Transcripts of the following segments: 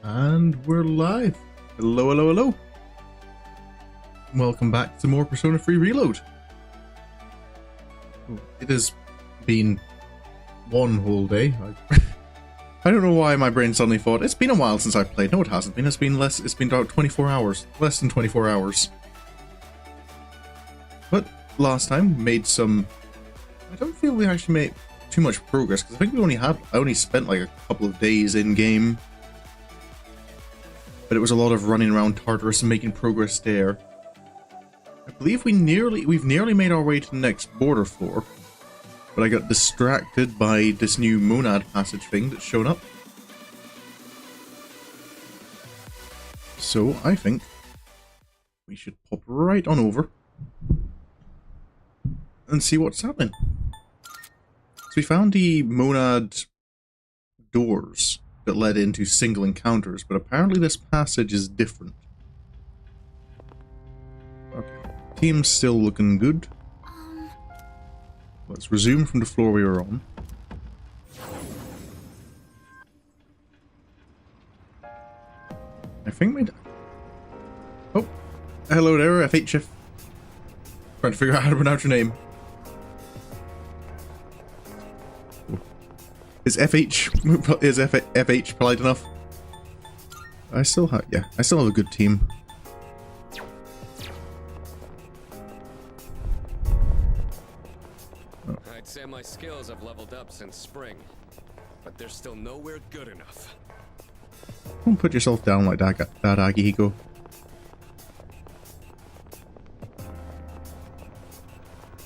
And we're live. Hello, hello, hello. Welcome back to more Persona 3 Reload. It has been one whole day. I don't know why my brain suddenly thought, it's been a while since I've played. No, it hasn't been. It's been about 24 hours. Less than 24 hours. But last time, made some... I don't feel we actually made too much progress, because I think I only spent like a couple of days in-game. But it was a lot of running around Tartarus and making progress there. I believe we've nearly made our way to the next border floor. But I got distracted by this new monad passage thing that's shown up. So I think we should pop right on over and see what's happening. So we found the monad doors that led into single encounters, but apparently this passage is different. Okay, team's still looking good. Let's resume from the floor we were on. I think we'd... Oh, hello there, FHF. Trying to figure out how to pronounce your name. Is FH polite enough? I still have a good team. Oh. I'd say my skills have leveled up since spring, but they're still nowhere good enough. Don't put yourself down like that, Agihiko.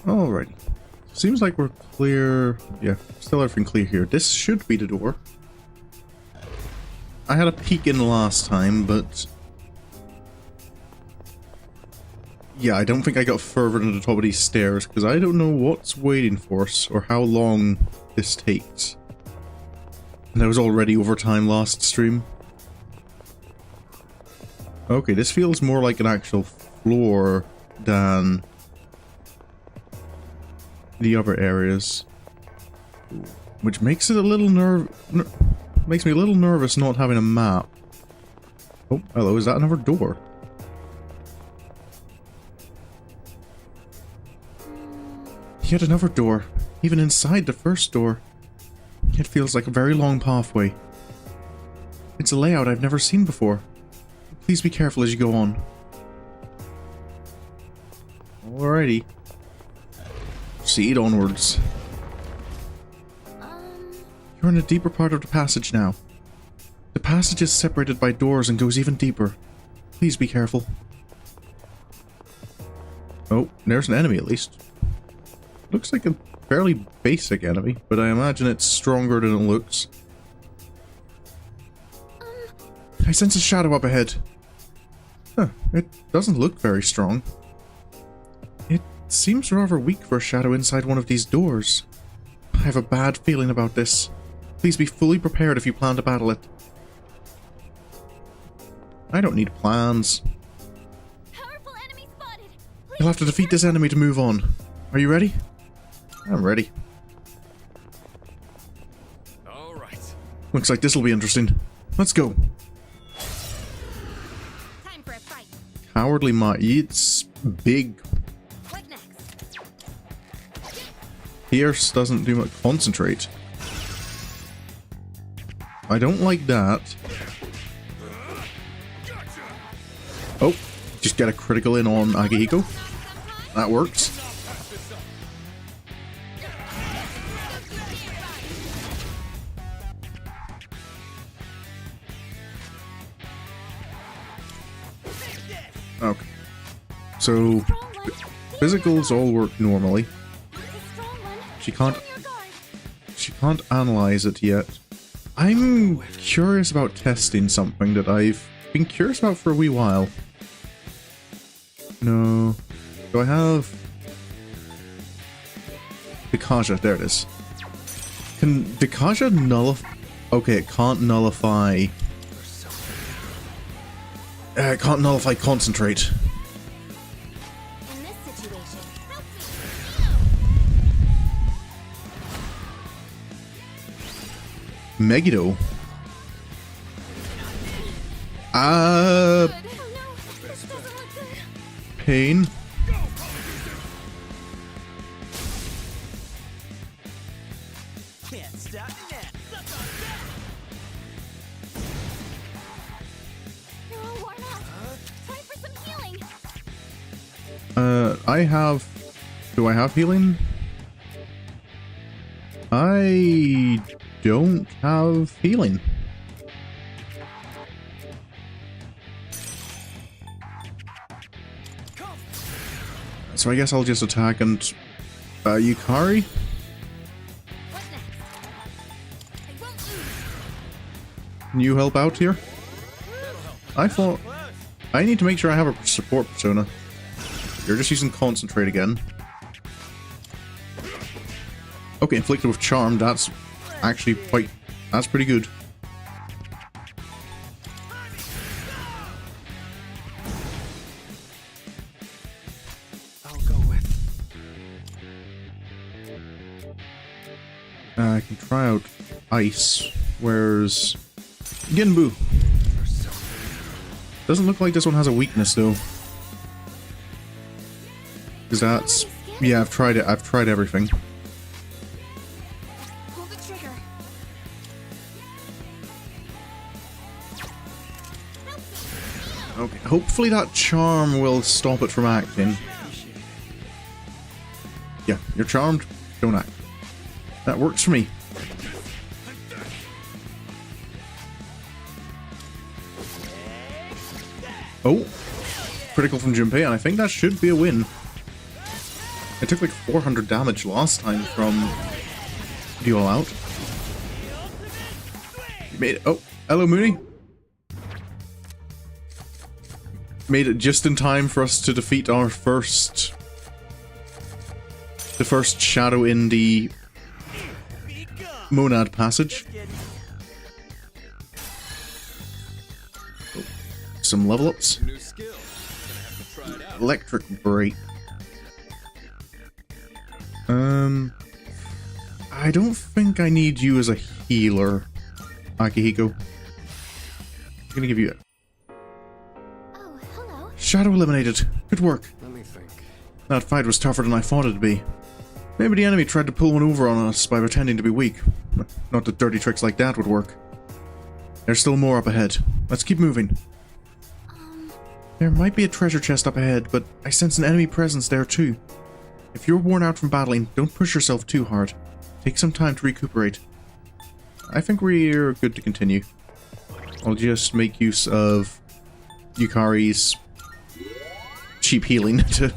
Alrighty. Seems like we're clear. Yeah, still everything clear here. This should be the door. I had a peek in last time, but... yeah, I don't think I got further than the top of these stairs, because I don't know what's waiting for us, or how long this takes. And I was already over time last stream. Okay, this feels more like an actual floor than the other areas, which makes it a little makes me a little nervous not having a map. Oh, hello, is that another door? Yet another door, even inside the first door. It feels like a very long pathway. It's a layout I've never seen before. Please be careful as you go on. Alrighty. Proceed onwards. You're in a deeper part of the passage now. The passage is separated by doors and goes even deeper. Please be careful. Oh, there's an enemy at least. Looks like a fairly basic enemy, but I imagine it's stronger than it looks. I sense a shadow up ahead. Huh, it doesn't look very strong. It seems rather weak for a shadow inside one of these doors. I have a bad feeling about this. Please be fully prepared if you plan to battle it. I don't need plans. Powerful enemy spotted. You'll have to defeat this enemy to move on. Are you ready? I'm ready. All right. Looks like this will be interesting. Let's go. Time for a fight. Cowardly Might. It's big. What next? Pierce doesn't do much. Concentrate. I don't like that. Oh, just get a critical in on Akihiko. That works. Okay. So, physicals all work normally. She can't analyze it yet. I'm curious about testing something that I've been curious about for a wee while. No. Do I have... Dikaja, there it is. Can Dikaja nullify... Okay, it can't nullify... it can't nullify Concentrate. In this situation, help me. Megiddo. Oh no, this doesn't look good. Pain. Can't stop now. You're all worn out. Time for some healing. I have... Do I have healing? I don't have healing. So I guess I'll just attack and... Yukari? What next? I won't lose. Can you help out here? I thought... I need to make sure I have a support persona. You're just using Concentrate again. Okay, inflicted with Charm, that's actually quite... That's pretty good. I'll go with. I can try out Ice. Where's... Genbu? Doesn't look like this one has a weakness, though. Because that's... Yeah, I've tried it. I've tried everything. Pull the trigger. Okay, hopefully that charm will stop it from acting. Yeah, you're charmed, don't act. That works for me. Oh, critical from Junpei, and I think that should be a win. It took like 400 damage last time from Duel Out. Made it. Oh, hello Mooney. Made it just in time for us to defeat our first... The first shadow in the Monad passage. Oh, some level ups. New skill. Gonna have to try it out. Electric Break. I don't think I need you as a healer, Akihiko. I'm gonna give you it. Oh, hello. Shadow eliminated. Good work. Let me think. That fight was tougher than I thought it'd be. Maybe the enemy tried to pull one over on us by pretending to be weak. Not that dirty tricks like that would work. There's still more up ahead. Let's keep moving. There might be a treasure chest up ahead, but I sense an enemy presence there too. If you're worn out from battling, don't push yourself too hard. Take some time to recuperate. I think we're good to continue. I'll just make use of Yukari's cheap healing to...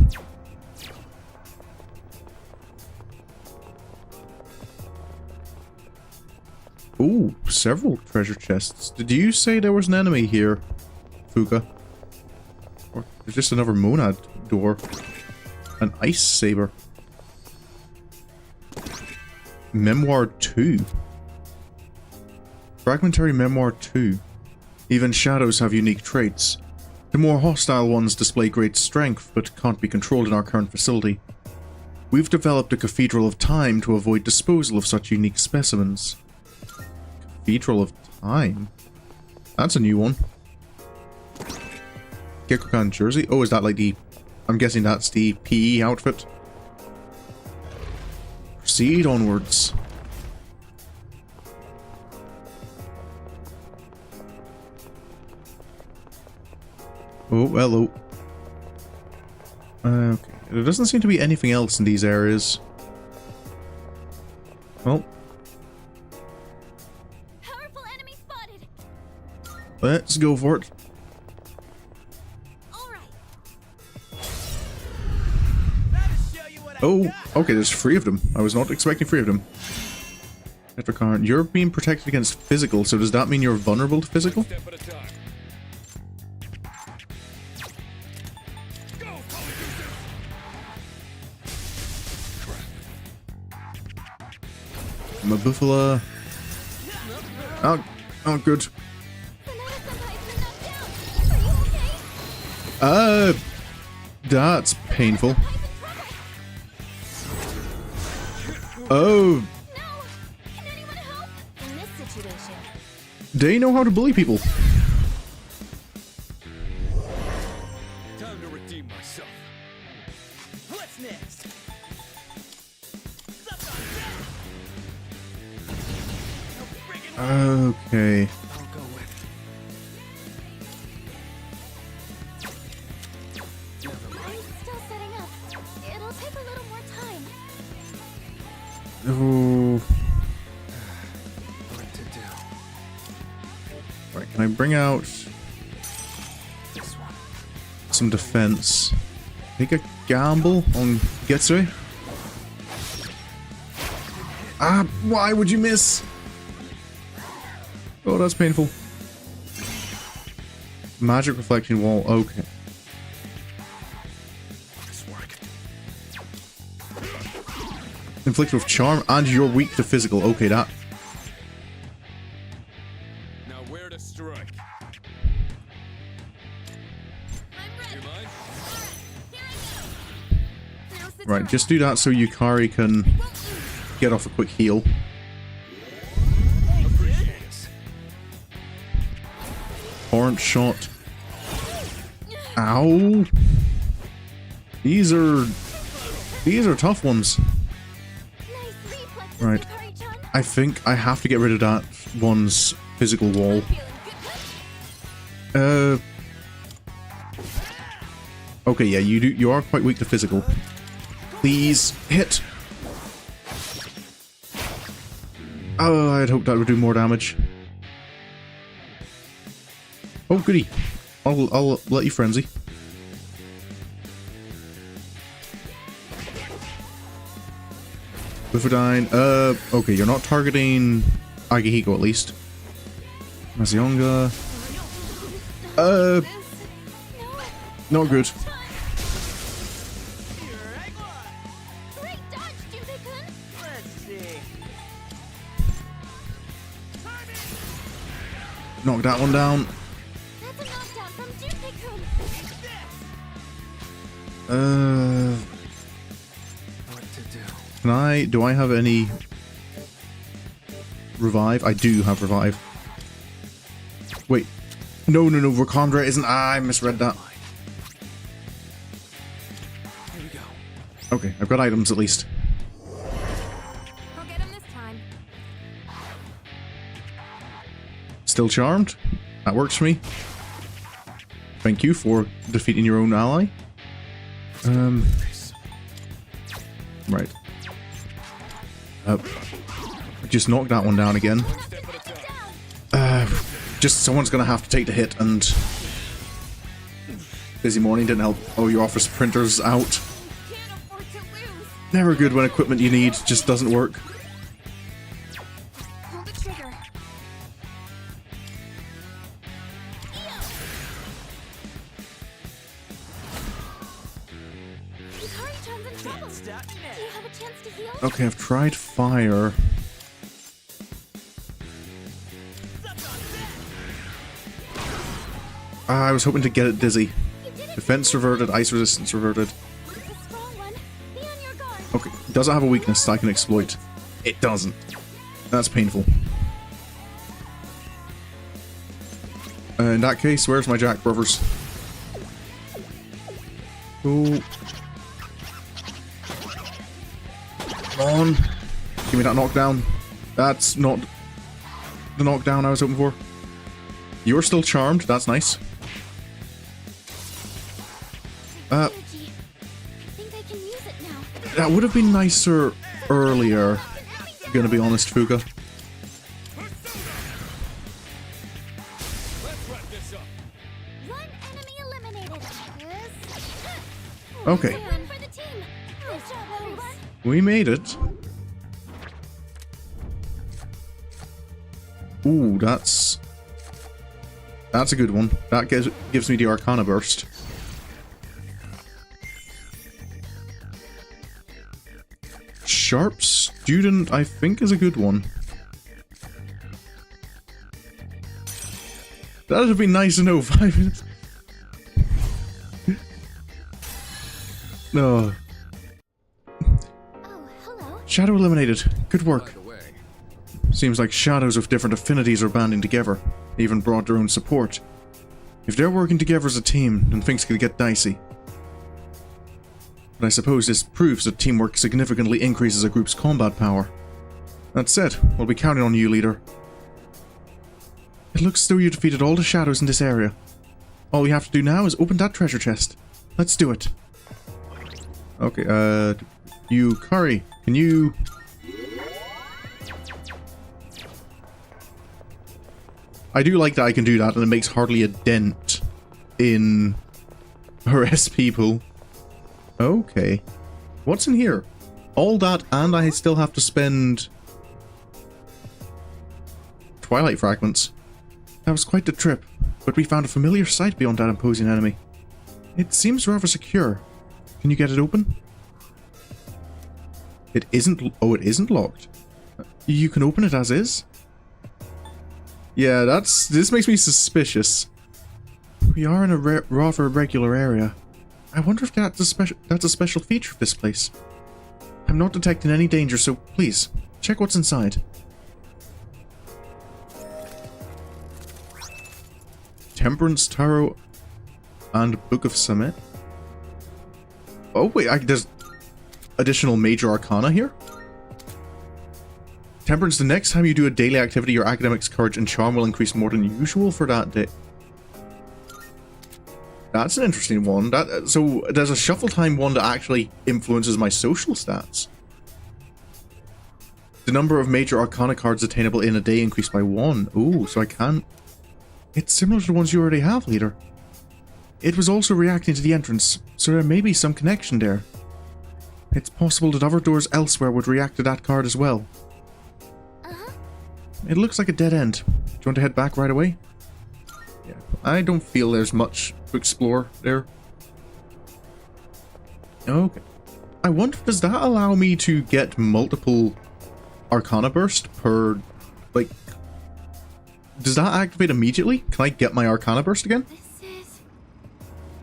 Ooh, several treasure chests. Did you say there was an enemy here, Fuka? Or there's just another monad door. An ice saber. Memoir 2. Fragmentary Memoir 2. Even shadows have unique traits. The more hostile ones display great strength, but can't be controlled in our current facility. We've developed a Cathedral of Time to avoid disposal of such unique specimens. Cathedral of Time? That's a new one. Gekkokan jersey? Oh, is that like the... I'm guessing that's the PE outfit. Proceed onwards. Oh, hello. Okay. There doesn't seem to be anything else in these areas. Well. Powerful enemy spotted. Let's go for it. All right. Oh, okay, there's 3 of them. I was not expecting 3 of them. Petricarn, you're being protected against physical, so does that mean you're vulnerable to physical? Step at a time. Go, Mabufala. Oh, good. That's painful. Oh, Can anyone help? In this situation. they know how to bully people. time to redeem myself. What's next? Okay. I'll go with. I'm still setting up. It'll take a little more time. Oh. What to do? Right, can I bring out This one. some defense? Take a gamble on Getsue? Ah, why would you miss? Oh, that's painful. Magic reflecting wall, okay. This work. Inflict with charm and you're weak to physical, okay, that. Now where to strike? I'm ready. You mind? Here I go. Now's the Right, time. just do that so Yukari can get off a quick heal. Appreciate it. Torrent shot. Ow. These are tough ones. Nice reflexes, Right. Yukari-chan. I think I have to get rid of that one's physical wall. Feeling good. Okay, yeah, you are quite weak to physical. Please hit. Oh, I'd hoped that would do more damage. Oh, goody. I'll let you frenzy. Buffodine. Okay, you're not targeting Agahiko at least. Mazionga. This. No. Not good. Great dodge, Junpei-kun. Let's see. Knock that one down. That's a knockdown from Junpei-kun. What to do? Do I have any revive? I do have revive. Wait. No, Rakondra isn't. I misread that. Here we go. Okay, I've got items at least. I'll get him this time. Still charmed. That works for me. Thank you for defeating your own ally. Right. Just knock that one down again. Step at a time. Just someone's gonna have to take the hit, and busy morning didn't help. Oh, your office printer's out. Can't afford to lose. Never good when equipment you need just doesn't work. Pull the trigger. start Do now. you have a chance to heal? Okay, I've tried fire. I was hoping to get it dizzy. You did it! Defense reverted, ice resistance reverted. It's a strong one. Be on your guard. Okay, does it have a weakness I can exploit? It doesn't. That's painful. In that case, where's my Jack Brothers? Oh. Come on. Give me that knockdown. That's not the knockdown I was hoping for. You're still charmed. That's nice. Energy. I think I can use it now. That would have been nicer earlier. Gonna be honest, Fuka. Let's wrap this up. One enemy eliminated. Okay. One for the team. Nice job, everyone. We made it. Ooh, that's a good one. That gives me the Arcana burst. Sharp Student, I think, is a good one. That would have been nice to know 5 minutes. No. Oh, hello. Shadow eliminated. Good By work. the way, Seems like shadows with different affinities are banding together. They even brought their own support. If they're working together as a team, then things could get dicey. But I suppose this proves that teamwork significantly increases a group's combat power. That said, we'll be counting on you, leader. It looks as though you defeated all the shadows in this area. All we have to do now is open that treasure chest. Let's do it. Okay, you, Kari, can you... I do like that I can do that and it makes hardly a dent in her SP pool. Okay. What's in here? All that and I still have to spend... Twilight fragments. That was quite the trip, but we found a familiar sight beyond that imposing enemy. It seems rather secure. Can you get it open? It isn't... Oh, it isn't locked. You can open it as is? Yeah, this makes me suspicious. We are in a rather irregular area. I wonder if that's a special feature of this place. I'm not detecting any danger, so please, check what's inside. Temperance Tarot and Book of Summit. Oh wait, there's additional major arcana here? Temperance, the next time you do a daily activity, your academics, courage, and charm will increase more than usual for that day. That's an interesting one. So there's a shuffle time one that actually influences my social stats. The number of major arcana cards attainable in a day increased by 1. Ooh, so I can... It's similar to the ones you already have, leader. It was also reacting to the entrance, so there may be some connection there. It's possible that other doors elsewhere would react to that card as well. It looks like a dead end. Do you want to head back right away? Yeah, I don't feel there's much to explore there. Okay. I wonder, does that allow me to get multiple Arcana Burst per... Like... Does that activate immediately? Can I get my Arcana Burst again? This is...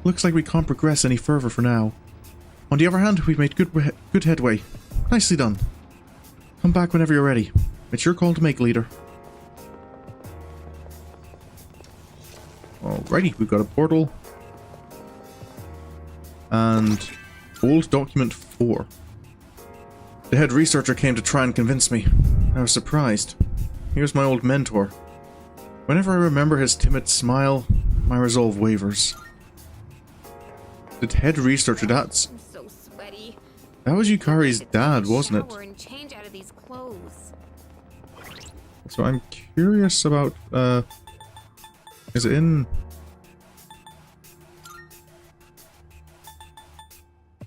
Looks like we can't progress any further for now. On the other hand, we've made good headway. Nicely done. Come back whenever you're ready. It's your call to make, leader. Alrighty, we've got a portal. And old document 4. The head researcher came to try and convince me. I was surprised. He was my old mentor. Whenever I remember his timid smile, my resolve wavers. The head researcher, I'm so sweaty. that was Yukari's dad, wasn't it? Shower and change out of these clothes. So I'm curious about, is it in...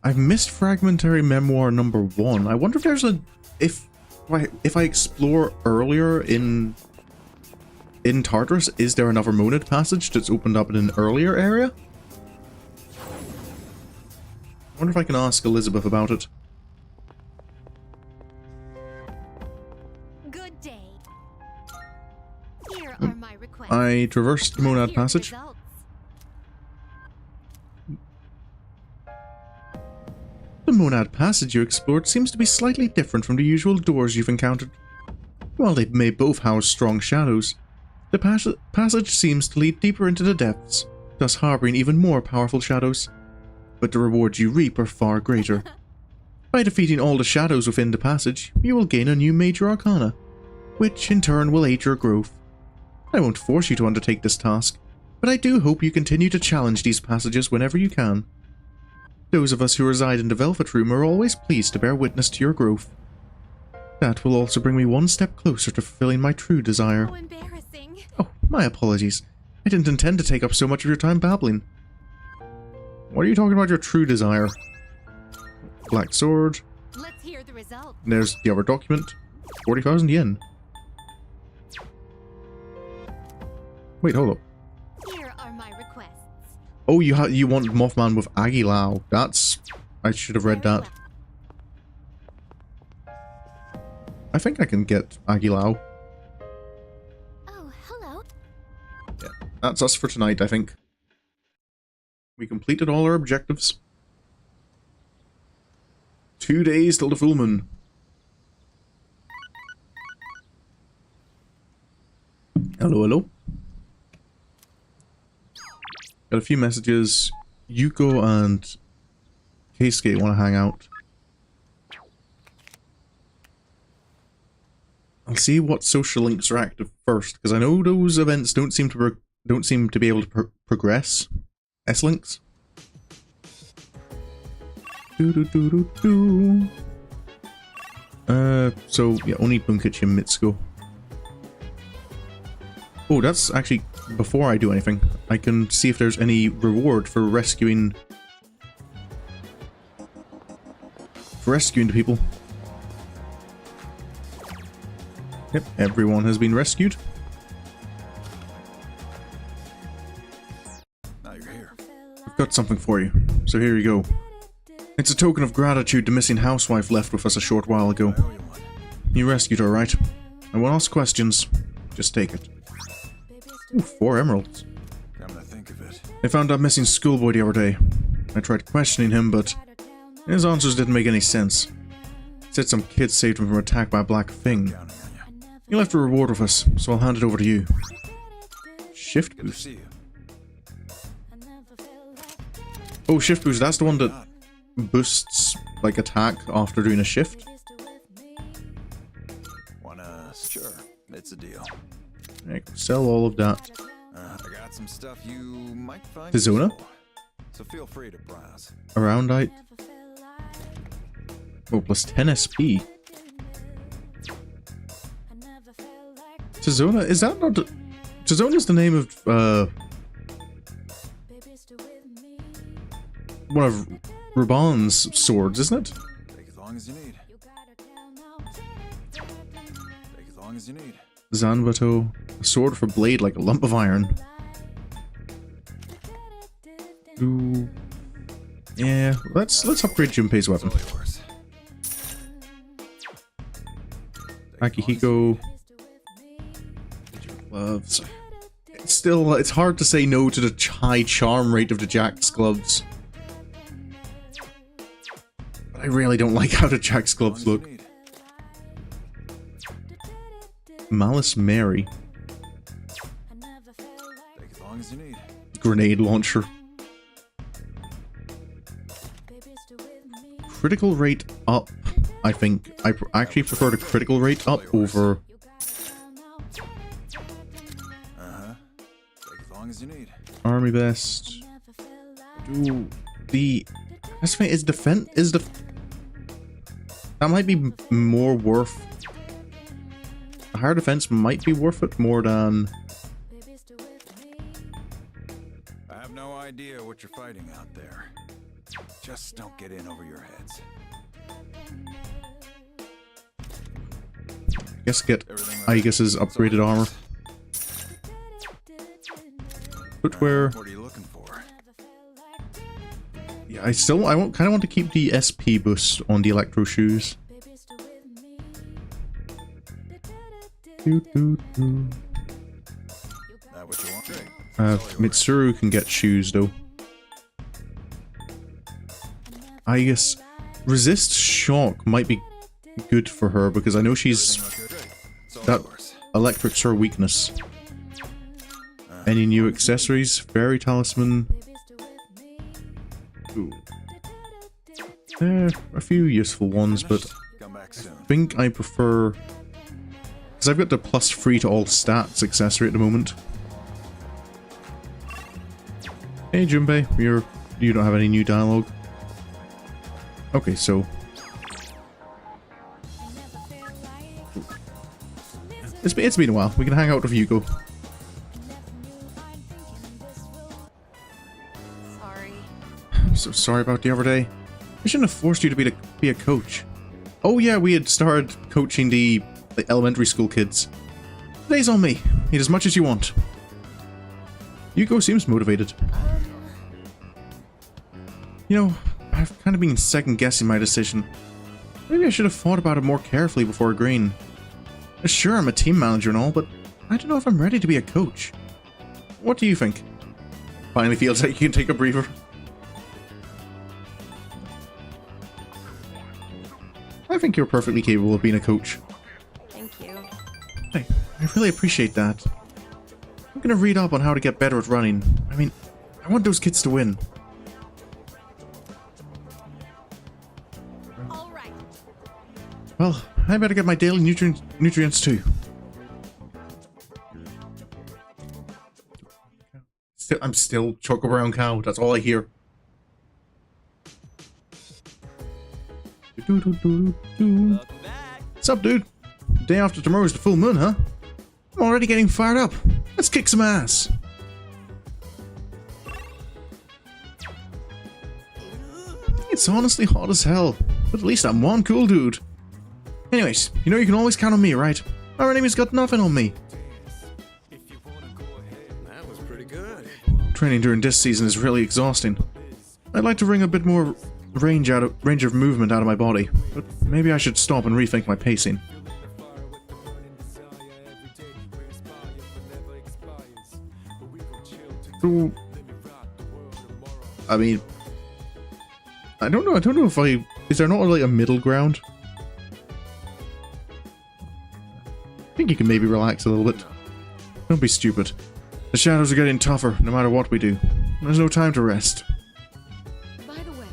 I've missed Fragmentary Memoir number 1. I wonder if there's a... If I explore earlier in Tartarus, is there another Monad passage that's opened up in an earlier area? I wonder if I can ask Elizabeth about it. I traversed the Monad Passage. Results. The Monad Passage you explored seems to be slightly different from the usual doors you've encountered. While they may both house strong shadows, the passage seems to lead deeper into the depths, thus harboring even more powerful shadows. But the rewards you reap are far greater. By defeating all the shadows within the passage, you will gain a new major arcana, which in turn will aid your growth. I won't force you to undertake this task, but I do hope you continue to challenge these passages whenever you can. Those of us who reside in the Velvet Room are always pleased to bear witness to your growth. That will also bring me one step closer to fulfilling my true desire. How embarrassing. Oh, my apologies. I didn't intend to take up so much of your time babbling. What are you talking about your true desire? Black sword. Let's hear the results. There's the other document. 40,000 yen. Wait, hold up. Here are my requests. Oh, you want Mothman with Agilao. That's... I should have read that. I think I can get Agilao. Oh, hello. Yeah, that's us for tonight, I think. We completed all our objectives. 2 days till the full moon. Hello, hello. Got a few messages. Yuko and Keisuke want to hang out. I'll see what social links are active first, because I know those events don't seem to be able to progress. S-links. So yeah, only Bunkichi and Mitsuko. Oh, that's actually before I do anything. I can see if there's any reward for rescuing the people. Yep, everyone has been rescued. Now you're here. I've got something for you, so here you go. It's a token of gratitude the missing housewife left with us a short while ago. I owe you one. You rescued her, right? I won't ask questions. Just take it. Ooh, 4 emeralds. Come to think of it. I found that missing schoolboy the other day. I tried questioning him, but his answers didn't make any sense. He said some kid saved him from attack by a black thing. Counting on you. He left a reward with us, so I'll hand it over to you. Shift Good to boost. see you. Oh, shift boost, that's the one that boosts, like, attack after doing a shift. Sure, it's a deal. I can sell all of that. I got some stuff you might find To Zona? useful, so feel free to browse. Aroundite. Oh, plus 10 SP. Tizona? Is that not... Tizona's the name of, one of Raban's swords, isn't it? Take as long as you need. Take as long as you need. Zanbato. A sword for blade like a lump of iron. Ooh. Yeah, let's upgrade Junpei's weapon. It's all yours. Akihiko. Gloves. It's hard to say no to the high charm rate of the Jack's gloves. But I really don't like how the Jack's gloves look. Malice Mary. Take as long as you need. Grenade launcher. Critical rate up, I think. I actually prefer the critical rate up over... Take as long as you need. Army best. Ooh, the... That's fine, is defense... That might be more worth... A higher defense might be worth it more than... I have no idea what you're fighting out there. Just don't get in over your heads. Guess get Everything right? Aegis's upgraded armor. Footwear. What are you looking for? Yeah, I kind of want to keep the SP boost on the Electro shoes. That what you Mitsuru can get shoes though. I guess resist shock might be good for her because I know she's that electric's her weakness. Any new accessories? Fairy talisman. Ooh. A few useful ones, but I think I prefer because I've got the +3 to all stats accessory at the moment. Hey Junpei, you don't have any new dialogue. Okay, so it's been a while. We can hang out with Hugo. Sorry. I'm so sorry about the other day. I shouldn't have forced you to be a coach. Oh yeah, we had started coaching the elementary school kids. Today's on me. Eat as much as you want. Hugo seems motivated. You know, I've kind of been second-guessing my decision. Maybe I should have thought about it more carefully before agreeing. Sure, I'm a team manager and all, but I don't know if I'm ready to be a coach. What do you think? Finally feels like you can take a breather. I think you're perfectly capable of being a coach. Thank you. I really appreciate that. I'm gonna read up on how to get better at running. I mean, I want those kids to win. All right. Well, I better get my daily nutrients too. I'm still Choco Brown Cow. That's all I hear. What's up, dude? Day after tomorrow's the full moon, huh? I'm already getting fired up. Let's kick some ass. It's honestly hot as hell, but at least I'm one cool dude. Anyways, you know you can always count on me, right? Our enemy's got nothing on me. That was pretty good. Training during this season is really exhausting. I'd like to bring a bit more range of movement out of my body, but maybe I should stop and rethink my pacing. So, I mean, I don't know if is there not like a middle ground? I think you can maybe relax a little bit. Don't be stupid. The shadows are getting tougher no matter what we do. There's no time to rest. By the way,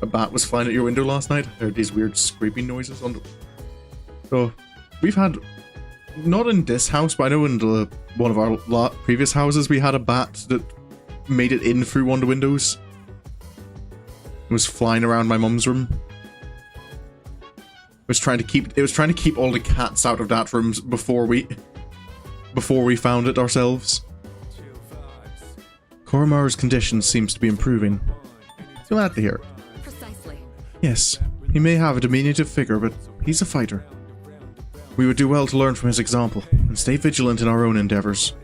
A bat was flying at your window last night. I heard these weird scraping noises on the... So, we've had... Not in this house, but I know in one of our previous houses we had a bat that made it in through one of the windows. It was flying around my mum's room. It was trying to keep all the cats out of that room before we found it ourselves. Koromaru's condition seems to be improving. Glad to hear it. precisely. Yes, he may have a diminutive figure, but he's a fighter. We would do well to learn from his example, and stay vigilant in our own endeavors.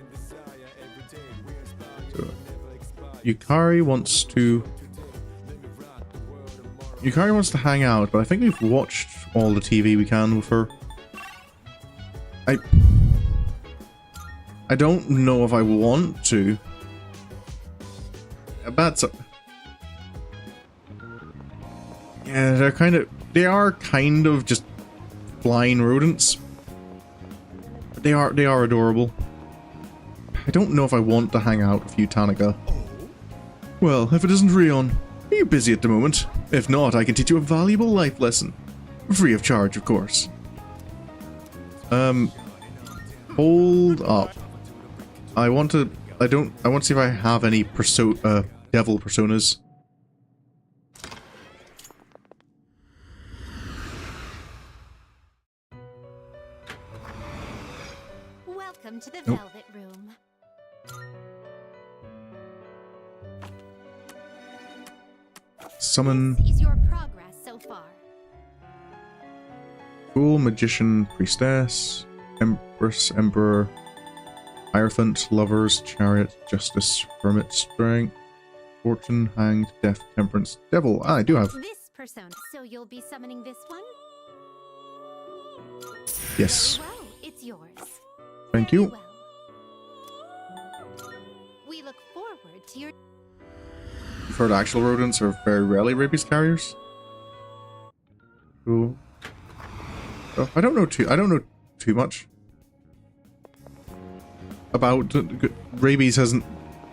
So, Yukari wants to hang out, but I think we've watched all the TV we can with her. I don't know if I want to. Yeah, they are kind of just flying rodents. They are adorable. I don't know if I want to hang out with you, Tanaka. Well, if it isn't Rion, are you busy at the moment? If not, I can teach you a valuable life lesson. Free of charge, of course. Hold up. I want to see if I have any devil personas. Welcome to the Nope. Velvet Room. Summon This is your progress so far. Fool, Magician, Priestess, Empress, Emperor, Hierophant, Lovers, Chariot, Justice, Hermit, Strength, Fortune, Hanged, Death, Temperance, Devil. Ah, I do have. This persona. So you'll be summoning this one? Yes. Well, it's yours. Thank you. Well. to your... You've heard actual rodents are very rarely rabies carriers? Cool. Oh, I don't know too much about rabies.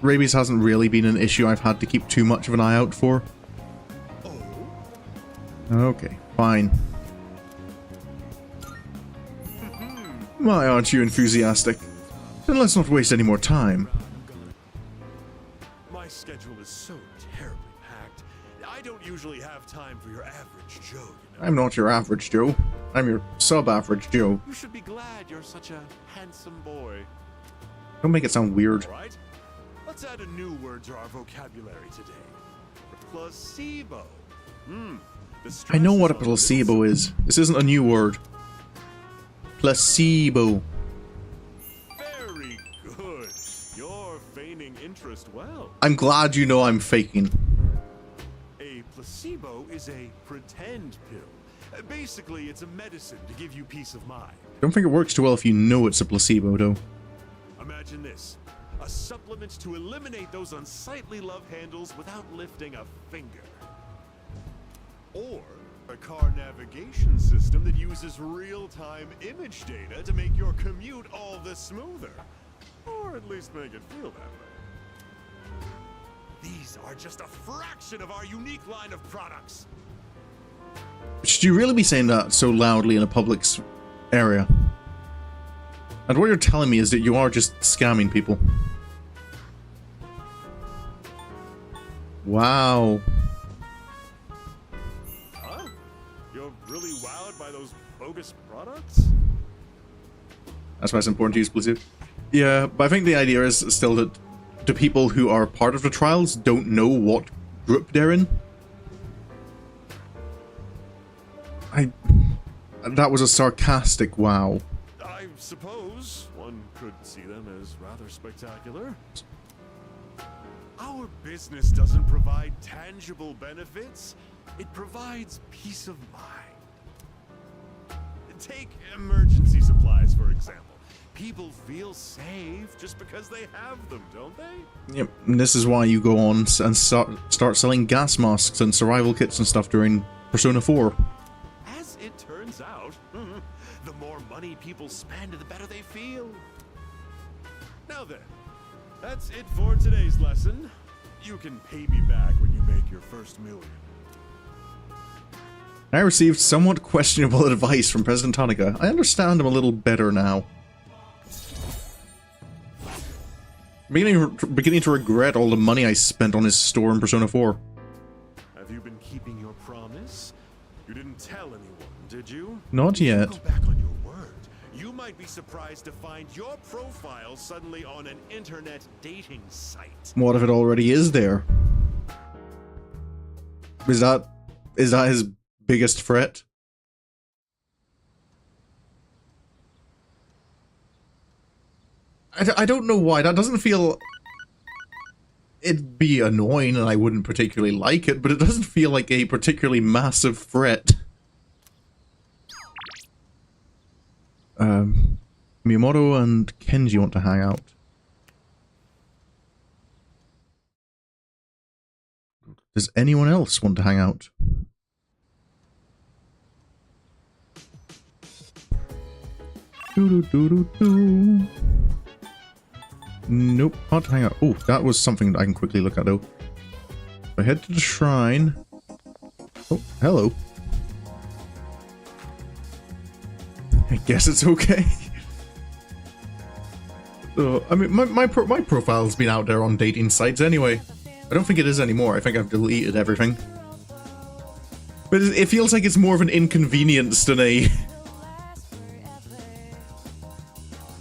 Rabies hasn't really been an issue I've had to keep too much of an eye out for. Okay, fine. Why aren't you enthusiastic? Then let's not waste any more time. My schedule is so terribly packed. I don't usually have time for your average Joe, you know. I'm not your average Joe. I'm your sub-average Joe. You should be glad you're such a handsome boy. Don't make it sound weird. All right? Let's add a new word to our vocabulary today. Placebo. I know what a placebo is. This isn't a new word. Placebo. Very good. You're feigning interest well. I'm glad you know I'm faking. A placebo is a pretend pill. Basically, it's a medicine to give you peace of mind. Don't think it works too well if you know it's a placebo, though. Imagine this. A supplement to eliminate those unsightly love handles without lifting a finger. Or a car navigation system that uses real-time image data to make your commute all the smoother. Or at least make it feel that way. These are just a fraction of our unique line of products. Should you really be saying that so loudly in a public area? And what you're telling me is that you are just scamming people. Wow. Huh? You're really wowed by those bogus products? That's why it's important to use placebo. Yeah, but I think the idea is still that the people who are part of the trials don't know what group they're in. That was a sarcastic wow. I suppose one could see them as rather spectacular. Our business doesn't provide tangible benefits. It provides peace of mind. Take emergency supplies, for example. People feel safe just because they have them, don't they? Yep, and this is why you go on and start selling gas masks and survival kits and stuff during Persona 4. As it turns out, the more money people spend, the better they feel. Now then, that's it for today's lesson. You can pay me back when you make your first million. I received somewhat questionable advice from President Tanaka. I understand him a little better now. Beginning to regret all the money I spent on his store in Persona 4. Have you been keeping your promise? You didn't tell anyone, did you? Not yet. Go back on your word. You might be surprised to find your profile suddenly on an internet dating site. What if it already is there? Is that his biggest threat? I don't know why. That doesn't feel... It'd be annoying and I wouldn't particularly like it, but it doesn't feel like a particularly massive threat. Miyamoto and Kenji want to hang out. Does anyone else want to hang out? Doo-doo-doo-doo-doo. Nope, can't hang out. Oh, that was something that I can quickly look at though. If I head to the shrine... Oh, hello. I guess it's okay. I mean, my profile's been out there on dating sites anyway. I don't think it is anymore. I think I've deleted everything. But it feels like it's more of an inconvenience than a...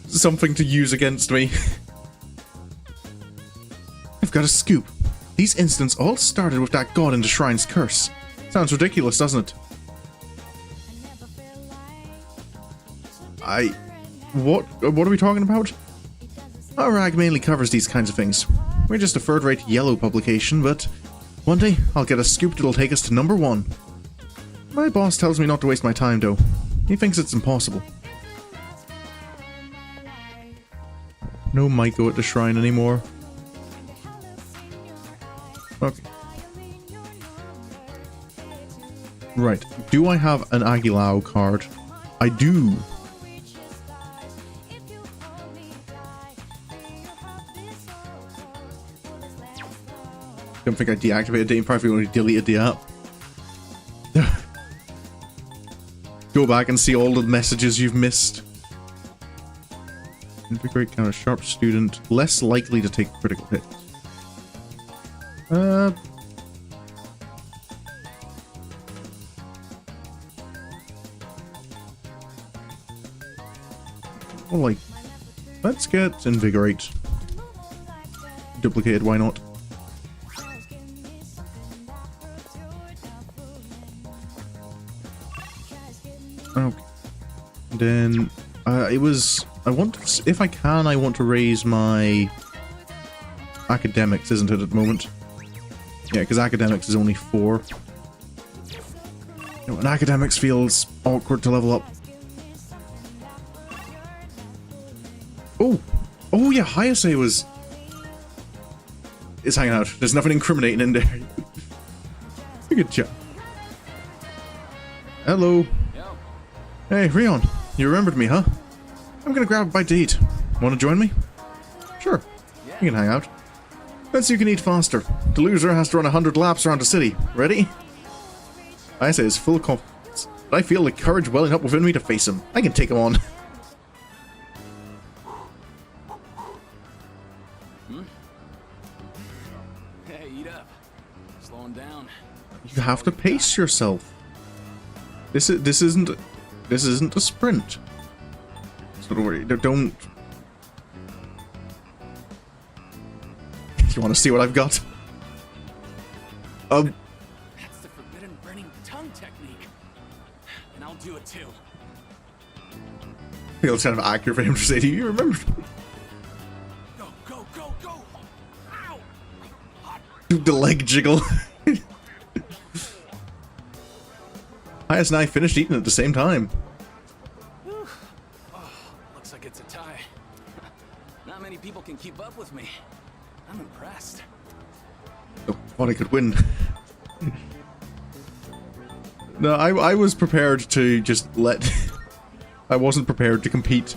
something to use against me. I've got a scoop. These incidents all started with that god in the shrine's curse. Sounds ridiculous, doesn't it? What are we talking about? Our rag mainly covers these kinds of things. We're just a third-rate yellow publication, but one day I'll get a scoop that'll take us to #1. My boss tells me not to waste my time, though. He thinks it's impossible. No Maiko at the shrine anymore. Okay. Right. Do I have an Agilao card? I do. Don't think I deactivated it. You probably only deleted the app. Go back and see all the messages you've missed. Invigorate counter sharp student. Less likely to take critical hits. Well, like, let's get Invigorate. Duplicated, why not? Okay. Then, I want to, if I can, I want to raise my academics, isn't it, at the moment? Yeah, because academics is only 4. And academics feels awkward to level up. Oh yeah, Hayase is hanging out. There's nothing incriminating in there. Good job. Hello. Yo. Hey, Rion. You remembered me, huh? I'm gonna grab a bite to eat. Want to join me? Sure. Yeah. You can hang out. Let's see who can eat faster. The loser has to run 100 laps around the city. Ready? Hayase is full of confidence, but I feel the courage welling up within me to face him. I can take him on. Hey, eat up. Slowing down. You have to pace yourself. This isn't a sprint. So don't worry. Don't. You want to see what I've got? That's the forbidden burning tongue technique. And I'll do it too. I think it's kind of accurate for him to say to you. You remember? Go, go, go, go! Ow! Do the leg jiggle. Hayase and I finished eating at the same time. Oh, looks like it's a tie. Not many people can keep up with me. I'm impressed. Oh, thought I could win. No, I was prepared to just let... I wasn't prepared to compete.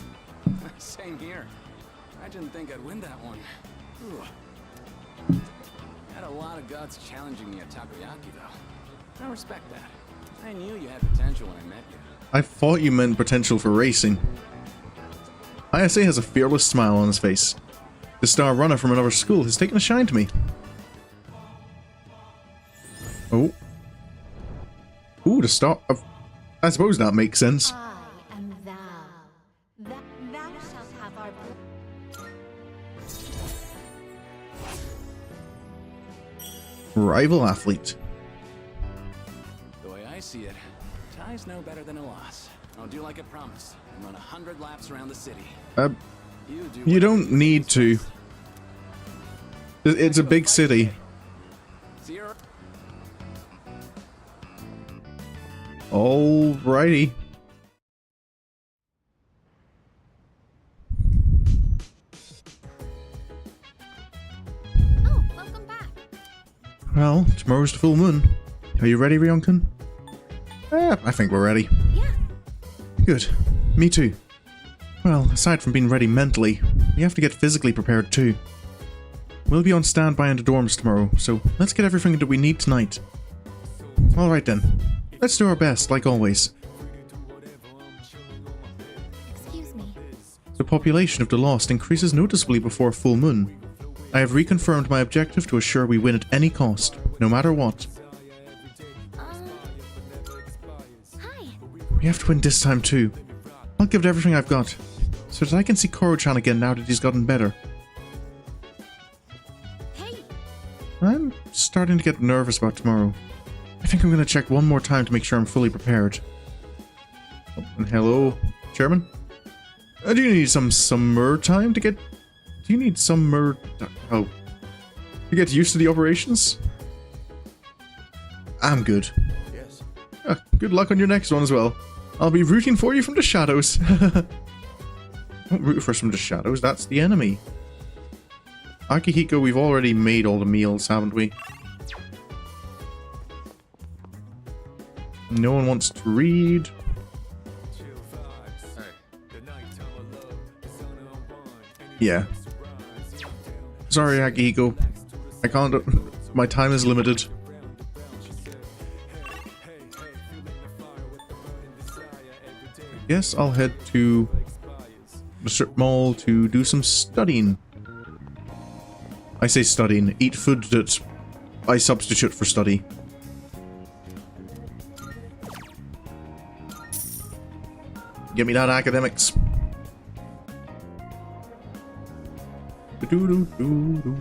Same here. I didn't think I'd win that one. Ooh. Had a lot of guts challenging me at Takoyaki, though. I respect that. I knew you had potential when I met you. I thought you meant potential for racing. Hayase has a fearless smile on his face. The star runner from another school has taken a shine to me. Oh. Ooh, the star... I suppose that makes sense. I am thou. Thou shalt have our Rival athlete. The way I see it, tie's no better than a loss. I'll do like I promised and run 100 laps around the city. You don't need to. It's a big city. Alrighty. Oh, welcome back. Well, tomorrow's the full moon. Are you ready, Ryonkin? I think we're ready. Yeah. Good. Me too. Well, aside from being ready mentally, we have to get physically prepared too. We'll be on standby in the dorms tomorrow, so let's get everything that we need tonight. Alright then. Let's do our best, like always. Excuse me. The population of the Lost increases noticeably before full moon. I have reconfirmed my objective to assure we win at any cost, no matter what. Hi. We have to win this time too. I'll give it everything I've got, so that I can see Koro-chan again now that he's gotten better. Hey. I'm starting to get nervous about tomorrow. I think I'm going to check one more time to make sure I'm fully prepared. Oh, and hello, Chairman? Do you need some summer time to get... Do you need summer... Oh. To get used to the operations? I'm good. Yes. Good luck on your next one as well. I'll be rooting for you from the shadows. Don't root for us from the shadows, that's the enemy. Akihiko, we've already made all the meals, haven't we? No one wants to read. Yeah. Sorry, Akihiko. I can't. My time is limited. I guess I'll head to the strip mall to do some studying. I say studying. Eat food that I substitute for study. Give me that academics. Do-do-do-do-do.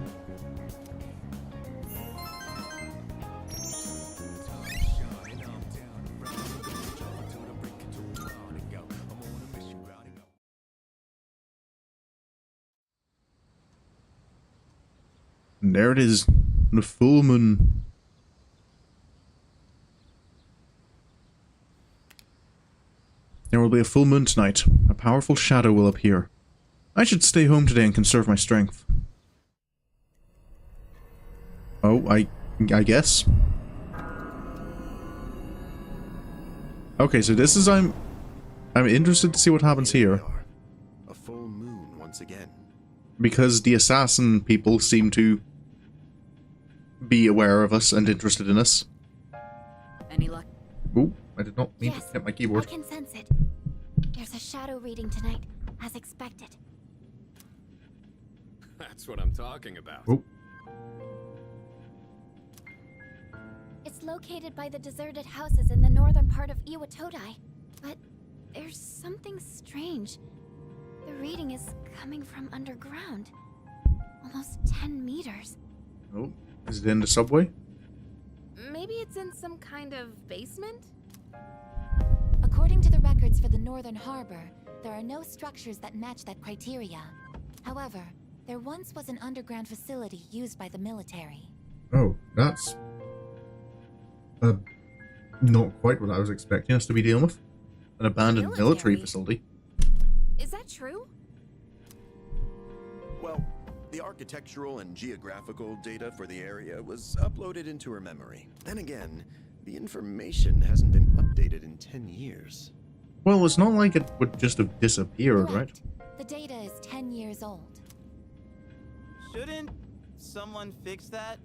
And there it is, the full moon. There will be a full moon tonight. A powerful shadow will appear. I should stay home today and conserve my strength. Oh, I guess. Okay, so this is I'm interested to see what happens here. A full moon once again. Because the assassin people seem to be aware of us and interested in us. Any luck? Ooh, I did not mean to hit my keyboard. I can sense it. There's a shadow reading tonight, as expected. That's what I'm talking about. Ooh. It's located by the deserted houses in the northern part of Iwatodai. But there's something strange. The reading is coming from underground. Almost 10 meters. Oh, is it in the subway? Maybe it's in some kind of basement? According to the records for the northern harbor, there are no structures that match that criteria. However, there once was an underground facility used by the military. Oh, that's not quite what I was expecting us to be dealing with. An abandoned military facility. Is that true? Well, the architectural and geographical data for the area was uploaded into her memory. Then again, the information hasn't been updated in 10 years. Well, it's not like it would just have disappeared, right? Correct. The data is 10 years old. Shouldn't someone fix that?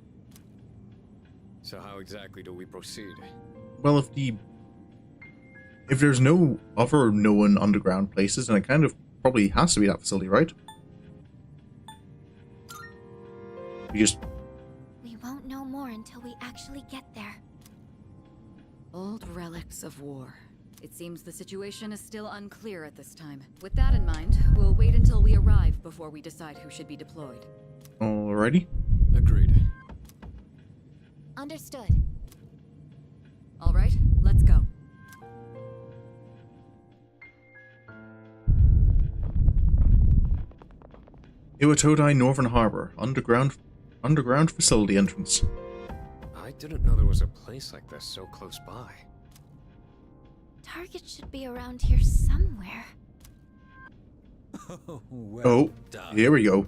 So how exactly do we proceed? Well, if there's no other known underground places, then it kind of probably has to be that facility, right? We won't know more until we actually get there. Old relics of war. It seems the situation is still unclear at this time. With that in mind, we'll wait until we arrive before we decide who should be deployed. Alrighty. Agreed. Understood. All right, let's go. Iwatodai Northern Harbor, underground facility entrance. I didn't know there was a place like this so close by. Target should be around here somewhere. Oh, here we go.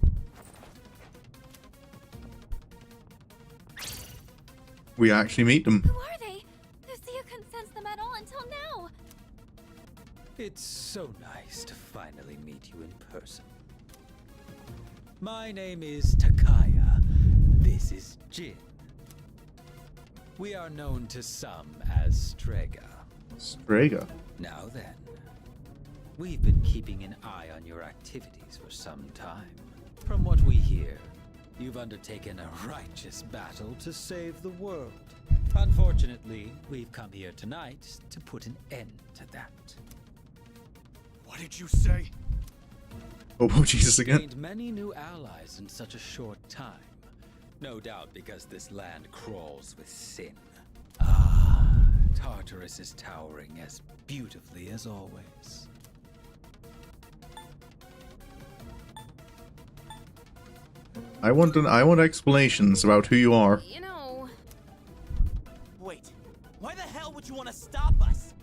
We actually meet them. Who are they? Lucia couldn't sense them at all until now. It's so nice to finally meet you in person. My name is Takaya. This is Jin. We are known to some as Strega. Strega. Now then, we've been keeping an eye on your activities for some time. From what we hear, you've undertaken a righteous battle to save the world. Unfortunately, we've come here tonight to put an end to that. What did you say? Oh, Jesus again. Gained many new allies in such a short time. No doubt because this land crawls with sin. Ah, Tartarus is towering as beautifully as always. I want explanations about who you are. You know... Wait, why the hell would you want to stop us?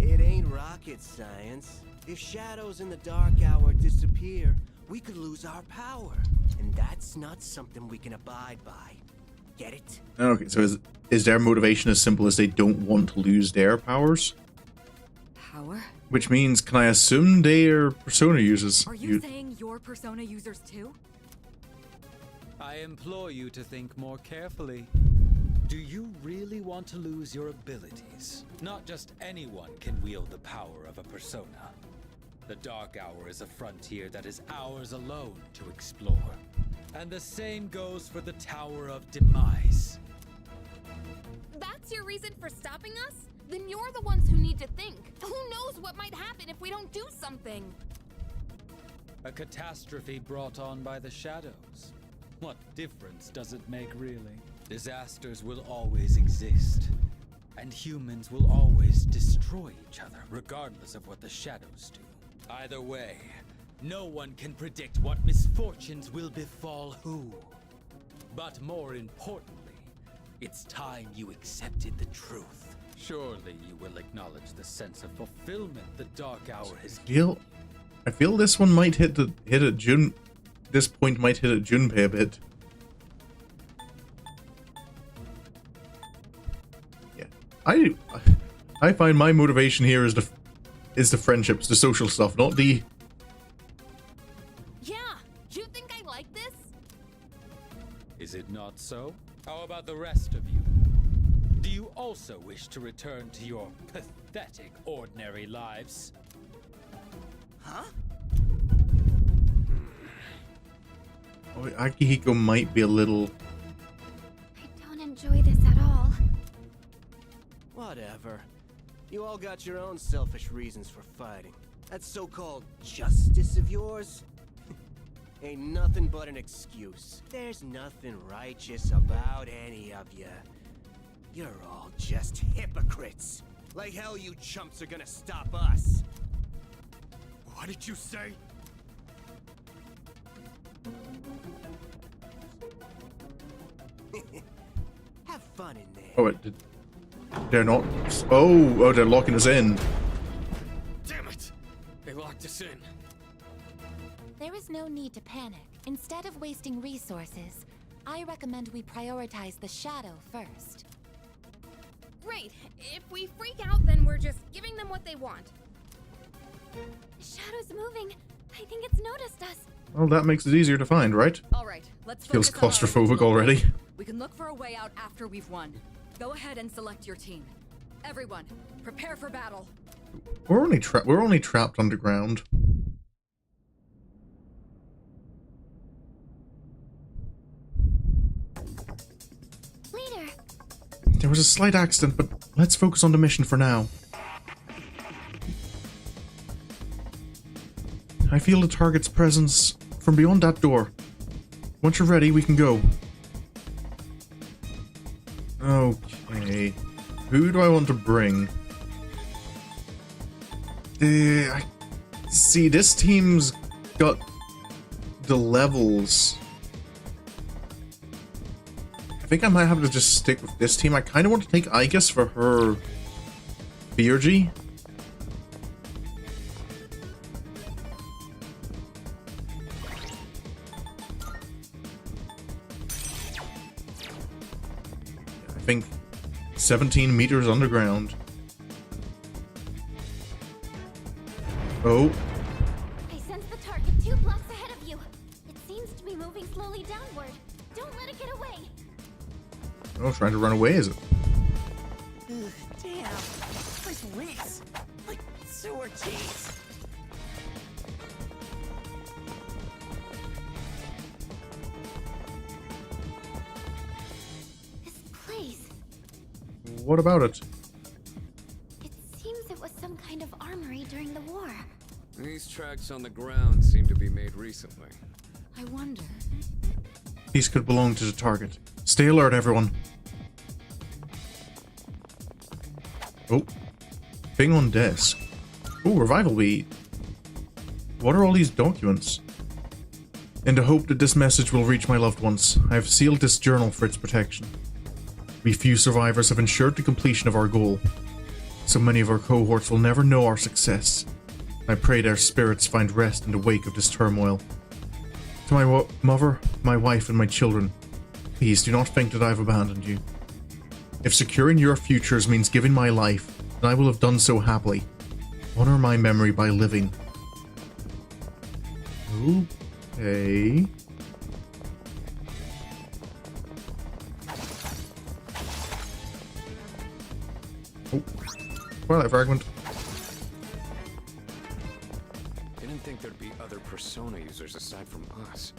It ain't rocket science. If shadows in the dark hour disappear, we could lose our power. And that's not something we can abide by. Get it? Okay, so is their motivation as simple as they don't want to lose their powers? Power? Which means, can I assume they are Persona users? Are you saying you're Persona users too? I implore you to think more carefully. Do you really want to lose your abilities? Not just anyone can wield the power of a persona. The Dark Hour is a frontier that is ours alone to explore. And the same goes for the Tower of Demise. That's your reason for stopping us? Then you're the ones who need to think. Who knows what might happen if we don't do something? A catastrophe brought on by the shadows. What difference does it make, really? Disasters will always exist, and humans will always destroy each other, regardless of what the shadows do. Either way, no one can predict what misfortunes will befall who. But more importantly, it's time you accepted the truth. Surely you will acknowledge the sense of fulfillment the Dark Hour has given. I feel this one might hit at Jun. This point might hit at Junpei a bit. Yeah, I find my motivation here is the friendships, the social stuff, not the. Yeah, you think I like this? Is it not so? How about the rest of you? Do you also wish to return to your pathetic, ordinary lives? Huh? Oh, Akihiko might be a little. I don't enjoy this at all. Whatever. You all got your own selfish reasons for fighting. That so-called justice of yours ain't nothing but an excuse. There's nothing righteous about any of you. You're all just hypocrites. Like hell you chumps are gonna stop us. What did you say? Have fun in there. Oh, they're not. Oh, they're locking us in. Damn it! They locked us in. There is no need to panic. Instead of wasting resources, I recommend we prioritize the shadow first. Great. If we freak out, then we're just giving them what they want. The shadow's moving. I think it's noticed us. Well, that makes it easier to find, right? All right, let's Feels focus on our claustrophobic original already. goal. We can look for a way out after we've won. Go ahead and select your team. Everyone, prepare for battle. We're only trapped underground. Leader. There was a slight accident, but let's focus on the mission for now. I feel the target's presence from beyond that door. Once you're ready, we can go. Okay. Who do I want to bring? See, this team's got the levels. I think I might have to just stick with this team. I kind of want to take Igus for her Beergy. I think 17 meters underground. Oh. I sense the target 2 blocks ahead of you. It seems to be moving slowly downward. Don't let it get away. Oh, trying to run away, is it? Damn. This reeks like sewer cheese. This place. What about it? It seems it was some kind of armory during the war. These tracks on the ground seem to be made recently. I wonder. These could belong to the target. Stay alert, everyone. Oh. Thing on desk. Oh, revival bead. What are all these documents? In the hope that this message will reach my loved ones, I have sealed this journal for its protection. We few survivors have ensured the completion of our goal. So many of our cohorts will never know our success. I pray their spirits find rest in the wake of this turmoil. To my mother, my wife, and my children, Please do not think that I've abandoned you. If securing your futures means giving my life, then I will have done so happily. Honor my memory by living. Okay. Oh. Twilight Fragment. Didn't think there'd be other Persona users aside from us.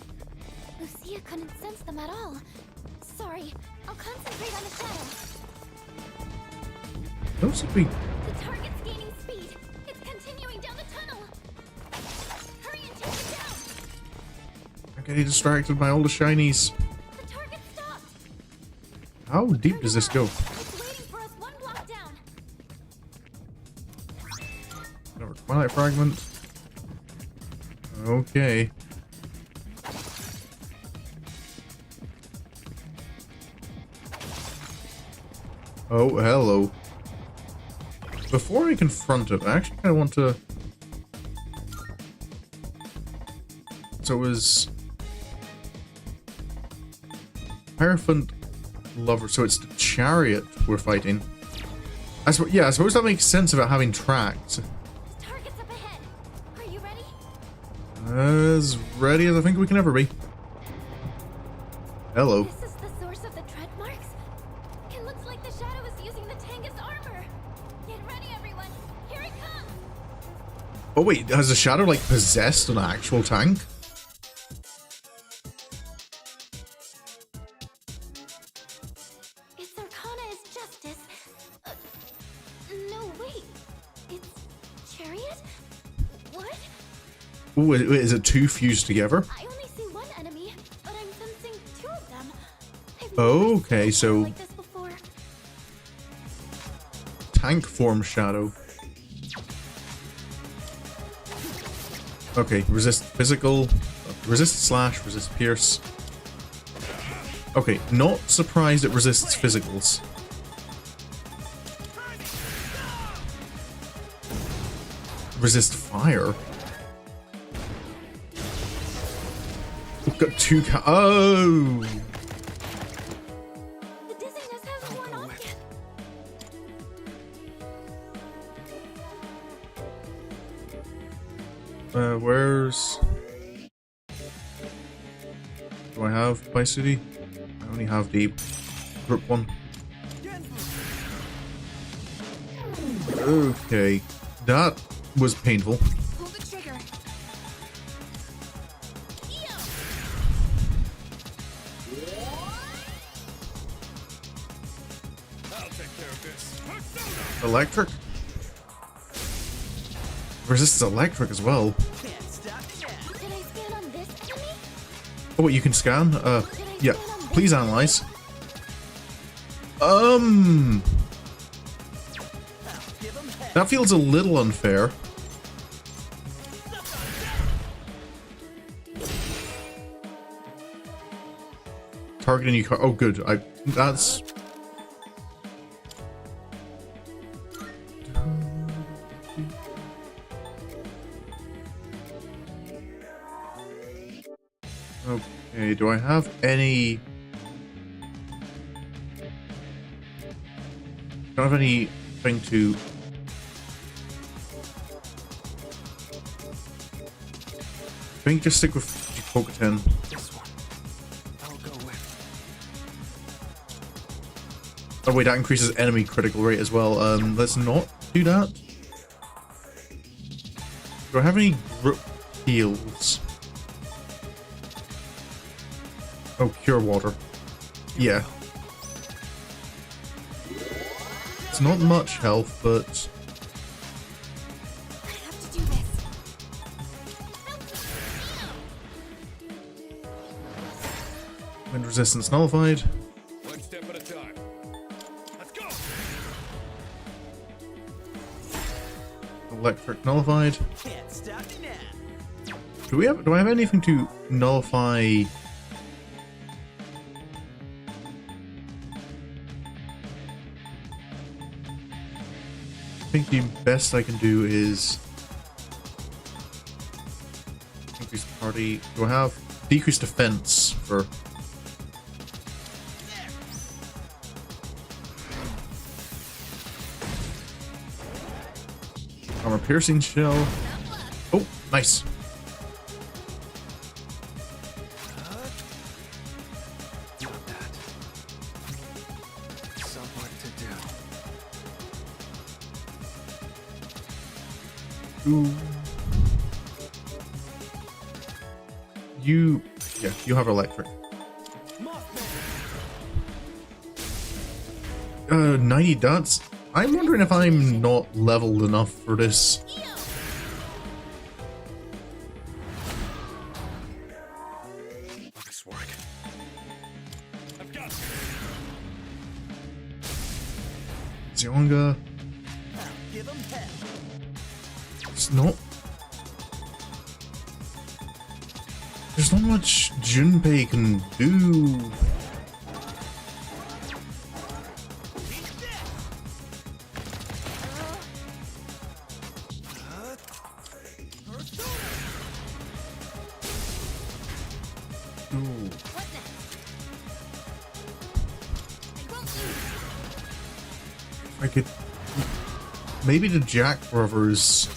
Lucia couldn't sense them at all. Sorry, I'll concentrate on the shadow. Don't seem to be... The target's gaining speed. It's continuing down the tunnel. Hurry and take it down. I'm getting distracted by all the shinies. The target stopped. How deep does this go? It's waiting for us one block down. Another Twilight Fragment. Okay. Oh, hello. Before I confront it, I actually kind of want to... So it was... Hierophant Lover, so it's the chariot we're fighting. Yeah, I suppose that makes sense about having tracks. Target's up ahead. Are you ready? As ready as I think we can ever be. Hello. This is the source of the tread marks? It looks like the shadow is using the tank as armor. Get ready, everyone. Here it comes. Oh wait, has the shadow like possessed an actual tank? Its Arcana is justice. No, wait. It's chariot? What? Oh, is it two fused together? I only see one enemy, but I'm sensing two of them. Okay, so Like this before. tank form shadow. Okay, resist physical, resist slash, resist pierce. Okay, not surprised it resists physicals. Resist fire. We've got two oh! The dizziness hasn't worn off yet. Where's... Do I have Bicity? I only have the group one. Okay, that was painful. Pull the trigger. I'll take care of this. Electric? Resists electric as well. Did I scan on this enemy? Oh, wait, you can scan? Yeah. Please analyze. That feels a little unfair. Target a new car. Oh, good. That's... Okay, do I have any... Don't have anything to... I think just stick with Poketon. This one. I'll go with. Oh wait, that increases enemy critical rate as well. Let's not do that. Do I have any group heals? Oh, Cure Water. Yeah. It's not much health, but... I have to do this. Wind resistance nullified. One step at a time. Let's go. Electric nullified. Can't stop me now. Do I have anything to nullify? I think the best I can do is increase party. Do I have decreased defense for? Armor piercing shell. Oh, nice. Ooh. You have electric. 90 dots? I'm wondering if I'm not leveled enough for this. Nice work. I've got Zionga. Give him hell. It's not. There's not much Junpei can do. I could maybe the Jack Brothers.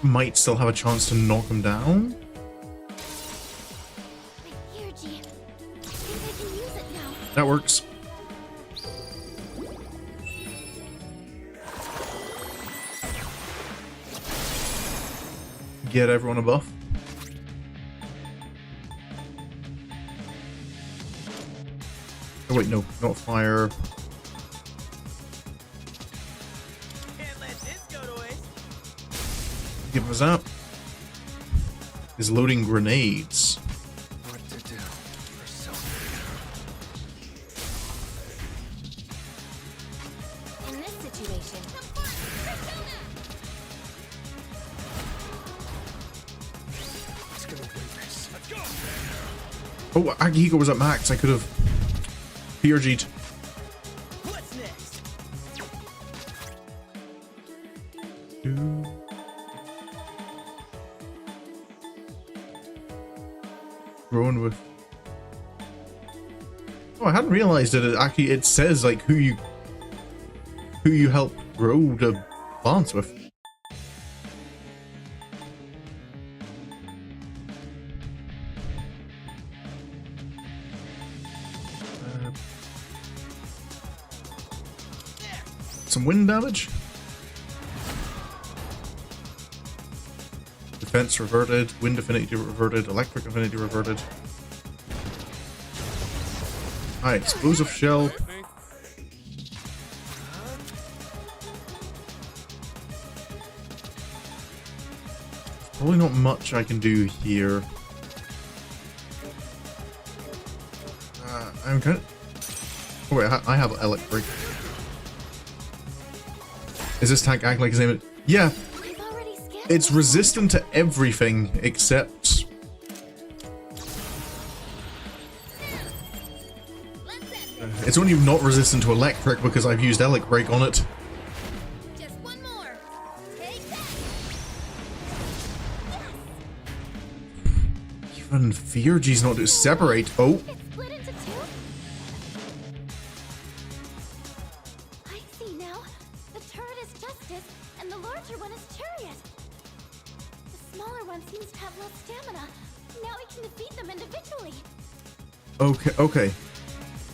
Might still have a chance to knock him down. That works. Get everyone a buff. Oh wait, no, not fire. Can't let this go to waste. Give us up. Is loading grenades. What to do for In this situation, Let's go win this. Let's go. Oh, Akihiko was at max. I could have PRG'd. What's next? Growing with. Oh, I hadn't realized that it says like who you help grow the plants with. Some wind damage. Defense reverted, wind affinity reverted, electric affinity reverted. Alright, explosive shell. Probably not much I can do here. I'm kind of... Oh wait, I have electric. Is this tank acting like his name? Yeah. It's resistant to everything except... It's only not resistant to electric because I've used electric on it. Just one more. Take that. Even Feargy's not to separate. Oh. It's split into two? I see now. The turret is Justice, and the larger one is Chariot. The smaller one seems to have less stamina. Now we can defeat them individually. Okay, okay.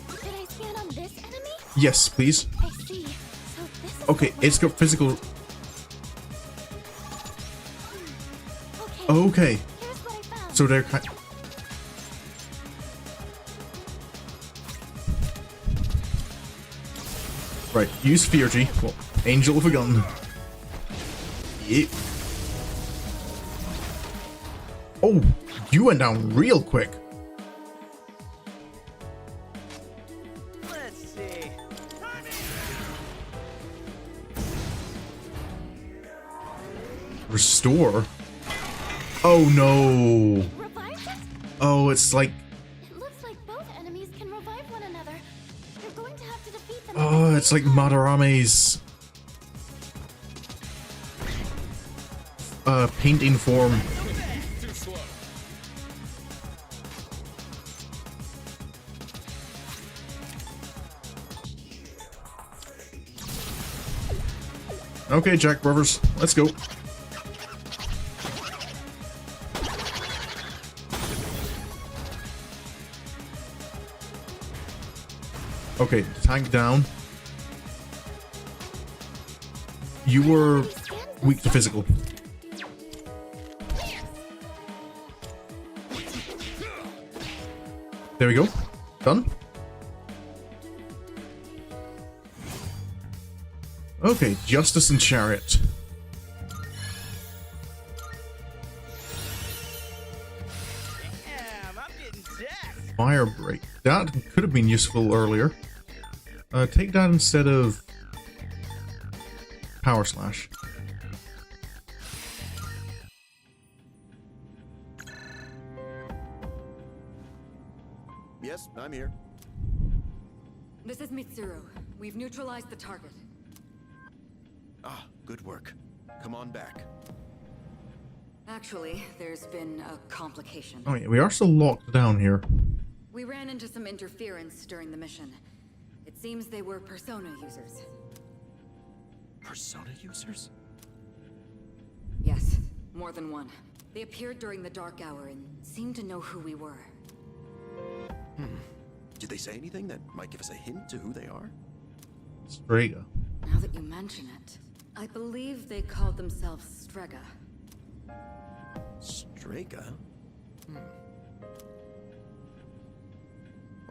Should I scan on this enemy? Yes, please. I see. So this is Okay, it's got physical... Okay. Okay. Here's what I found. So they're kind... Right, use Feargy. Well, Angel with a gun. Yep. Oh, you went down real quick. Let's see. Restore? Oh no. Revives it? Oh, it's like... It looks like both enemies can revive one another. You're going to have to defeat them. Oh, it's like Madarame's... painting form. too slow. Okay, Jack Brothers, let's go. Okay, tank down. You were weak to physical. There we go. Done. Okay, Justice and Chariot. Damn, I'm getting jacked. Fire Break. That could have been useful earlier. Take that instead of Power Slash. Yes, I'm here. This is Mitsuru. We've neutralized the target. Ah, good work. Come on back. Actually, there's been a complication. Oh yeah, we are still locked down here. We ran into some interference during the mission. It seems they were Persona users. Persona users? Yes, more than one. They appeared during the dark hour and seemed to know who we were. Did they say anything that might give us a hint to who they are? Strega. Now that you mention it, I believe they called themselves Strega. Strega?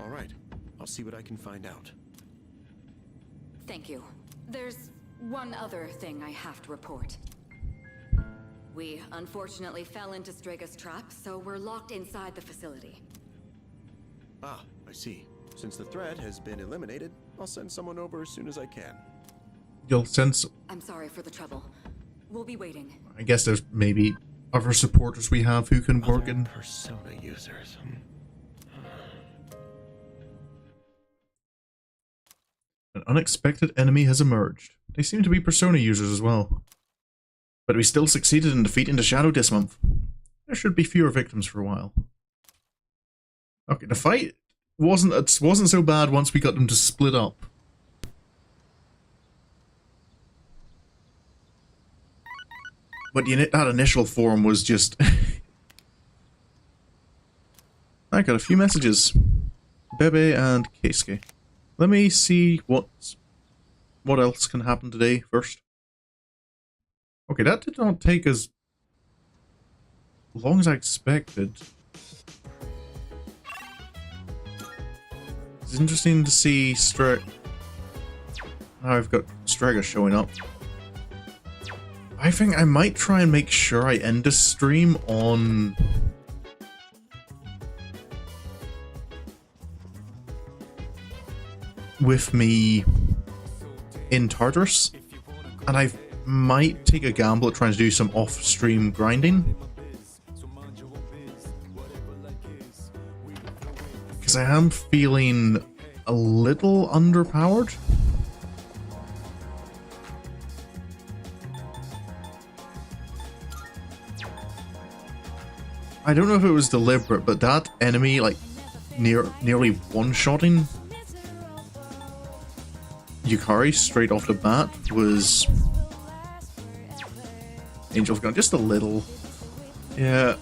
All right, I'll see what I can find out. Thank you. There's one other thing I have to report. We unfortunately fell into Strega's trap, so we're locked inside the facility. Ah, I see. Since the threat has been eliminated, I'll send someone over as soon as I can. You'll sense. I'm sorry for the trouble. We'll be waiting. I guess there's maybe other supporters we have who can work in. Persona users. An unexpected enemy has emerged. They seem to be Persona users as well. But we still succeeded in defeating the Shadow this month. There should be fewer victims for a while. Okay, the fight wasn't so bad once we got them to split up. But that initial form was just... I got a few messages. Bebe and Keisuke. Let me see what else can happen today first. Okay, that did not take as long as I expected. It's interesting to see now I've got Strega showing up. I think I might try and make sure I end this stream on... with me in Tartarus, and I might take a gamble at trying to do some off-stream grinding, because I am feeling a little underpowered. I don't know if it was deliberate, but that enemy, like, nearly one-shotting Yukari straight off the bat was... Angel's gone just a little. Yeah.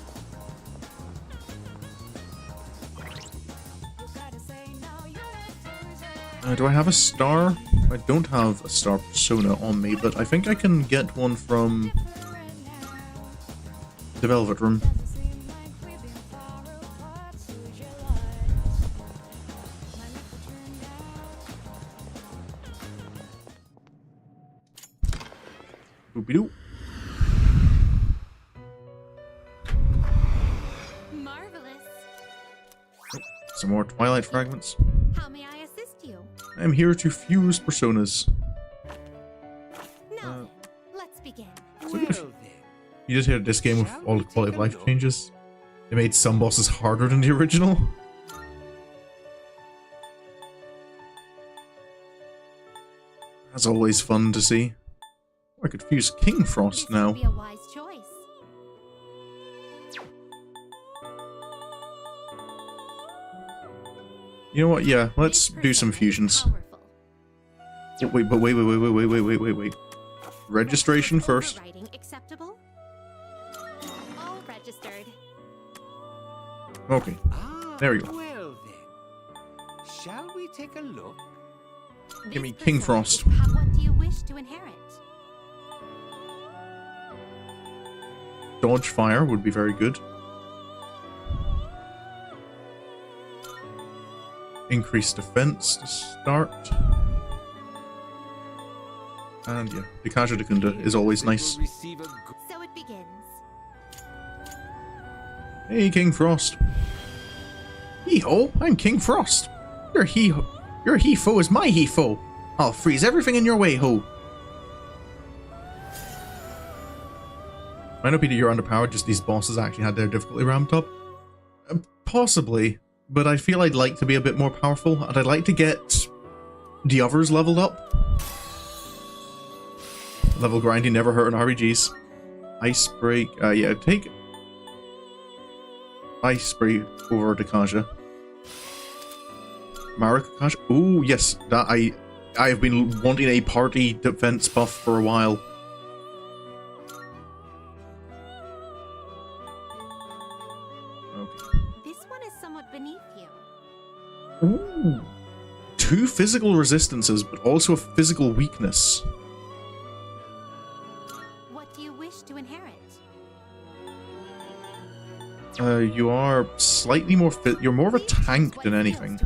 Do I have a star? I don't have a star persona on me, but I think I can get one from the Velvet Room. Boop-de-doo. Marvelous. Some more Twilight fragments. How may I assist you? I'm here to fuse personas. Now then, let's begin. You just hear this game with all the quality of life changes. They made some bosses harder than the original. That's always fun to see. I could fuse King Frost now. This would be a wise choice. You know what? Yeah, let's do some fusions. Powerful. Oh, wait. Registration first. Writing acceptable? All registered. Okay. There we go. Well then, shall we take a look? Give me King Frost. What do you wish to inherit? Dodge fire would be very good. Increased defense to start. And yeah, the Kaja de Kunda is always nice. So it begins. Hey, King Frost. Hee-ho, I'm King Frost. Your he-foe is my he-foe. I'll freeze everything in your way, ho. Might not be that you're underpowered, just these bosses actually had their difficulty ramped up. Possibly, but I feel I'd like to be a bit more powerful, and I'd like to get the others leveled up. Level grinding never hurt in RPGs. Ice Break, yeah, take Ice Spray over to Kaja. Marika. Oh yes, that I have been wanting a party defense buff for a while. Okay. This one is somewhat beneath you. Ooh. 2 physical resistances, but also a physical weakness. What do you wish to inherit? You are slightly more you're more of a tank than anything.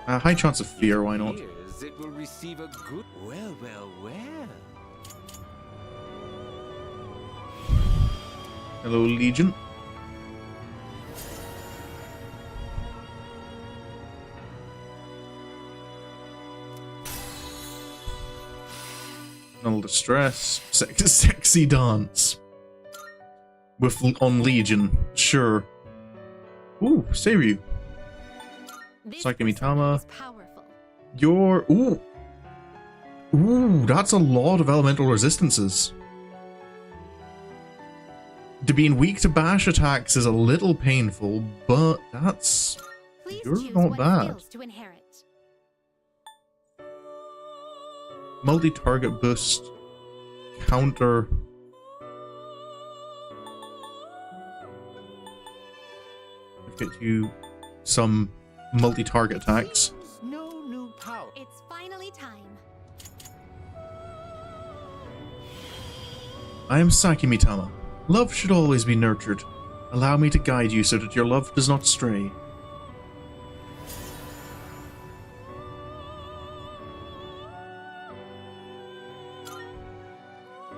High chance of fear, why not? It will receive a good... Well, well, well. Hello, Legion. Null distress. Sexy dance. On Legion. Sure. Ooh, Seiryu. Sakimitama. You're... Ooh. Ooh, that's a lot of elemental resistances. To being weak to bash attacks is a little painful, but that's... You're not bad. Multi-target boost. Counter... Get you some multi-target attacks. No new power. It's finally time. I am Sakimitama. Love should always be nurtured. Allow me to guide you so that your love does not stray.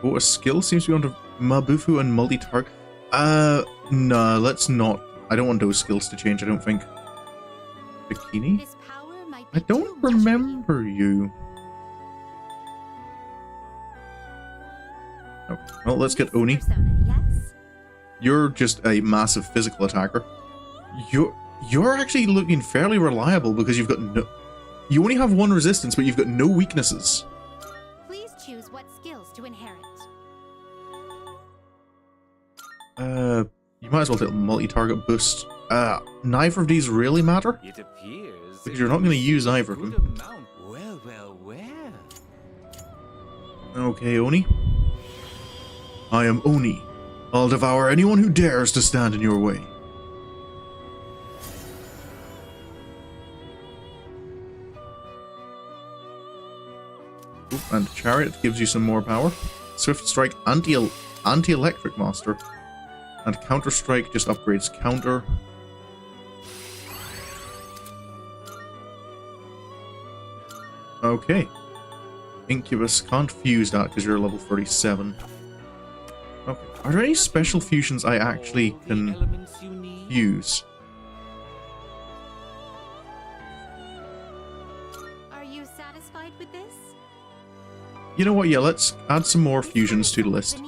Oh, a skill seems to be onto Mabufu and multi-target. No, let's not. I don't want those skills to change, I don't think. Bikini? I don't remember you. Okay, well, let's get Oni. You're just a massive physical attacker. You're actually looking fairly reliable because you've got no... You only have 1 resistance, but you've got no weaknesses. Please choose what skills to inherit. You might as well take multi-target boost. Neither of these really matter? It appears because you're not going to use either of them. Well, well, well. Okay, Oni. I am Oni. I'll devour anyone who dares to stand in your way. Oop, and Chariot gives you some more power. Swift Strike anti-electric master. And Counter Strike just upgrades counter. Okay. Incubus can't fuse that because you're level 37. Okay. Are there any special fusions I actually can use? Are you satisfied with this? You know what? Yeah, let's add some more fusions to the list.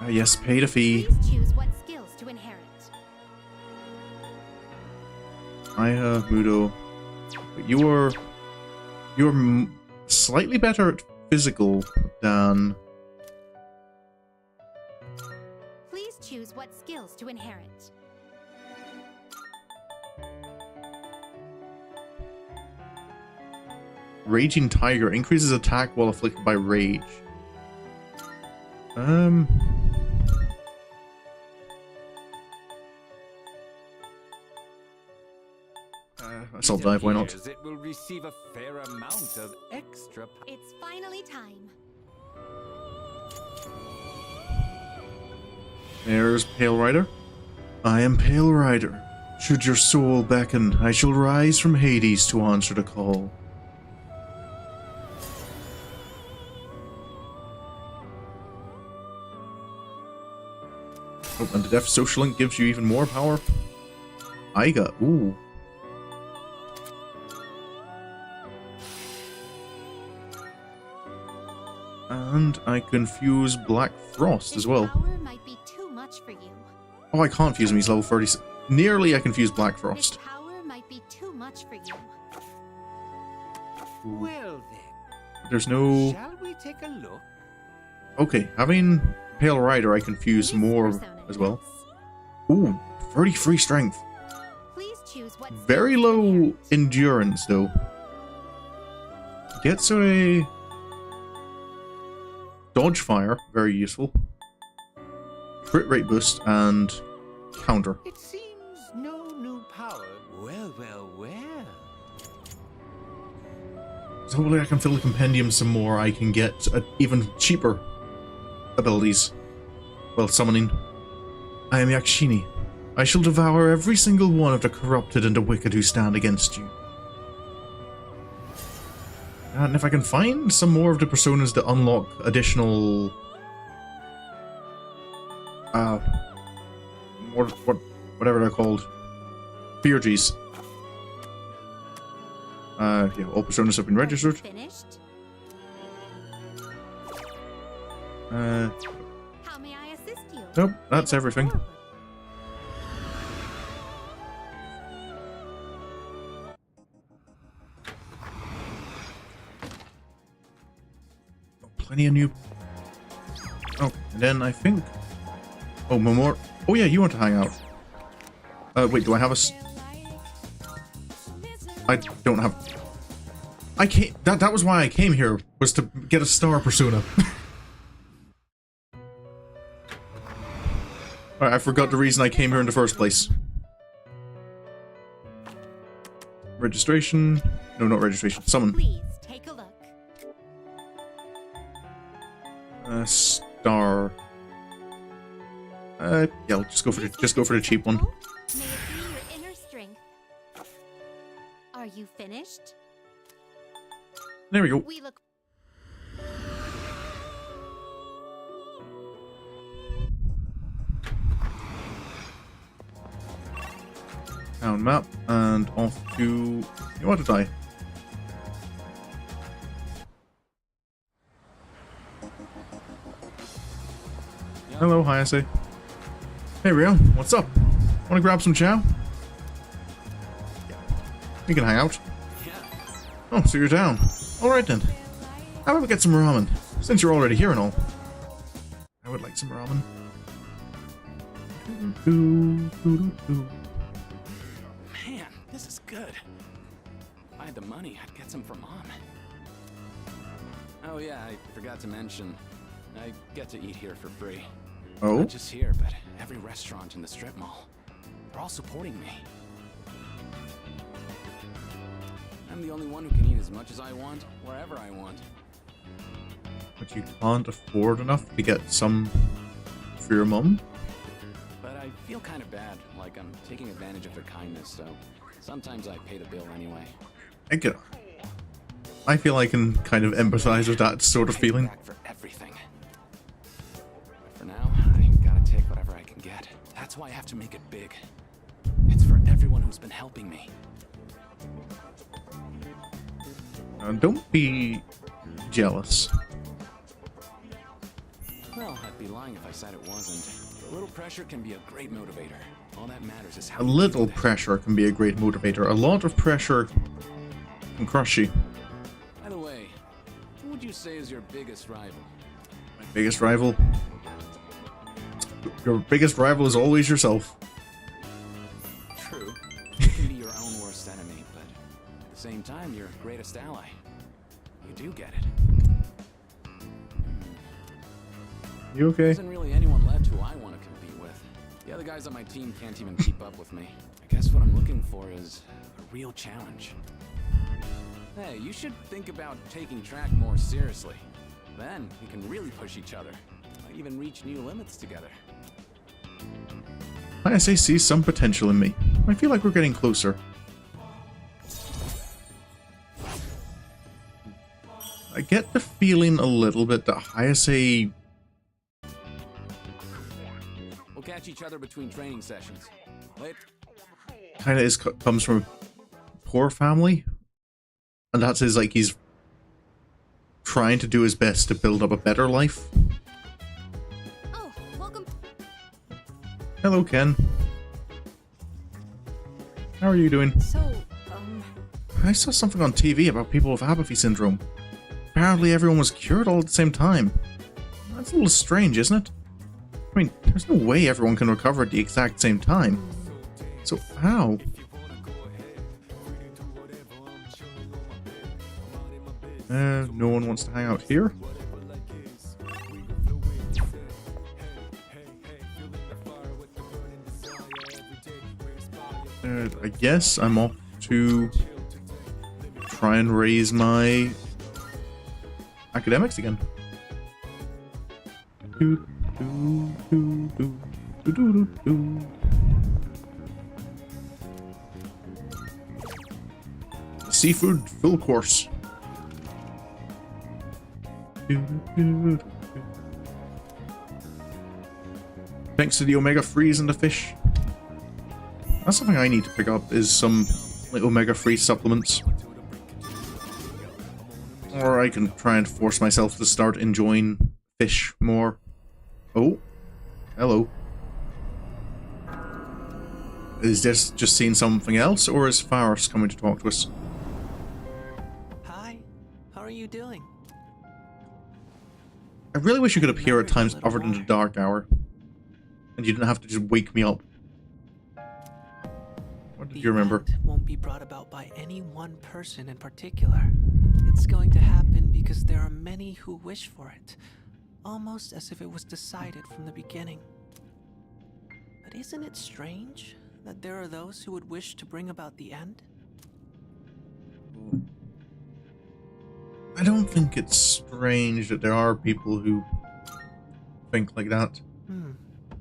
Yes, pay the fee. Please choose what skills to inherit. Aya, Mudo. You're slightly better at physical than... Please choose what skills to inherit. Raging Tiger increases attack while afflicted by rage. Assault dive, why not? It will receive a fair amount of extra. It's finally time. There's Pale Rider. I am Pale Rider. Should your soul beckon, I shall rise from Hades to answer the call. Oh, and the Deaf Social Link gives you even more power. Aiga, ooh. And I can fuse Black Frost as well. Power might be too much for you. Oh, I can't fuse him, he's level 30. Nearly I can fuse Black Frost. Power might be too much for you. Well then. There's no... Shall we take a look? Okay, having Pale Rider I can fuse more as well. Ooh, 33 strength. Please choose what Very low endurance though. Gets a dodge fire, very useful. Crit rate boost and counter. It seems no new power. Well, well, well. So hopefully I can fill the compendium some more. I can get even cheaper abilities. Well, summoning. I am Yakshini. I shall devour every single one of the corrupted and the wicked who stand against you. And if I can find some more of the personas that unlock additional... whatever they're called. Theurgies. Yeah, all personas have been registered. Finished? How may I assist you? Nope, that's everything. Plenty of new... Oh, and then I think... Oh, more... Oh yeah, you want to hang out. Wait, do I have a... I don't have... I came... That was why I came here, was to get a star persona. Alright, I forgot the reason I came here in the first place. Registration... No, not registration. Summon. Please, take a look. Star... yeah, I'll just go for the cheap one. May it be your inner strength. Are you finished? There we go. We look... Town map, and off to... You want to die? Hello, Hayase. Hey, Rio, what's up? Wanna grab some chow? We can hang out. Oh, so you're down. Alright then. How about we get some ramen? Since you're already here and all. I would like some ramen. Man, this is good. If I had the money, I'd get some for Mom. Oh yeah, I forgot to mention. I get to eat here for free. Oh? Not just here, but every restaurant in the strip mall. They're all supporting me. I'm the only one who can eat as much as I want, wherever I want. But you can't afford enough to get some for your mum? But I feel kind of bad, like I'm taking advantage of their kindness, so sometimes I pay the bill anyway. I feel I can kind of empathize with that sort of feeling. Back for everything. But for now, I gotta take whatever I can get. That's why I have to make it big. It's for everyone who's been helping me. Don't be jealous. Well, I'd be lying if I said it wasn't. A little pressure can be a great motivator. All that matters is how A little pressure can be a great motivator. A lot of pressure can crush you. By the way, who would you say is your biggest rival? My biggest rival? Your biggest rival is always yourself. True. You can be your own worst enemy, but at the same time, your greatest ally. you do get it. You okay? There isn't really anyone left who I want to compete with. The other guys on my team can't even keep up with me. I guess what I'm looking for is a real challenge. Hey, you should think about taking track more seriously. Then we can really push each other. Might even reach new limits together. ISA sees some potential in me. I feel like we're getting closer. I get the feeling a little bit that ISA We'll catch each other between training sessions. Later. kind of comes from a poor family, and that's his, like, he's trying to do his best to build up a better life. Oh, welcome. Hello, Ken. How are you doing? So, I saw something on TV about people with apathy syndrome. Apparently everyone was cured all at the same time. That's a little strange, isn't it? I mean, there's no way everyone can recover at the exact same time. So how? No one wants to hang out here. I guess I'm off to try and raise my academics again. Seafood full course. Thanks to the omega freeze and the fish. That's something I need to pick up, is some like omega free supplements. Or I can try and force myself to start enjoying fish more. Oh, hello. Is this just seeing something else, or is Faris coming to talk to us? Hi, how are you doing? I really wish you could appear at times other than the dark hour. And you didn't have to just wake me up. What did you remember? The event won't be brought about by any one person in particular. It's going to happen because there are many who wish for it. Almost as if it was decided from the beginning. But isn't it strange that there are those who would wish to bring about the end? I don't think it's strange that there are people who think like that.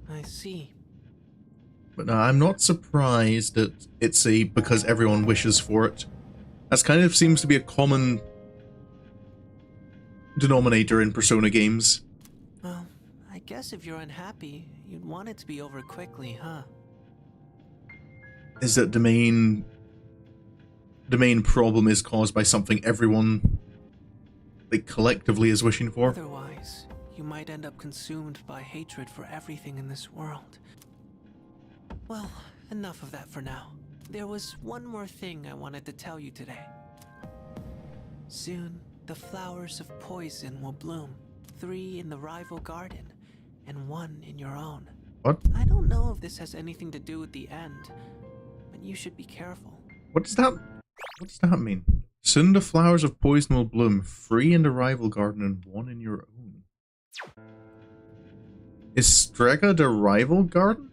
I see. But no, I'm not surprised that it's a because everyone wishes for it. That kind of seems to be a common denominator in Persona games. Well, I guess if you're unhappy, you'd want it to be over quickly, huh? Is that the main problem is caused by something everyone, like, collectively is wishing for? Otherwise, you might end up consumed by hatred for everything in this world. Well, enough of that for now. There was one more thing I wanted to tell you today. Soon, the flowers of poison will bloom. 3 in the rival garden, and 1 in your own. What? I don't know if this has anything to do with the end, but you should be careful. What does that mean? Soon the flowers of poison will bloom, 3 in the rival garden and 1 in your own. Is Strega the rival garden?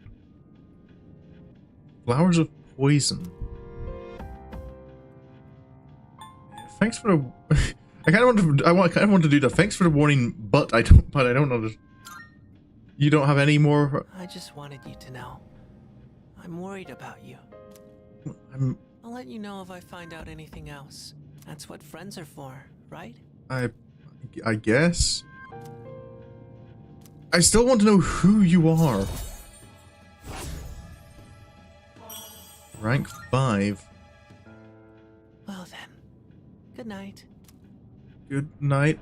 Flowers of poison. Thanks for the. I kind of want to do that. Thanks for the warning, but I don't know. You don't have any more. I just wanted you to know. I'm worried about you. I'll let you know if I find out anything else. That's what friends are for, right? I guess. I still want to know who you are. Rank 5. Well then. Good night. Good night.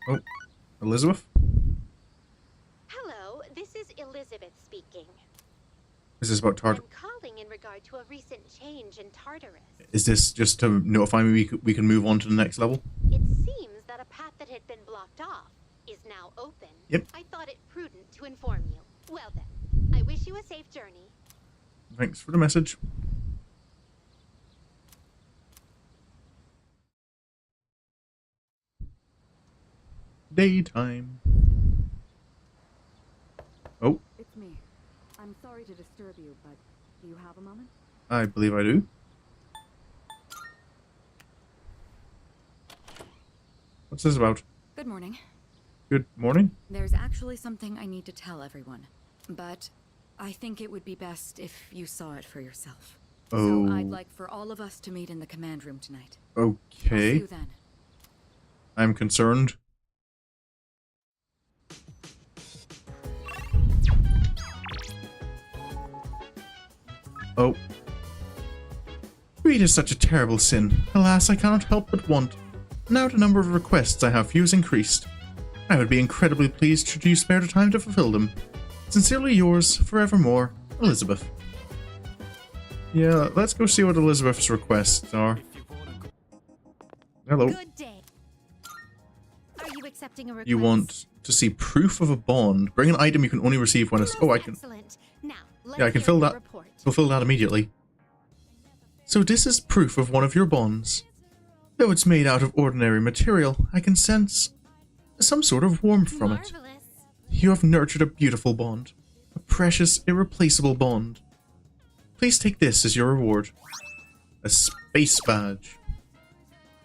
Oh, Elizabeth? Hello, this is Elizabeth speaking. Is this about Tartarus? I'm calling in regard to a recent change in Tartarus. Is this just to notify me we can move on to the next level? It seems that a path that had been blocked off is now open, Yep. I thought it prudent to inform you. Well then, I wish you a safe journey. Thanks for the message. Daytime. Oh, It's me. I'm sorry to disturb you, but do you have a moment? I believe I do. What's this about? Good morning. Good morning. There's actually something I need to tell everyone, but I think it would be best if you saw it for yourself. Oh. So I'd like for all of us to meet in the command room tonight. Okay. I'll see you then. I'm concerned. Oh. Greed is such a terrible sin. Alas, I cannot help but want. Now the number of requests I have for you has increased. I would be incredibly pleased should you spare the time to fulfill them. Sincerely yours, forevermore, Elizabeth. Yeah, let's go see what Elizabeth's requests are. Hello. Good day. Are you accepting a request? You want to see proof of a bond. Bring an item you can only receive when it's... Oh, I can... Excellent. Now, Yeah, I can fill that. Fulfill that immediately. So this is proof of one of your bonds. Though it's made out of ordinary material, I can sense some sort of warmth from it. You have nurtured a beautiful bond. A precious, irreplaceable bond. Please take this as your reward. A space badge.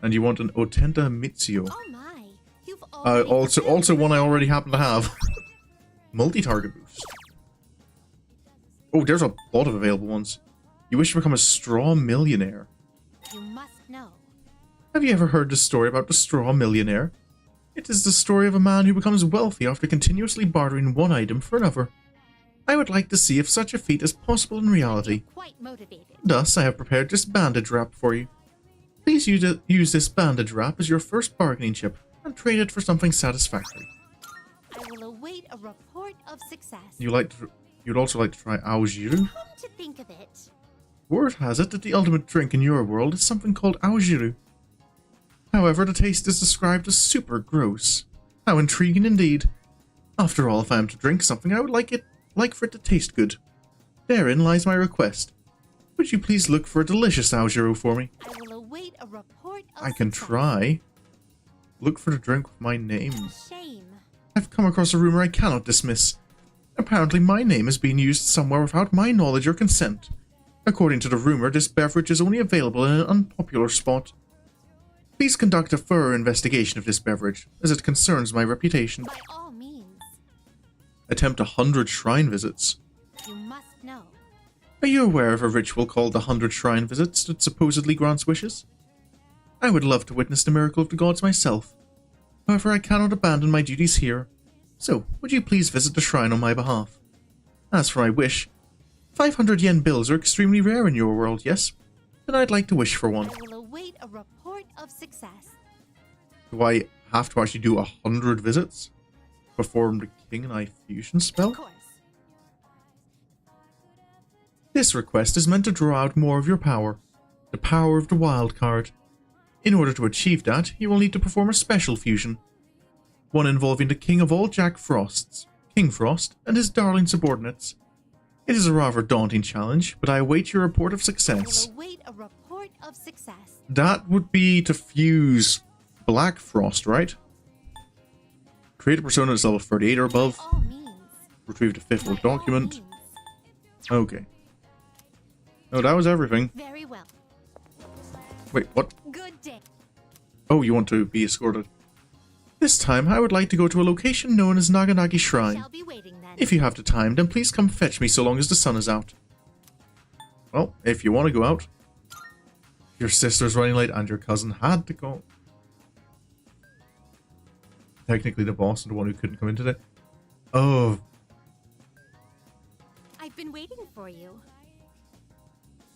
And you want an Otenta Mitsuyo. Oh my. You've Also one I already happen to have. Multi-target boost. Oh, there's a lot of available ones. You wish to become a straw millionaire. You must know. Have you ever heard the story about the straw millionaire? It is the story of a man who becomes wealthy after continuously bartering one item for another. I would like to see if such a feat is possible in reality. Quite motivated. Thus, I have prepared this bandage wrap for you. Please use this bandage wrap as your first bargaining chip and trade it for something satisfactory. I will await a report of success. You'd also like to try Aojiru? Come to think of it. Word has it that the ultimate drink in your world is something called Aojiru. However, the taste is described as super gross. How intriguing indeed. After all, if I am to drink something, I would like for it to taste good. Therein lies my request. Would you please look for a delicious Aojiru for me? I will await a report of I can success. try. Look for the drink with my name. Shame. I've come across a rumor I cannot dismiss. Apparently my name is being used somewhere without my knowledge or consent. According to the rumor, this beverage is only available in an unpopular spot. Please conduct a thorough investigation of this beverage, as it concerns my reputation. By all means. Attempt 100 shrine visits. You must know. Are you aware of a ritual called the 100 Shrine Visits that supposedly grants wishes? I would love to witness the miracle of the gods myself. However, I cannot abandon my duties here. So, would you please visit the shrine on my behalf? As for my wish, 500 yen bills are extremely rare in your world, yes? Then I'd like to wish for one. I will await a report of success. Do I have to actually do 100 visits? Perform the King and I fusion spell? Of course. This request is meant to draw out more of your power. The power of the wild card. In order to achieve that, you will need to perform a special fusion. One involving the king of all Jack Frosts, King Frost, and his darling subordinates. It is a rather daunting challenge, but I await your report of success. I will await a report of success. That would be to fuse Black Frost, right? Create a persona that's level 38 or above. By all means. Retrieve the fifth By document. all means. Okay. No, that was everything. Very well. Wait, what? Good day. Oh, you want to be escorted. This time, I would like to go to a location known as Naganagi Shrine. Shall be waiting then. If you have the time, then please come fetch me so long as the sun is out. Well, if you want to go out. Your sister's running late and your cousin had to go. Technically the boss is the one who couldn't come in today. Oh. I've been waiting for you.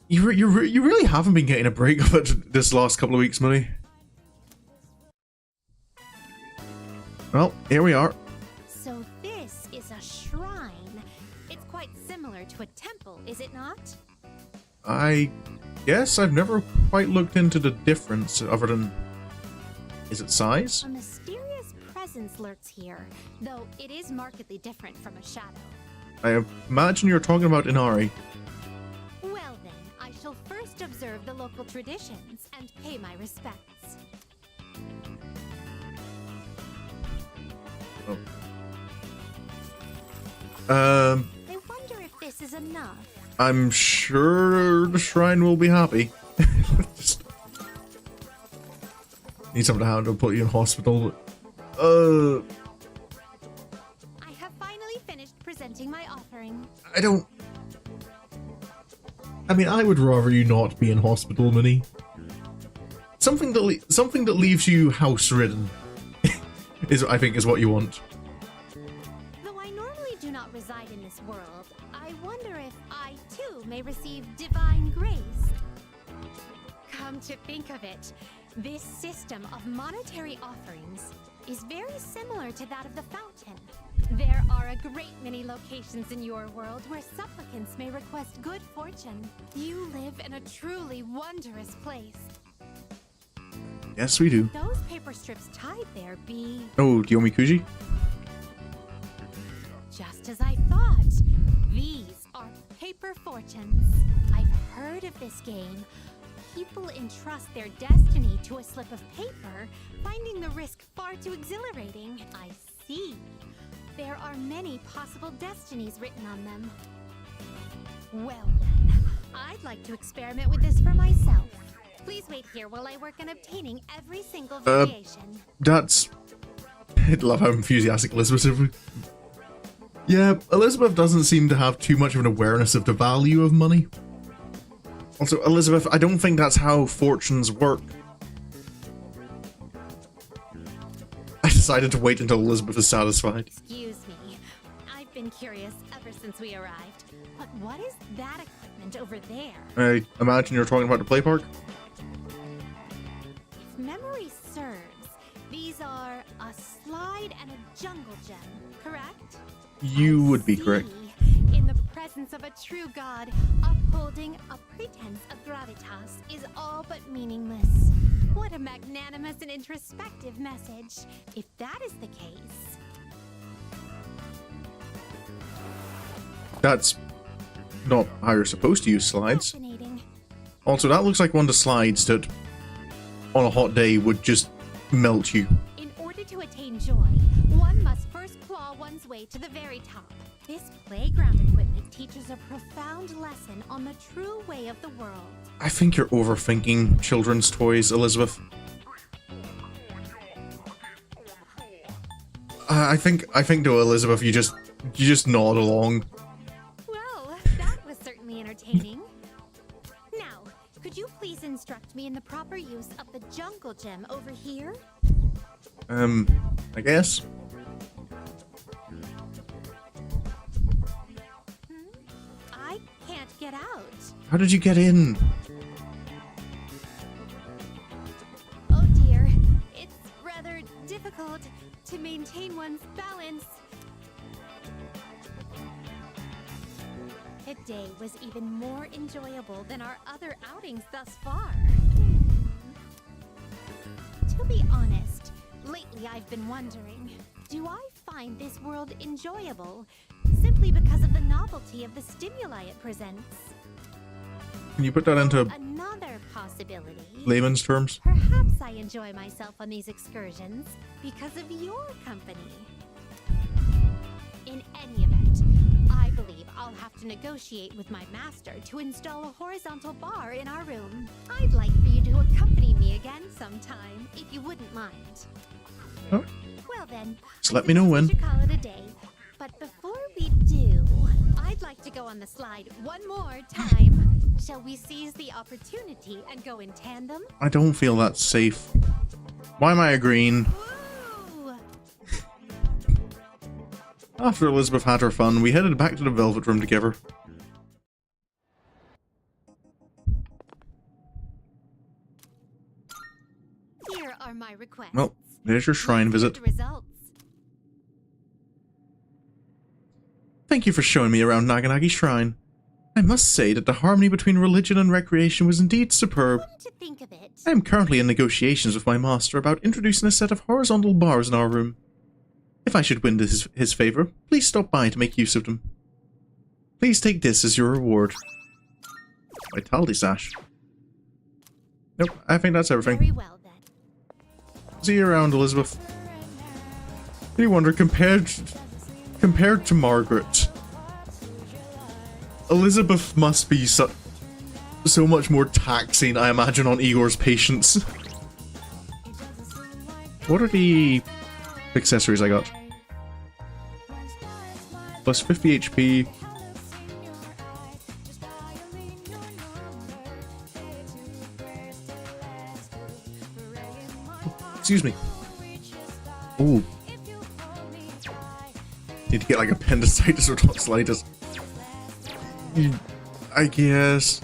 You really haven't been getting a break of it this last couple of weeks, Mooney. Well, here we are. So this is a shrine. It's quite similar to a temple, is it not? I guess I've never quite looked into the difference other than... Is it size? A mysterious presence presence lurks here, though it is markedly different from a shadow. I imagine you're talking about Inari. Well then, I shall first observe the local traditions and pay my respects. Oh. I wonder if this is enough. I'm sure the shrine will be happy. Just need something to have to put you in hospital. I have finally finished presenting my offering. I mean, I would rather you not be in hospital, Minnie. Something that leaves you house ridden I think is what you want. Though I normally do not reside in this world, I wonder if I too may receive divine grace. Come to think of it, this system of monetary offerings is very similar to that of the fountain. There are a great many locations in your world where supplicants may request good fortune. You live in a truly wondrous place. Yes, we do. Those paper strips tied there be... Oh, Yomikuji? Just as I thought. These are paper fortunes. I've heard of this game. People entrust their destiny to a slip of paper, finding the risk far too exhilarating. I see. There are many possible destinies written on them. Well then, I'd like to experiment with this for myself. Please wait here while I work on obtaining every single variation. I love how enthusiastic Elizabeth is. Yeah, Elizabeth doesn't seem to have too much of an awareness of the value of money. Also, Elizabeth, I don't think that's how fortunes work. I decided to wait until Elizabeth is satisfied. Excuse me. I've been curious ever since we arrived. But what is that equipment over there? I imagine you're talking about the play park? If memory serves, these are a slide and a jungle gem, correct? You would be correct. In the presence of a true god, upholding a pretense of gravitas is all but meaningless. What a magnanimous and introspective message. If that is the case... That's not how you're supposed to use slides. Fascinating. Also, that looks like one of the slides that, on a hot day, would just melt you. In order to attain joy, one must first claw one's way to the very top. This playground equipment teaches a profound lesson on the true way of the world. I think you're overthinking children's toys, Elizabeth. I think though, Elizabeth, you just nod along. Well, that was certainly entertaining. Now, could you please instruct me in the proper use of the jungle gem over here? I guess. I can't get out. How did you get in? Oh dear, it's rather difficult to maintain one's balance. Today was even more enjoyable than our other outings thus far. To be honest, lately I've been wondering, do I find this world enjoyable simply because of the novelty of the stimuli it presents? Can you put that into Another possibility. layman's terms? Perhaps I enjoy myself on these excursions because of your company. In any event, I believe I'll have to negotiate with my master to install a horizontal bar in our room. I'd like for you to accompany me again sometime, if you wouldn't mind. Oh. Well then, Just let me know when. we should call it a day. But before we do, I'd like to go on the slide one more time. Shall we seize the opportunity and go in tandem? I don't feel that's safe. Why am I agreeing? Ooh. After Elizabeth had her fun, we headed back to the Velvet Room together. Here are my requests. Well, there's your shrine visit. The results. Thank you for showing me around Naganagi Shrine. I must say that the harmony between religion and recreation was indeed superb. Come to think of it, I am currently in negotiations with my master about introducing a set of horizontal bars in our room. If I should win his favor, please stop by to make use of them. Please take this as your reward. Vitality Sash. Nope, I think that's everything. Very well then. See you around, Elizabeth. You wonder, compared to Margaret, Elizabeth must be so much more taxing, I imagine, on Igor's patience. What are the accessories I got? Plus 50 HP. Excuse me. Ooh. Need to get like appendicitis or tonsillitis. I guess.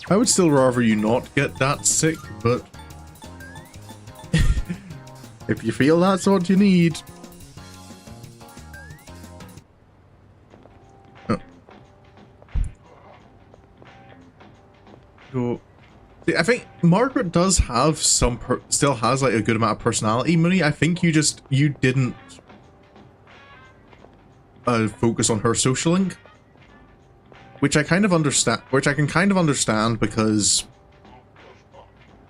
I would still rather you not get that sick, but if you feel that's what you need. Oh. So, see, I think Margaret does have some still has like a good amount of personality, Mooney. I think you didn't focus on her social link, which I kind of understand. Which I can kind of understand because,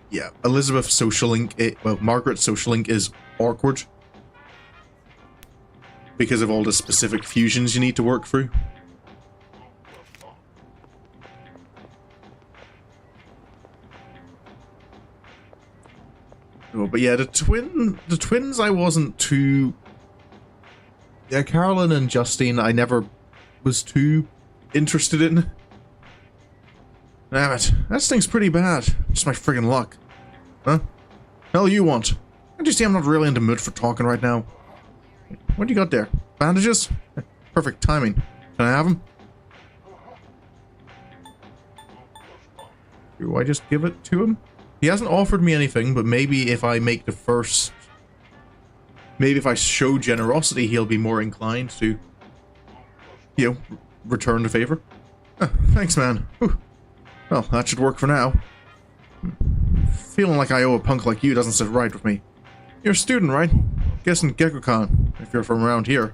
yeah, Elizabeth's social link, Margaret's social link is awkward because of all the specific fusions you need to work through. Oh, but yeah, the twins I wasn't too... Yeah, Carolyn and Justine I never was too interested in. Damn it, that stinks pretty bad. Just my friggin' luck. Huh? Hell you want? I just see I'm not really in the mood for talking right now. What do you got there? Bandages? Perfect timing. Can I have them? Do I just give it to him? He hasn't offered me anything, but maybe if I make the first... Maybe if I show generosity, he'll be more inclined to, you know, return the favor. Thanks, man. Whew. Well, that should work for now. Feeling like I owe a punk like you doesn't sit right with me. You're a student, right? Guessing Gekko-kan, if you're from around here.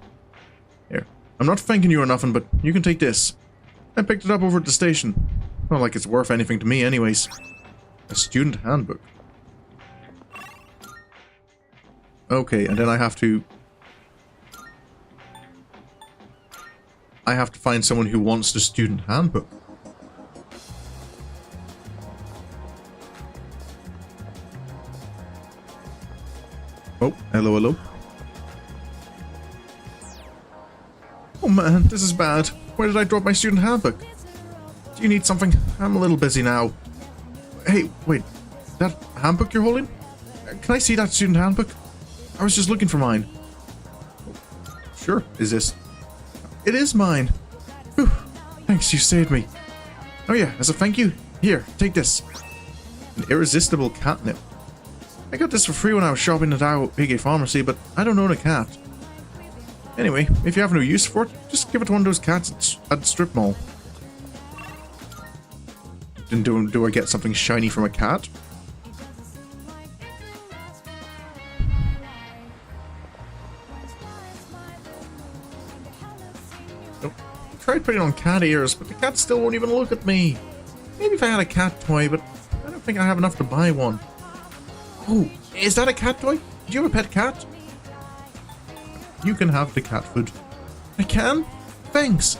Here. I'm not thanking you or nothing, but you can take this. I picked it up over at the station. Not like it's worth anything to me anyways. A student handbook. Okay, and then I have to find someone who wants the student handbook. Oh, hello, hello. Oh man, this is bad. Where did I drop my student handbook? Do you need something? I'm a little busy now. Hey, wait. That handbook you're holding? Can I see that student handbook? I was just looking for mine. Sure, is this... It is mine. Whew. Thanks, you saved me. Oh yeah, as a thank you, here, take this. An irresistible catnip. I got this for free when I was shopping at our Hige Pharmacy, but I don't own a cat. Anyway, if you have no use for it, just give it to one of those cats at the strip mall. Then do I get something shiny from a cat? Nope. I tried putting on cat ears, but the cat still won't even look at me. Maybe if I had a cat toy, but I don't think I have enough to buy one. Oh, is that a cat toy? Do you have a pet cat? You can have the cat food. I can? Thanks.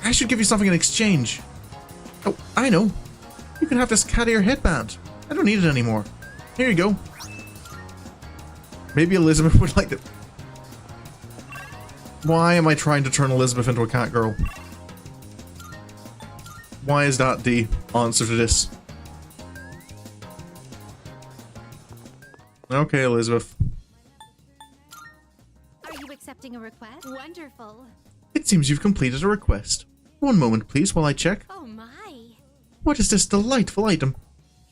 I should give you something in exchange. Oh, I know. You can have this cat ear headband. I don't need it anymore. Here you go. Maybe Elizabeth would like it. Why am I trying to turn Elizabeth into a cat girl? Why is that the answer to this? Okay, Elizabeth. Are you accepting a request? Wonderful. It seems you've completed a request. One moment, please, while I check. Oh my. What is this delightful item?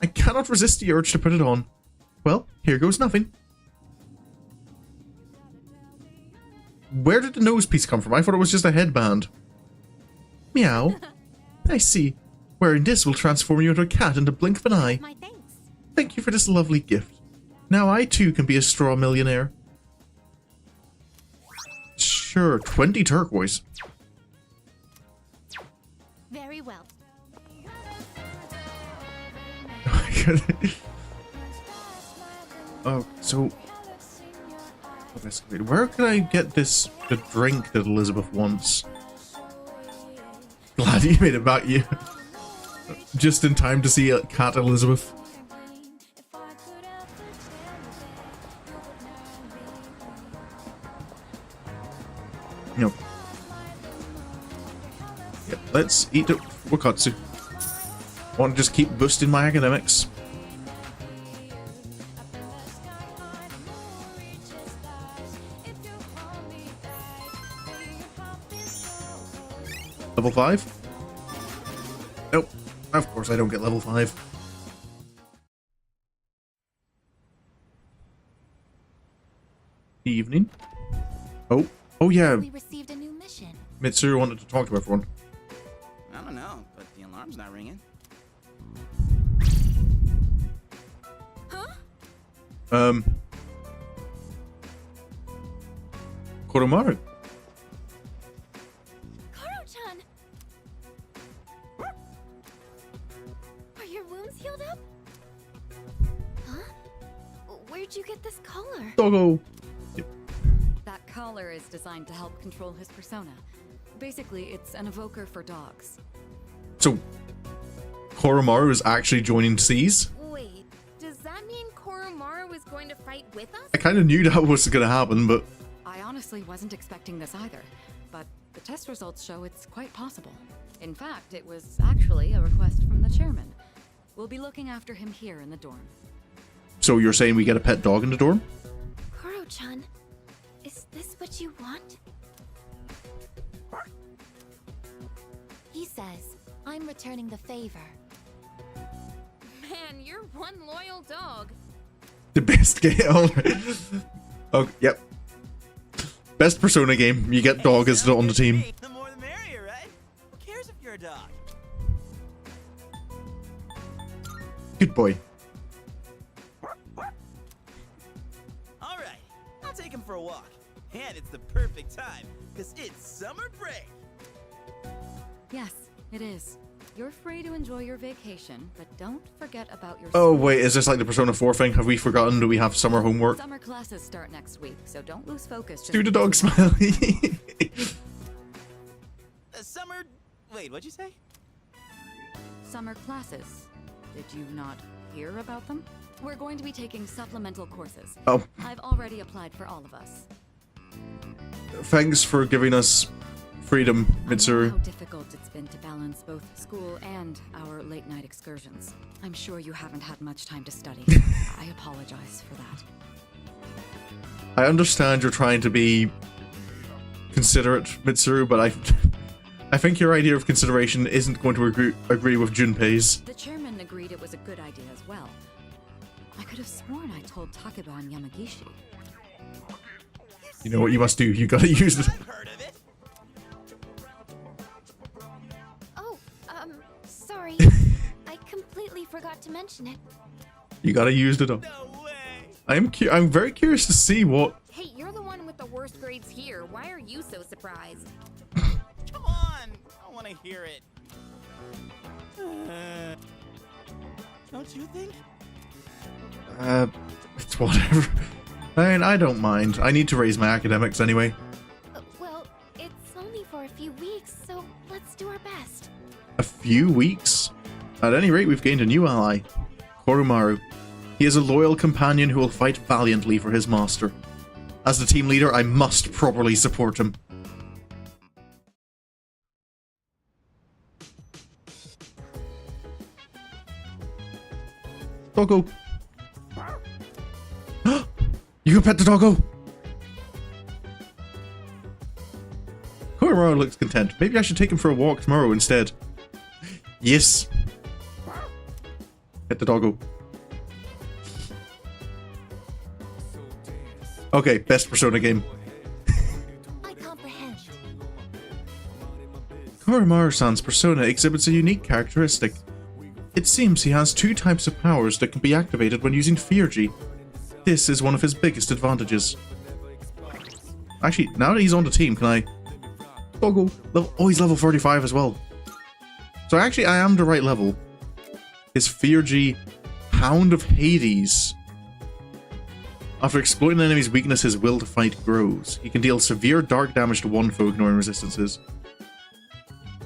I cannot resist the urge to put it on. Well, here goes nothing. Where did the nose piece come from? I thought it was just a headband. Meow. I see. Wearing this will transform you into a cat in the blink of an eye. My thanks. Thank you for this lovely gift. Now I too can be a straw millionaire. Sure, 20 turquoise. Very well. Oh, so where can I get the drink that Elizabeth wants? Glad you made it back, you. Just in time to see Cat Elizabeth. Nope. Yep, let's eat it. Wakatsu. I want to just keep boosting my academics. Level 5? Nope. Of course I don't get level 5. Evening. Oh yeah. We received a new mission. Mitsuru wanted to talk to everyone. I don't know, but the alarm's not ringing. Huh? Koromaru. Koro-chan! Are your wounds healed up? Huh? Where'd you get this collar? Doggo. That collar is designed to help control his persona. Basically, it's an evoker for dogs. So, Koromaru is actually joining Seas? Wait, does that mean Koromaru is going to fight with us? I kind of knew that was going to happen, but... I honestly wasn't expecting this either, but the test results show it's quite possible. In fact, it was actually a request from the chairman. We'll be looking after him here in the dorm. So you're saying we get a pet dog in the dorm? Koro-chan, is this what you want? He says, I'm returning the favor. Man, you're one loyal dog. The best game. Oh, yep. Best Persona game. You get dog as on the team. The more the merrier, right? Who cares if you're a dog? Good boy. All right, I'll take him for a walk. And it's the perfect time, because it's summer break. Yes, it is. You're free to enjoy your vacation, but don't forget about your Oh, school. wait. Is this like the Persona 4 thing? Have we forgotten? Do we have summer homework? Summer classes start next week, so don't lose focus. Do the dog smiley. Summer... Wait, what'd you say? Summer classes. Did you not hear about them? We're going to be taking supplemental courses. Oh. I've already applied for all of us. Thanks for giving us freedom, I know Mitsuru. how difficult it's been to balance both school and our late-night excursions. I'm sure you haven't had much time to study. I apologize for that. I understand you're trying to be considerate, Mitsuru, but I think your idea of consideration isn't going to agree with Junpei's. The chairman agreed it was a good idea as well. I could have sworn I told Takeba and Yamagishi. You know what you must do? You gotta use it. Oh, sorry. I completely forgot to mention it. You gotta use it up. No way! I'm very curious to see what... Hey, you're the one with the worst grades here. Why are you so surprised? Come on! I want to hear it. Don't you think? It's whatever. I mean, I don't mind. I need to raise my academics anyway. Well, it's only for a few weeks, so let's do our best. A few weeks? At any rate, we've gained a new ally. Koromaru. He is a loyal companion who will fight valiantly for his master. As the team leader, I must properly support him. Doggo! You can pet the doggo! Koromaru looks content. Maybe I should take him for a walk tomorrow instead. Yes! Pet the doggo. Okay, best Persona game. I comprehend. Koromaru-san's persona exhibits a unique characteristic. It seems he has two types of powers that can be activated when using Feargy. This is one of his biggest advantages. Actually, now that he's on the team, can I... Doggo! Oh, he's level 35 as well. So actually, I am the right level. His Fear G, Hound of Hades. After exploiting an enemy's weakness, his will to fight grows. He can deal severe dark damage to one foe, ignoring resistances.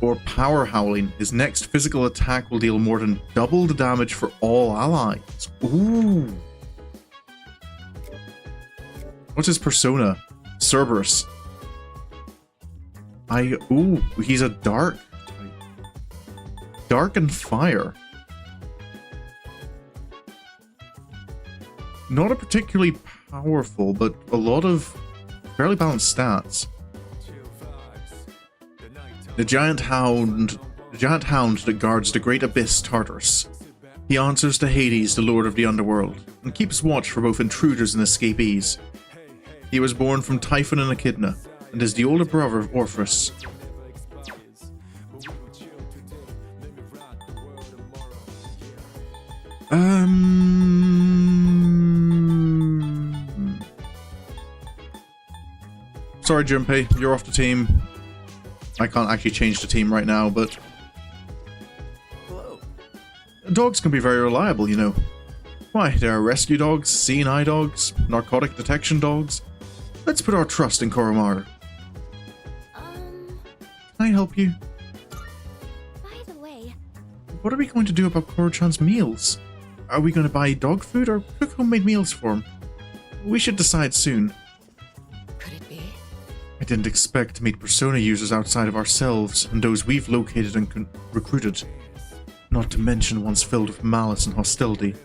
Or Power Howling. His next physical attack will deal more than double the damage for all allies. Ooh. What's his persona? Cerberus. Ooh, he's a dark. Dark and fire. Not a particularly powerful, but a lot of fairly balanced stats. The giant hound that guards the great abyss Tartarus. He answers to Hades, the lord of the underworld, and keeps watch for both intruders and escapees. He was born from Typhon and Echidna, and is the older brother of Orpheus. Sorry, Junpei, you're off the team. I can't actually change the team right now, but... Dogs can be very reliable, you know. Why, there are rescue dogs, seeing-eye dogs, narcotic detection dogs. Let's put our trust in Koromaru. Can I help you? By the way... What are we going to do about Koro-chan's meals? Are we going to buy dog food or cook homemade meals for him? We should decide soon. I didn't expect to meet Persona users outside of ourselves and those we've located and recruited. Not to mention ones filled with malice and hostility.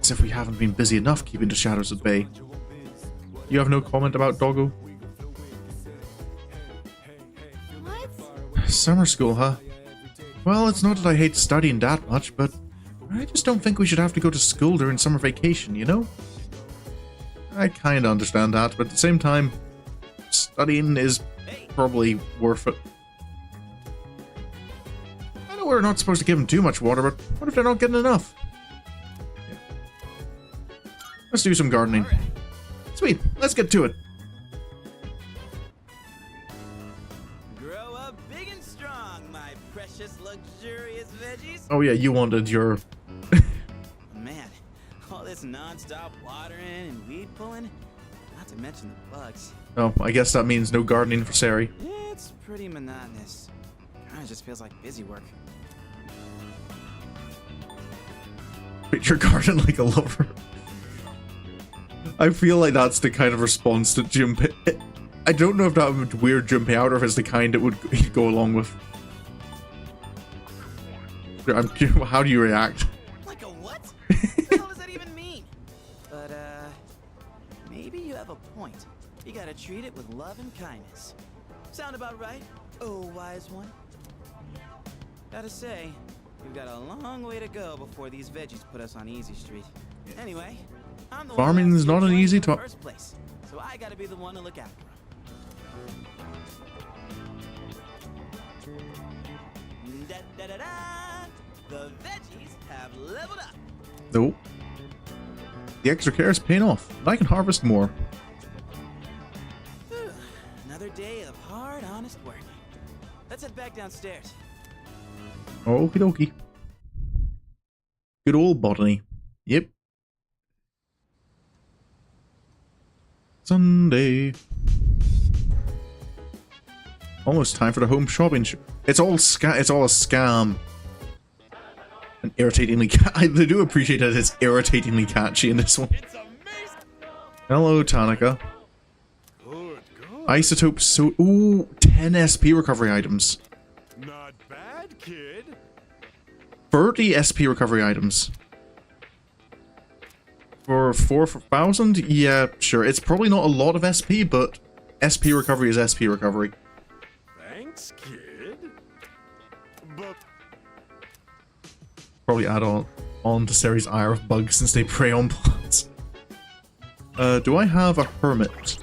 As if we haven't been busy enough keeping the shadows at bay. You have no comment about Doggo? What? Summer school, huh? Well, it's not that I hate studying that much, but I just don't think we should have to go to school during summer vacation, you know? I kinda understand that, but at the same time, studying is probably worth it. I know we're not supposed to give them too much water, but what if they're not getting enough? Yeah. Let's do some gardening. Sweet, let's get to it. Grow up big and strong, my precious luxurious veggies. Oh yeah, you wanted your... Man, all this non-stop watering and weed pulling, not to mention the bugs. Oh, I guess that means no gardening for Sari. It's pretty monotonous. Kinda just feels like busy work. Treat your garden like a lover. I feel like that's the kind of response that Junpei... I don't know if that would weird Junpei out or if it's the kind that he'd go along with. How do you react? Like a what? What the hell does that even mean? But, maybe you have a point. You gotta treat it with love and kindness. Sound about right? Oh, wise one. Gotta say, we've got a long way to go before these veggies put us on easy street. Anyway, I'm the farming is not an easy top. topic. So I gotta be the one to look after them. Da, da, da, da. The veggies have leveled up. Nope. The extra care is paying off, and I can harvest more. Another day of hard, honest work. Let's head back downstairs. Okie dokie. Good old botany. Yep. Sunday. Almost time for the home shopping. It's all a scam. And irritatingly they do appreciate that it's irritatingly catchy in this one. Hello, Tanika. Isotope so ooh, 10 SP recovery items. Not bad, kid. 30 SP recovery items. For 4,000? Yeah, sure. It's probably not a lot of SP, but SP recovery is SP recovery. Thanks, kid. But Probably add on to Ceri's ire of bugs since they prey on plants. Do I have a hermit?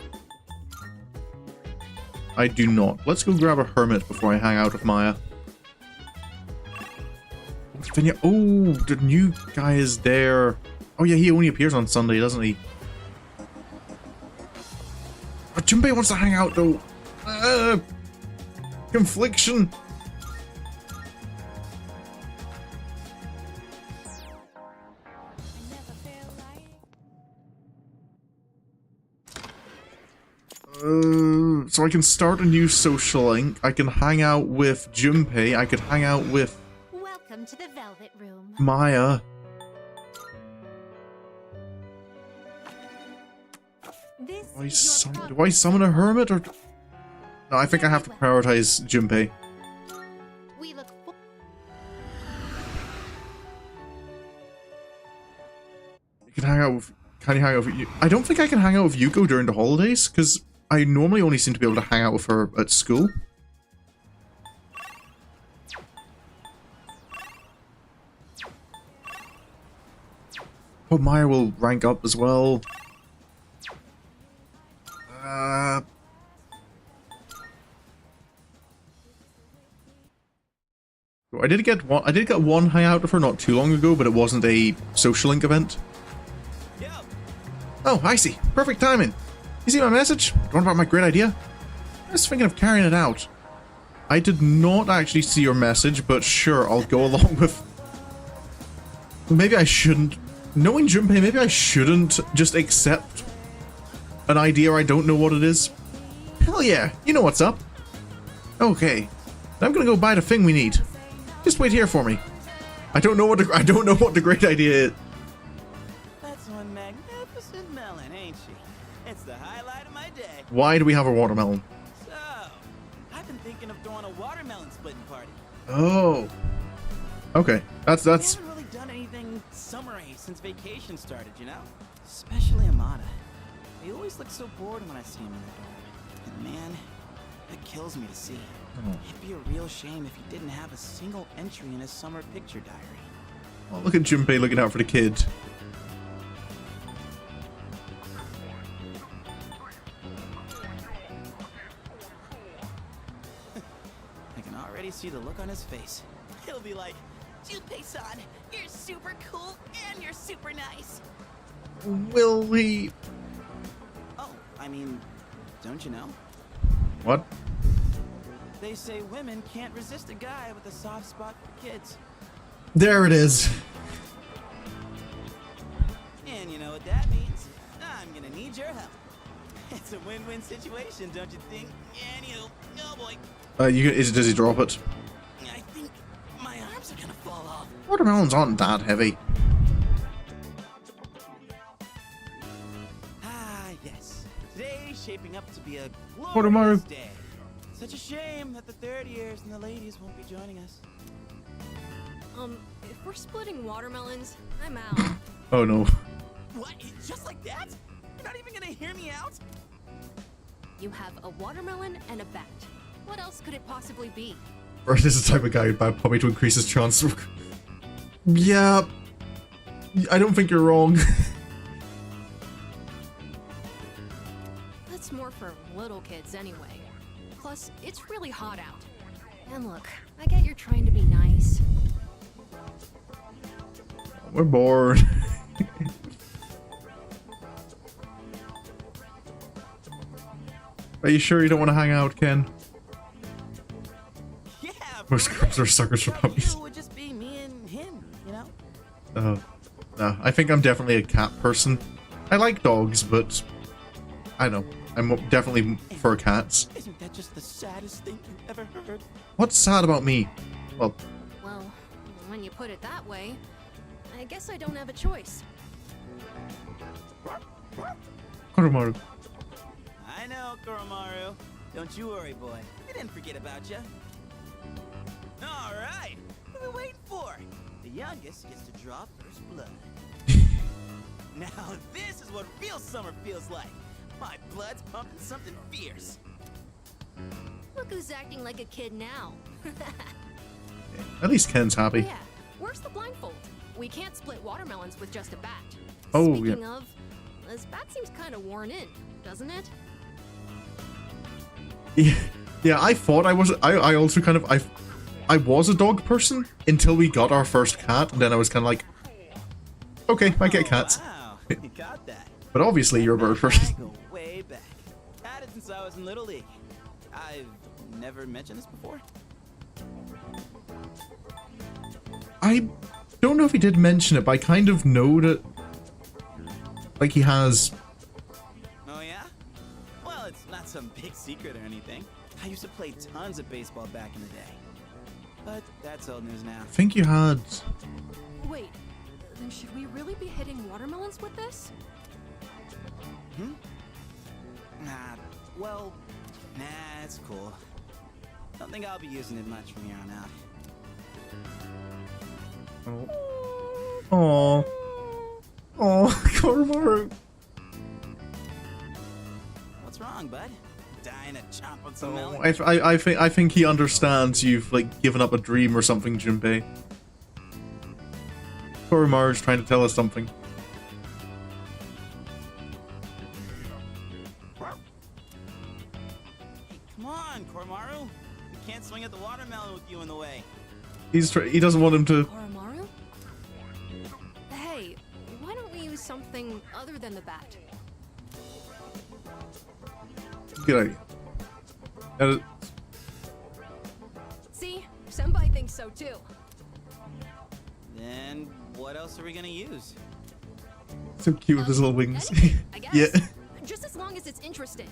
I do not. Let's go grab a hermit before I hang out with Maya. Oh, the new guy is there. Oh yeah, he only appears on Sunday, doesn't he? But Junpei wants to hang out though. Confliction. So I can start a new social link. I can hang out with Junpei. I could hang out with Welcome to the Velvet Room. Maya. Do I summon a hermit or? No, I think I have to prioritize Junpei. We look for You can hang out with. Can you hang out with you? I don't think I can hang out with Yuko during the holidays because I normally only seem to be able to hang out with her at school. Oh, Maya will rank up as well. I did get one hangout with her not too long ago, but it wasn't a social link event. Oh, I see. Perfect timing. You see my message? What about my great idea? I was thinking of carrying it out. I did not actually see your message, but sure, I'll go along with... Maybe I shouldn't... Knowing Junpei, maybe I shouldn't just accept an idea I don't know what it is. Hell yeah, you know what's up. Okay, I'm gonna go buy the thing we need. Just wait here for me. I don't know what the great idea is. That's one magnificent melon, ain't she? It's the highlight of my day. Why do we have a watermelon? So, I've been thinking of throwing a watermelon splitting party. Oh. Okay, that's... We haven't really done anything summery since vacation started, you know? Especially Amada. He always looks so bored when I see him in the door. And man, it kills me to see. It'd be a real shame if he didn't have a single entry in his summer picture diary. Oh, look at Junpei looking out for the kid. I can already see the look on his face. He'll be like, Junpei-san, you're super cool and you're super nice. Will he... oh, I mean, don't you know? What? They say women can't resist a guy with a soft spot for kids. There it is. And you know what that means? I'm gonna need your help. It's a win-win situation, don't you think? And you, oh boy. Does he drop it? I think my arms are gonna fall off. Watermelons aren't that heavy. Ah, yes. Today's shaping up to be a Koromaru. glorious day. Such a shame that the third years and the ladies won't be joining us. If we're splitting watermelons, I'm out. Oh no. What? Just like that? You're not even gonna hear me out? You have a watermelon and a bat. What else could it possibly be? Brett is the type of guy who'd buy a puppy to increase his chance of... Yeah. I don't think you're wrong. That's more for little kids anyway. Plus, it's really hot out. And look, I get you're trying to be nice. We're bored. Are you sure you don't want to hang out, Ken? Yeah, most girls are suckers for puppies. It would just be me and him, you know? No, I think I'm definitely a cat person. I like dogs, but I don't know. I'm definitely for cats. Isn't that just the saddest thing you've ever heard? What's sad about me? Well, when you put it that way, I guess I don't have a choice. Koromaru. I know, Koromaru. Don't you worry, boy. We didn't forget about you. All right. What are we waiting for? The youngest gets to draw first blood. Now this is what real summer feels like. My blood's pumping something fierce. Look who's acting like a kid now. At least Ken's happy. Yeah, where's the blindfold? We can't split watermelons with just a bat. Oh, Speaking yeah. of, this bat seems kind of worn in, doesn't it? Yeah, I thought I was. I also kind of. I was a dog person until we got our first cat, and then I was kind of like, Okay, I get cats. Wow, you got that. But obviously you're a bird person. I go way back. Had it since I was in Little League. I've never mentioned this before. I don't know if he did mention it, but I kind of know that, like, he has... Oh yeah? Well, it's not some big secret or anything. I used to play tons of baseball back in the day. But that's old news now. I think you had... Wait, then should we really be hitting watermelons with this? Well, it's cool. Don't think I'll be using it much from here on out. Oh. Oh, Koromaru. What's wrong, bud? Dying to chomp on some Oh, melon? I think he understands you've, like, given up a dream or something, Junpei. Koromaru's trying to tell us something. Come on, Koromaru. We can't swing at the watermelon with you in the way. He doesn't want him to... Koromaru? Hey, why don't we use something other than the bat? Good idea. See? Senpai thinks so too. Then what else are we gonna use? So cute with his little wings. I guess. Yeah. Just as long as it's interesting.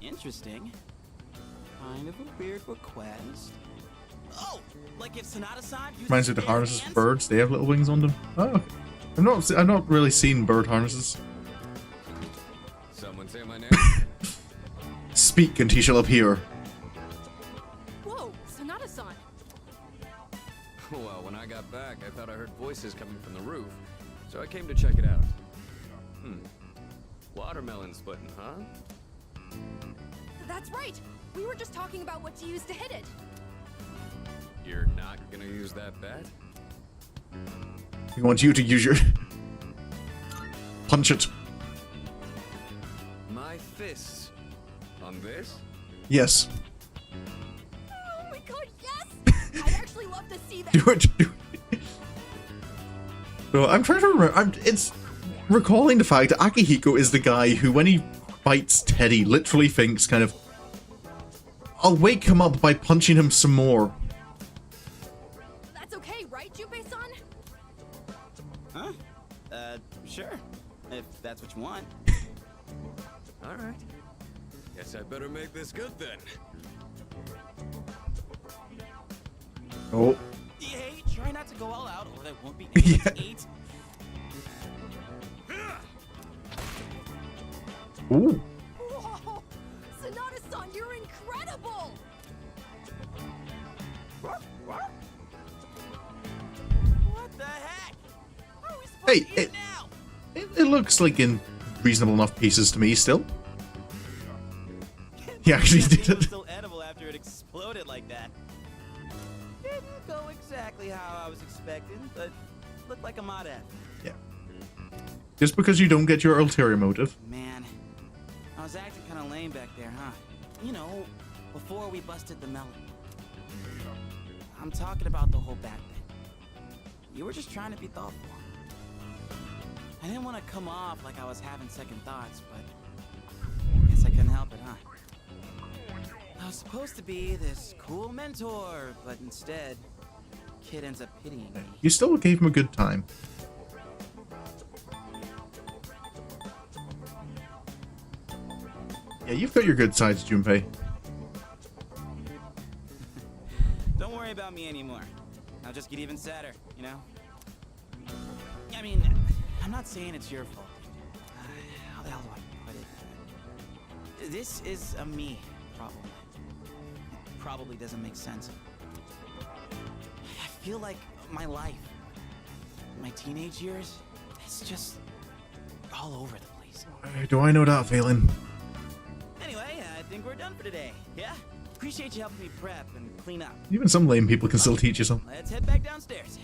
Interesting. Kind of a weird request. Oh, like if Sonata-san uses Reminds me of the his harnesses for hands? birds. They have little wings on them. Oh, I've not really seen bird harnesses. Someone say my name? Speak and he shall appear. Whoa, Sonata-san. Well, when I got back, I thought I heard voices coming from the roof, so I came to check it out. Watermelon splitting, huh? That's right. We were just talking about what to use to hit it. You're not gonna use that bat? He wants you to use your... Punch it. My fists. On this? Yes. Oh my god, yes! I'd actually love to see that. Do it. So I'm trying to remember. It's recalling the fact that Akihiko is the guy who, when he fights Teddy, literally thinks kind of, I'll wake him up by punching him some more. That's okay, right, Junpei-san? Huh? Sure. If that's what you want. Alright. Guess I better make this good then. Oh. Hey, try not to go all out or there won't be anything to eat. Ooh. Whoa! Sonata-san, you're incredible! What the heck? How are we supposed Hey, to eat now? It looks like in reasonable enough pieces to me still. He actually That did thing it. was still edible after it exploded like that. Didn't go exactly how I was expecting, but looked like a mod ad. Yeah. Just because you don't get your ulterior motive. Man, I was acting kind of lame back there, huh? You know, before we busted the melon. I'm talking about the whole bat thing. You were just trying to be thoughtful. I didn't want to come off like I was having second thoughts, but I guess I couldn't help it, huh? I was supposed to be this cool mentor, but instead, kid ends up pitying me. You still gave him a good time. Yeah, you've got your good sides, Junpei. Don't worry about me anymore. I'll just get even sadder, you know? I mean, I'm not saying it's your fault. How the hell do I put it? This is a me problem. It probably doesn't make sense. I feel like my life, my teenage years, it's just all over the place. Do I know that feeling? Anyway, I think we're done for today, yeah? Appreciate you helping me prep and clean up. Even some lame people can still teach you something. Let's head back downstairs.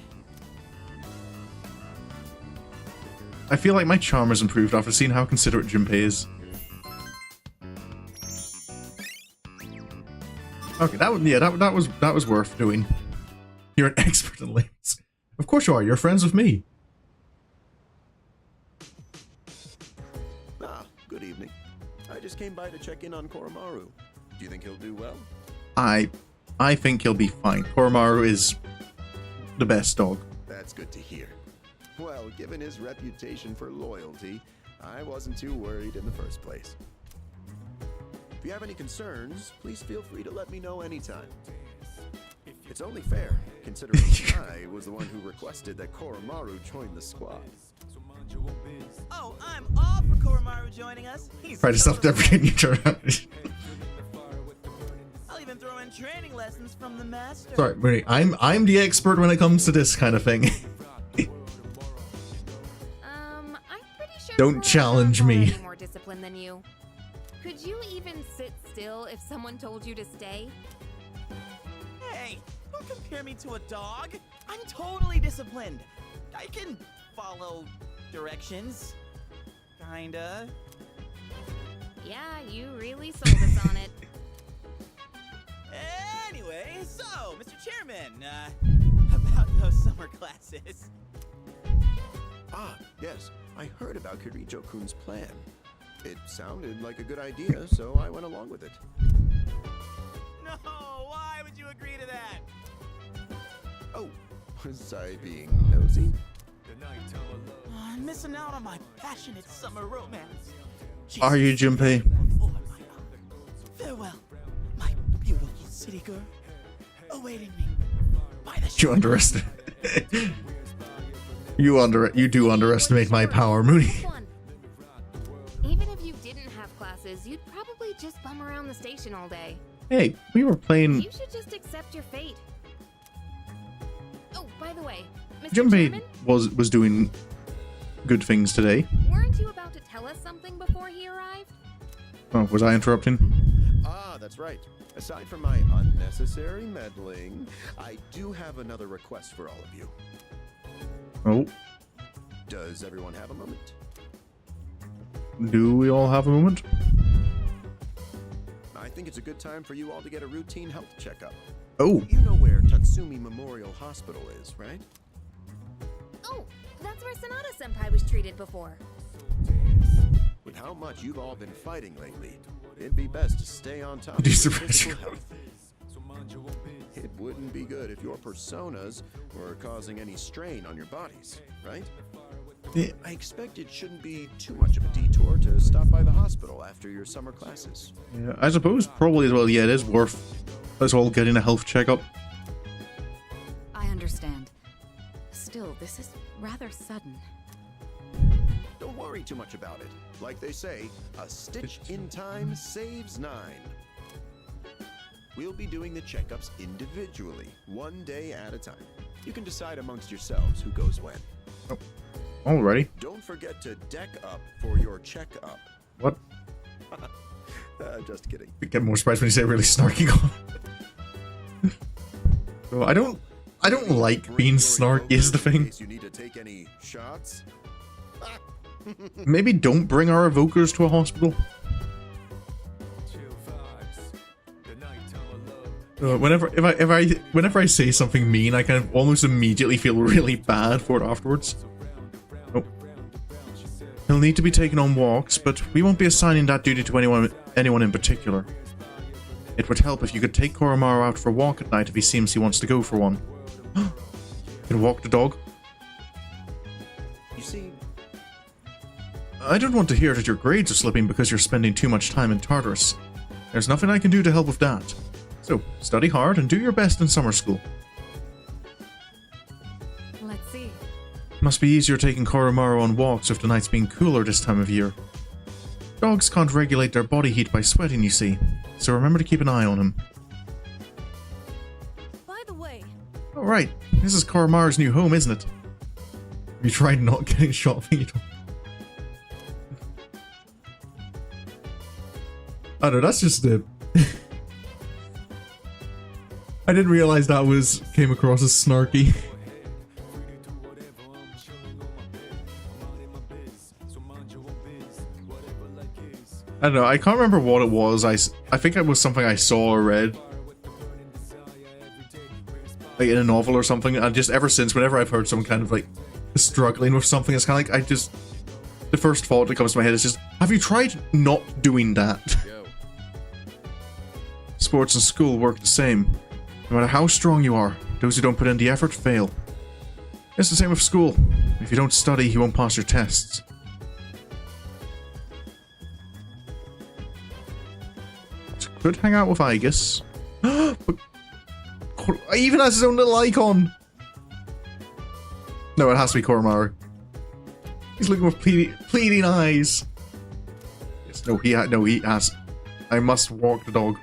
I feel like my charm has improved after seeing how considerate Junpei is. Okay, that was worth doing. You're an expert in lames. Of course you are. You're friends with me. came by to check in on Koromaru. Do you think he'll do well? I think he'll be fine. Koromaru is the best dog. That's good to hear. Well, given his reputation for loyalty, I wasn't too worried in the first place. If you have any concerns, please feel free to let me know anytime. It's only fair, considering I was the one who requested that Koromaru join the squad. Oh, I'm all for Koromaru joining us. He's Try to self-deprecate you turn around. I'll even throw in training lessons from the master. Sorry, Mooney, I'm the expert when it comes to this kind of thing. I'm pretty sure Don't challenge me. more disciplined than you. Could you even sit still if someone told you to stay? Hey, don't compare me to a dog. I'm totally disciplined. I can follow directions. Kinda. Yeah, you really sold us on it. Anyway, so, Mr. Chairman, about those summer classes. Ah, yes. I heard about Kirijo-kun's plan. It sounded like a good idea, so I went along with it. No, why would you agree to that? Oh, was I being nosy? Oh, I'm missing out on my passionate summer romance. Are you, Junpei? Farewell, my beautiful city girl, awaiting me by the You underestimate. You do underestimate my power, Mooney. Even if you didn't have classes, you'd probably just bum around the station all day. Hey, we were playing. You should just accept your fate. Oh, by the way, Mr. Junpei Chairman, was doing good things today. weren't you about to tell us something before he arrived? Oh, was I interrupting? Ah, that's right. Aside from my unnecessary meddling, I do have another request for all of you. Oh, Does everyone have a moment? do we all have a moment? I think it's a good time for you all to get a routine health checkup. Oh. You know where Tatsumi Memorial Hospital is, right? Oh, that's where Sanada-senpai was treated before. With how much you've all been fighting lately, it'd be best to stay on top of Do your some physical health. It wouldn't be good if your personas were causing any strain on your bodies, right? Yeah. I expect it shouldn't be too much of a detour to stop by the hospital after your summer classes. Yeah, I suppose probably as well. Yeah, it is worth us all getting a health checkup. I understand. Still, this is rather sudden. Don't worry too much about it. Like they say, a stitch in time saves 9. We'll be doing the checkups individually, one day at a time. You can decide amongst yourselves who goes when. Oh, alrighty. Don't forget to deck up for your checkup. What? Just kidding. I get more surprised when you say really snarky. So I don't like being snarky is the thing. You need to take any shots? Maybe don't bring our evokers to a hospital. Whenever I say something mean, I kind of almost immediately feel really bad for it afterwards. Oh. He'll need to be taken on walks, but we won't be assigning that duty to anyone in particular. It would help if you could take Koromaru out for a walk at night if he seems he wants to go for one. Can walk the dog? You see, I don't want to hear that your grades are slipping because you're spending too much time in Tartarus. There's nothing I can do to help with that. So, study hard and do your best in summer school. Let's see. Must be easier taking Koromaru on walks with the nights being cooler this time of year. Dogs can't regulate their body heat by sweating, you see, so remember to keep an eye on him. By the way... Alright, this is Koromaru's new home, isn't it? Have you tried not getting shot for you? I don't know, that's just a... I didn't realize that came across as snarky. I don't know, I can't remember what it was. I think it was something I saw or read. Like in a novel or something, and just ever since, whenever I've heard someone kind of like struggling with something, it's kind of like, The first thought that comes to my head is just, have you tried not doing that? Sports and school work the same. No matter how strong you are, those who don't put in the effort fail. It's the same with school. If you don't study, you won't pass your tests. Could hang out with Aegis. But he even has his own little icon. No, it has to be Koromaru. He's looking with pleading eyes. Yes, no, he has. I must walk the dog.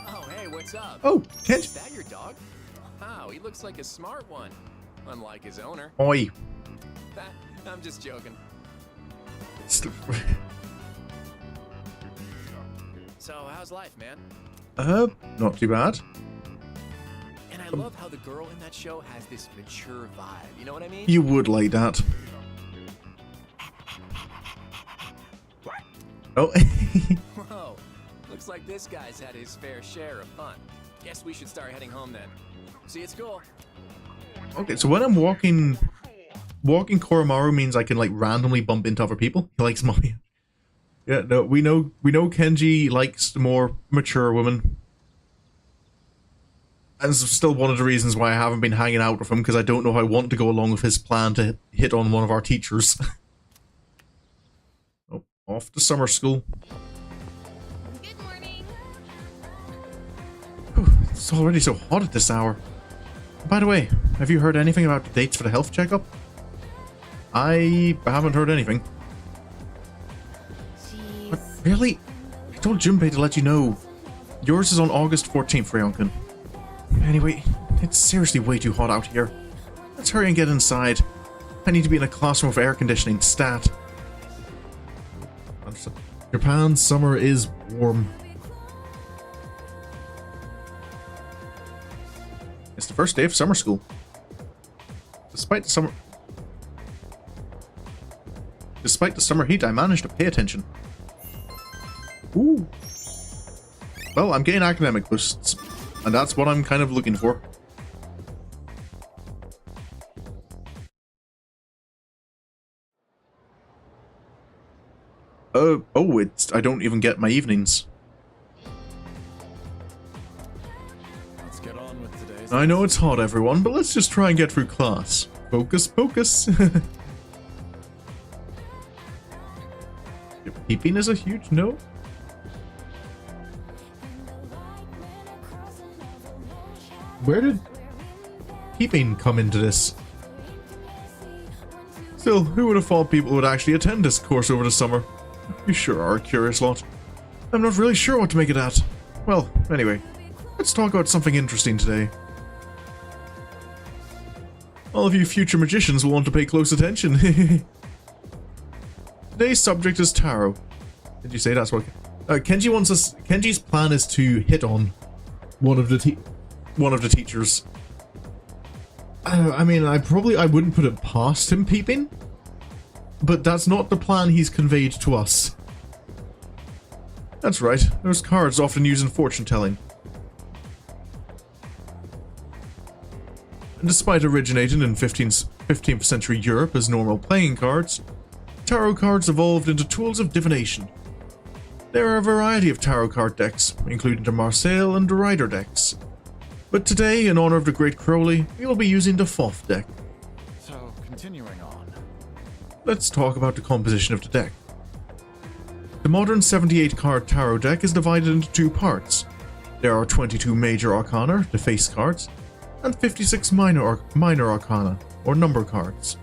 Oh, hey, what's up? Oh, Kenji. Is that your dog? Wow, he looks like a smart one. Unlike his owner. Oi. I'm just joking. So, how's life, man? Not too bad. And I love how the girl in that show has this mature vibe. You know what I mean? You would like that. Oh. Whoa. Looks like this guy's had his fair share of fun. Guess we should start heading home then. See you at school. Okay, so when I'm walking Koromaru means I can like randomly bump into other people. He likes mommy. Yeah, no, we know Kenji likes more mature women. And it's still one of the reasons why I haven't been hanging out with him, because I don't know if I want to go along with his plan to hit on one of our teachers. Oh, off to summer school. Good morning. It's already so hot at this hour. By the way, have you heard anything about the dates for the health checkup? I haven't heard anything. But really? I told Junpei to let you know. Yours is on August 14th, Ryonkin. Anyway, it's seriously way too hot out here. Let's hurry and get inside. I need to be in a classroom with air conditioning, stat. Japan's summer is warm. It's the first day of summer school. Despite the summer heat, I managed to pay attention. Ooh. Well, I'm getting academic boosts, and that's what I'm kind of looking for. I don't even get my evenings. Let's get on with today's. I know it's hot, everyone, but let's just try and get through class. Focus, focus. Peeping is a huge no. Where did peeping come into this? Still, who would have thought people would actually attend this course over the summer? You sure are a curious lot. I'm not really sure what to make it at. Well, anyway, let's talk about something interesting today. All of you future magicians will want to pay close attention. Today's subject is tarot. Did you say that's what? Kenji wants us. Kenji's plan is to hit on one of the teachers. I mean, I wouldn't put it past him peeping, but that's not the plan he's conveyed to us. That's right. Those cards often used in fortune telling. And despite originating in 15th century Europe as normal playing cards, tarot cards evolved into tools of divination. There are a variety of tarot card decks, including the Marseille and the Rider decks. But today, in honor of the great Crowley, we will be using the Foth deck. So, continuing on. Let's talk about the composition of the deck. The modern 78 card tarot deck is divided into two parts. There are 22 major arcana, the face cards, and 56 minor arcana, or number cards.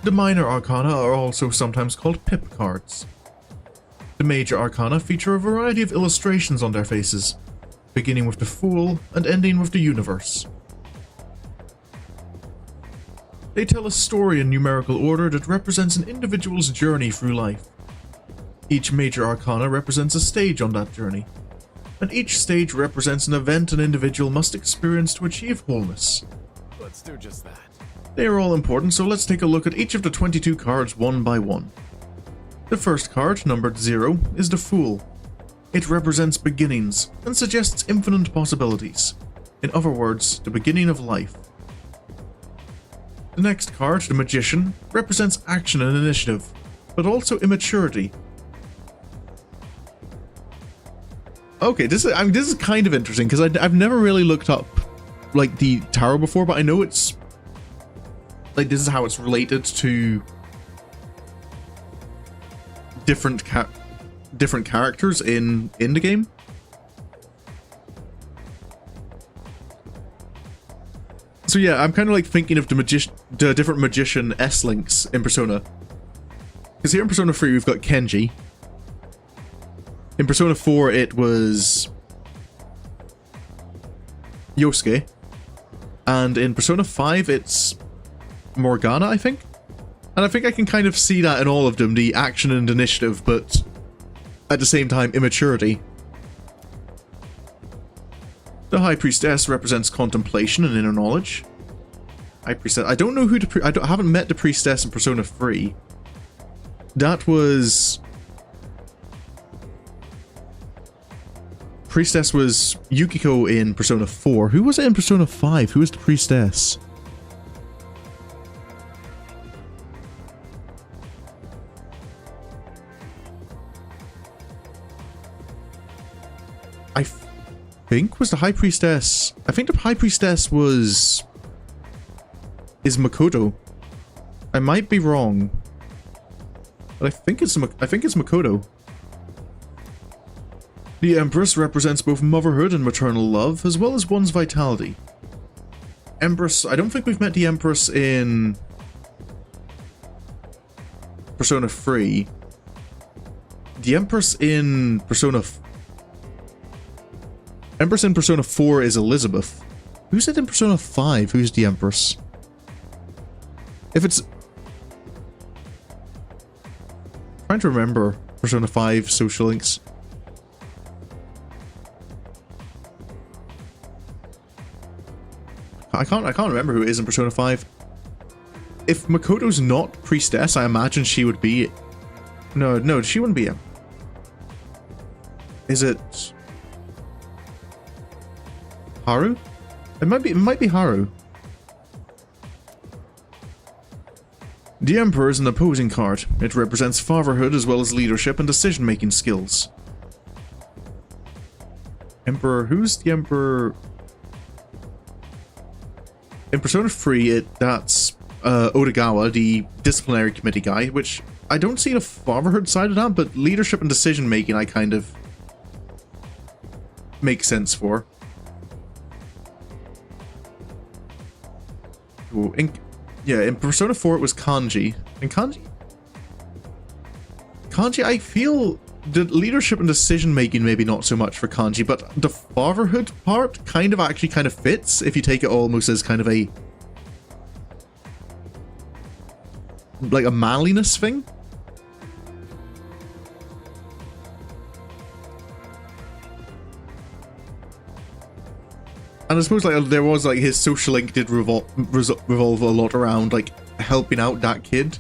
The minor arcana are also sometimes called pip cards. The major arcana feature a variety of illustrations on their faces, beginning with the Fool and ending with the Universe. They tell a story in numerical order that represents an individual's journey through life. Each major arcana represents a stage on that journey, and each stage represents an event an individual must experience to achieve wholeness. Let's do just that. They are all important, so let's take a look at each of the 22 cards one by one. The first card, numbered 0, is the Fool. It represents beginnings and suggests infinite possibilities. In other words, the beginning of life. The next card, the Magician, represents action and initiative, but also immaturity. Okay, this is kind of interesting because I've never really looked up like the tarot before, but I know it's like this is how it's related to different characters in the game. So yeah, I'm kind of like thinking of the different magician S-links in Persona. Because here in Persona 3 we've got Kenji. In Persona 4 it was Yosuke. And in Persona 5 it's Morgana, I think. And I think I can kind of see that in all of them, the action and initiative, but at the same time immaturity. The High Priestess represents contemplation and inner knowledge. High Priestess. I don't know who I haven't met the Priestess in Persona 3. That was... Priestess was Yukiko in Persona 4. Who was it in Persona 5? Who was the Priestess? I think was the High Priestess. I think the High Priestess is Makoto. I might be wrong, but I think it's Makoto. The Empress represents both motherhood and maternal love, as well as one's vitality. Empress. I don't think we've met the Empress in Persona 3. The Empress in Persona 4 is Elizabeth. Who's it in Persona 5? Who's the Empress? If it's... I'm trying to remember Persona 5 social links. I can't remember who it is in Persona 5. If Makoto's not Priestess, I imagine she would be... No, she wouldn't be it. Is it... Haru? It might be Haru. The Emperor is an opposing card. It represents fatherhood as well as leadership and decision-making skills. Emperor... Who's the Emperor? In Persona 3, that's Otogawa, the disciplinary committee guy, which I don't see the fatherhood side of that, but leadership and decision-making I kind of make sense for. Ooh, in Persona 4 it was Kanji. And Kanji, I feel the leadership and decision making maybe not so much for Kanji, but the fatherhood part kind of fits if you take it almost as kind of a like a manliness thing. And I suppose like there was like his social link did revolve a lot around like helping out that kid.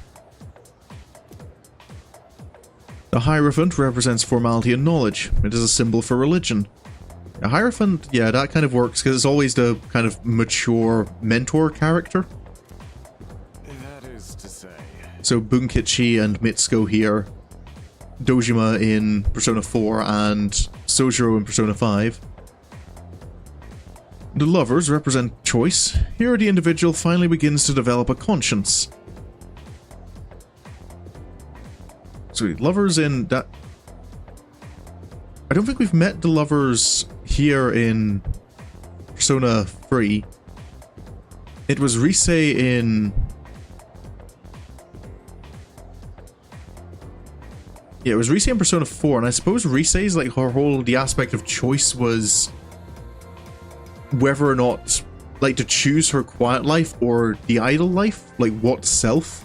The Hierophant represents formality and knowledge. It is a symbol for religion. A Hierophant, yeah, that kind of works because it's always the kind of mature mentor character. That is to say. So Bunkichi and Mitsuko here, Dojima in Persona 4 and Sojiro in Persona 5. The Lovers represent choice. Here the individual finally begins to develop a conscience. So Lovers in that... I don't think we've met the Lovers here in Persona 3. It was Rise in... Yeah, it was Rise in Persona 4, and I suppose Rise's like her whole... The aspect of choice was... whether or not, like, to choose her quiet life or the idle life, like what self.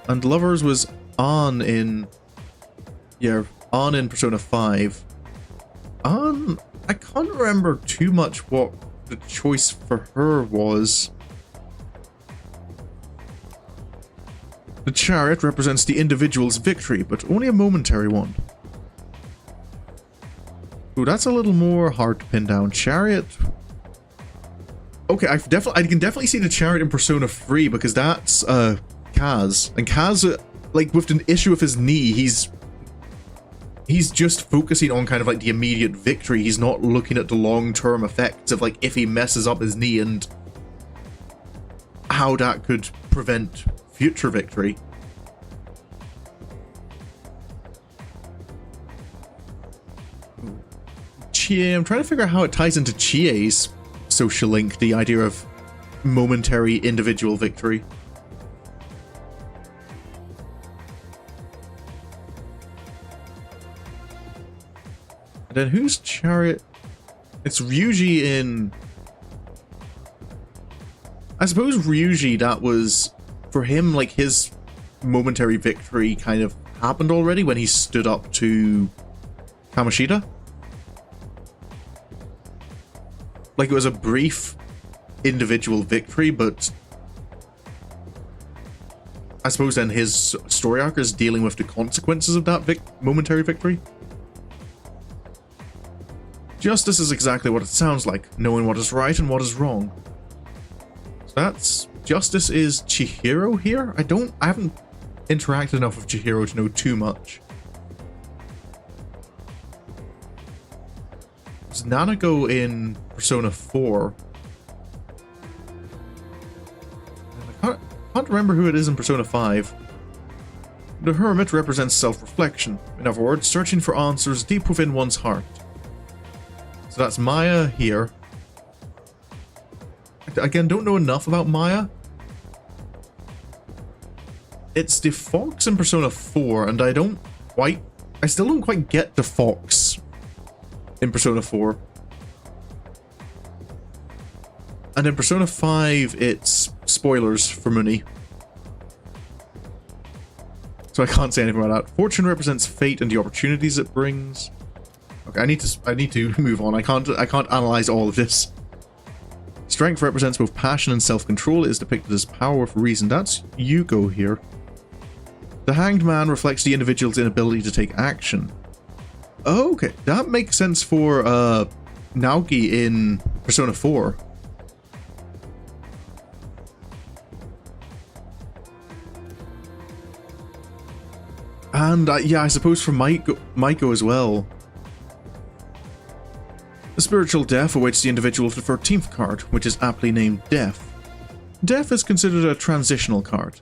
And Lovers was on in, yeah, on in Persona 5. I can't remember too much what the choice for her was. The Chariot represents the individual's victory, but only a momentary one. Ooh, that's a little more hard to pin down. Chariot. Okay, I can definitely see the chariot in Persona 3 because that's Kaz, and Kaz, like with an issue with his knee, he's just focusing on kind of like the immediate victory. He's not looking at the long-term effects of like if he messes up his knee and how that could prevent future victory. Chie, I'm trying to figure out how it ties into Chie's social link, the idea of momentary individual victory. And then who's chariot? It's Ryuji in... I suppose Ryuji, that was, for him, like his momentary victory kind of happened already when he stood up to Kamoshida. Like it was a brief individual victory, but I suppose then his story arc is dealing with the consequences of that momentary victory. Justice is exactly what it sounds like, knowing what is right and what is wrong. So that's... Justice is Chihiro here? I haven't interacted enough with Chihiro to know too much. Is Nanako in Persona 4? I can't remember who it is in Persona 5. The hermit represents self-reflection. In other words, searching for answers deep within one's heart. So that's Maya here. Again, don't know enough about Maya. It's the fox in Persona 4, and I still don't quite get the fox in Persona 4. And in Persona 5, it's spoilers for Muni. So I can't say anything about that. Fortune represents fate and the opportunities it brings. Okay, I need to move on. I can't analyze all of this. Strength represents both passion and self-control. It is depicted as power with reason. That's Yuko here. The Hanged Man reflects the individual's inability to take action. Oh, okay, that makes sense for Naoki in Persona 4. And yeah, I suppose for Maiko as well. The spiritual death awaits the individual with the 13th card, which is aptly named Death. Death is considered a transitional card.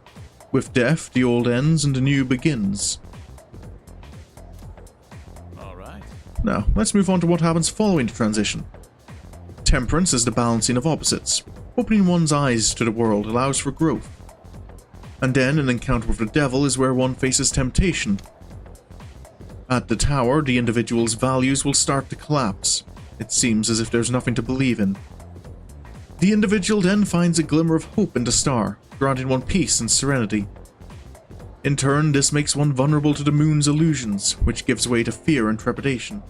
With death, the old ends and the new begins. Alright. Now, let's move on to what happens following the transition. Temperance is the balancing of opposites. Opening one's eyes to the world allows for growth. And then an encounter with the devil is where one faces temptation. At the tower, the individual's values will start to collapse. It seems as if there's nothing to believe in. The individual then finds a glimmer of hope in the star, granting one peace and serenity. In turn, this makes one vulnerable to the moon's illusions, which gives way to fear and trepidation.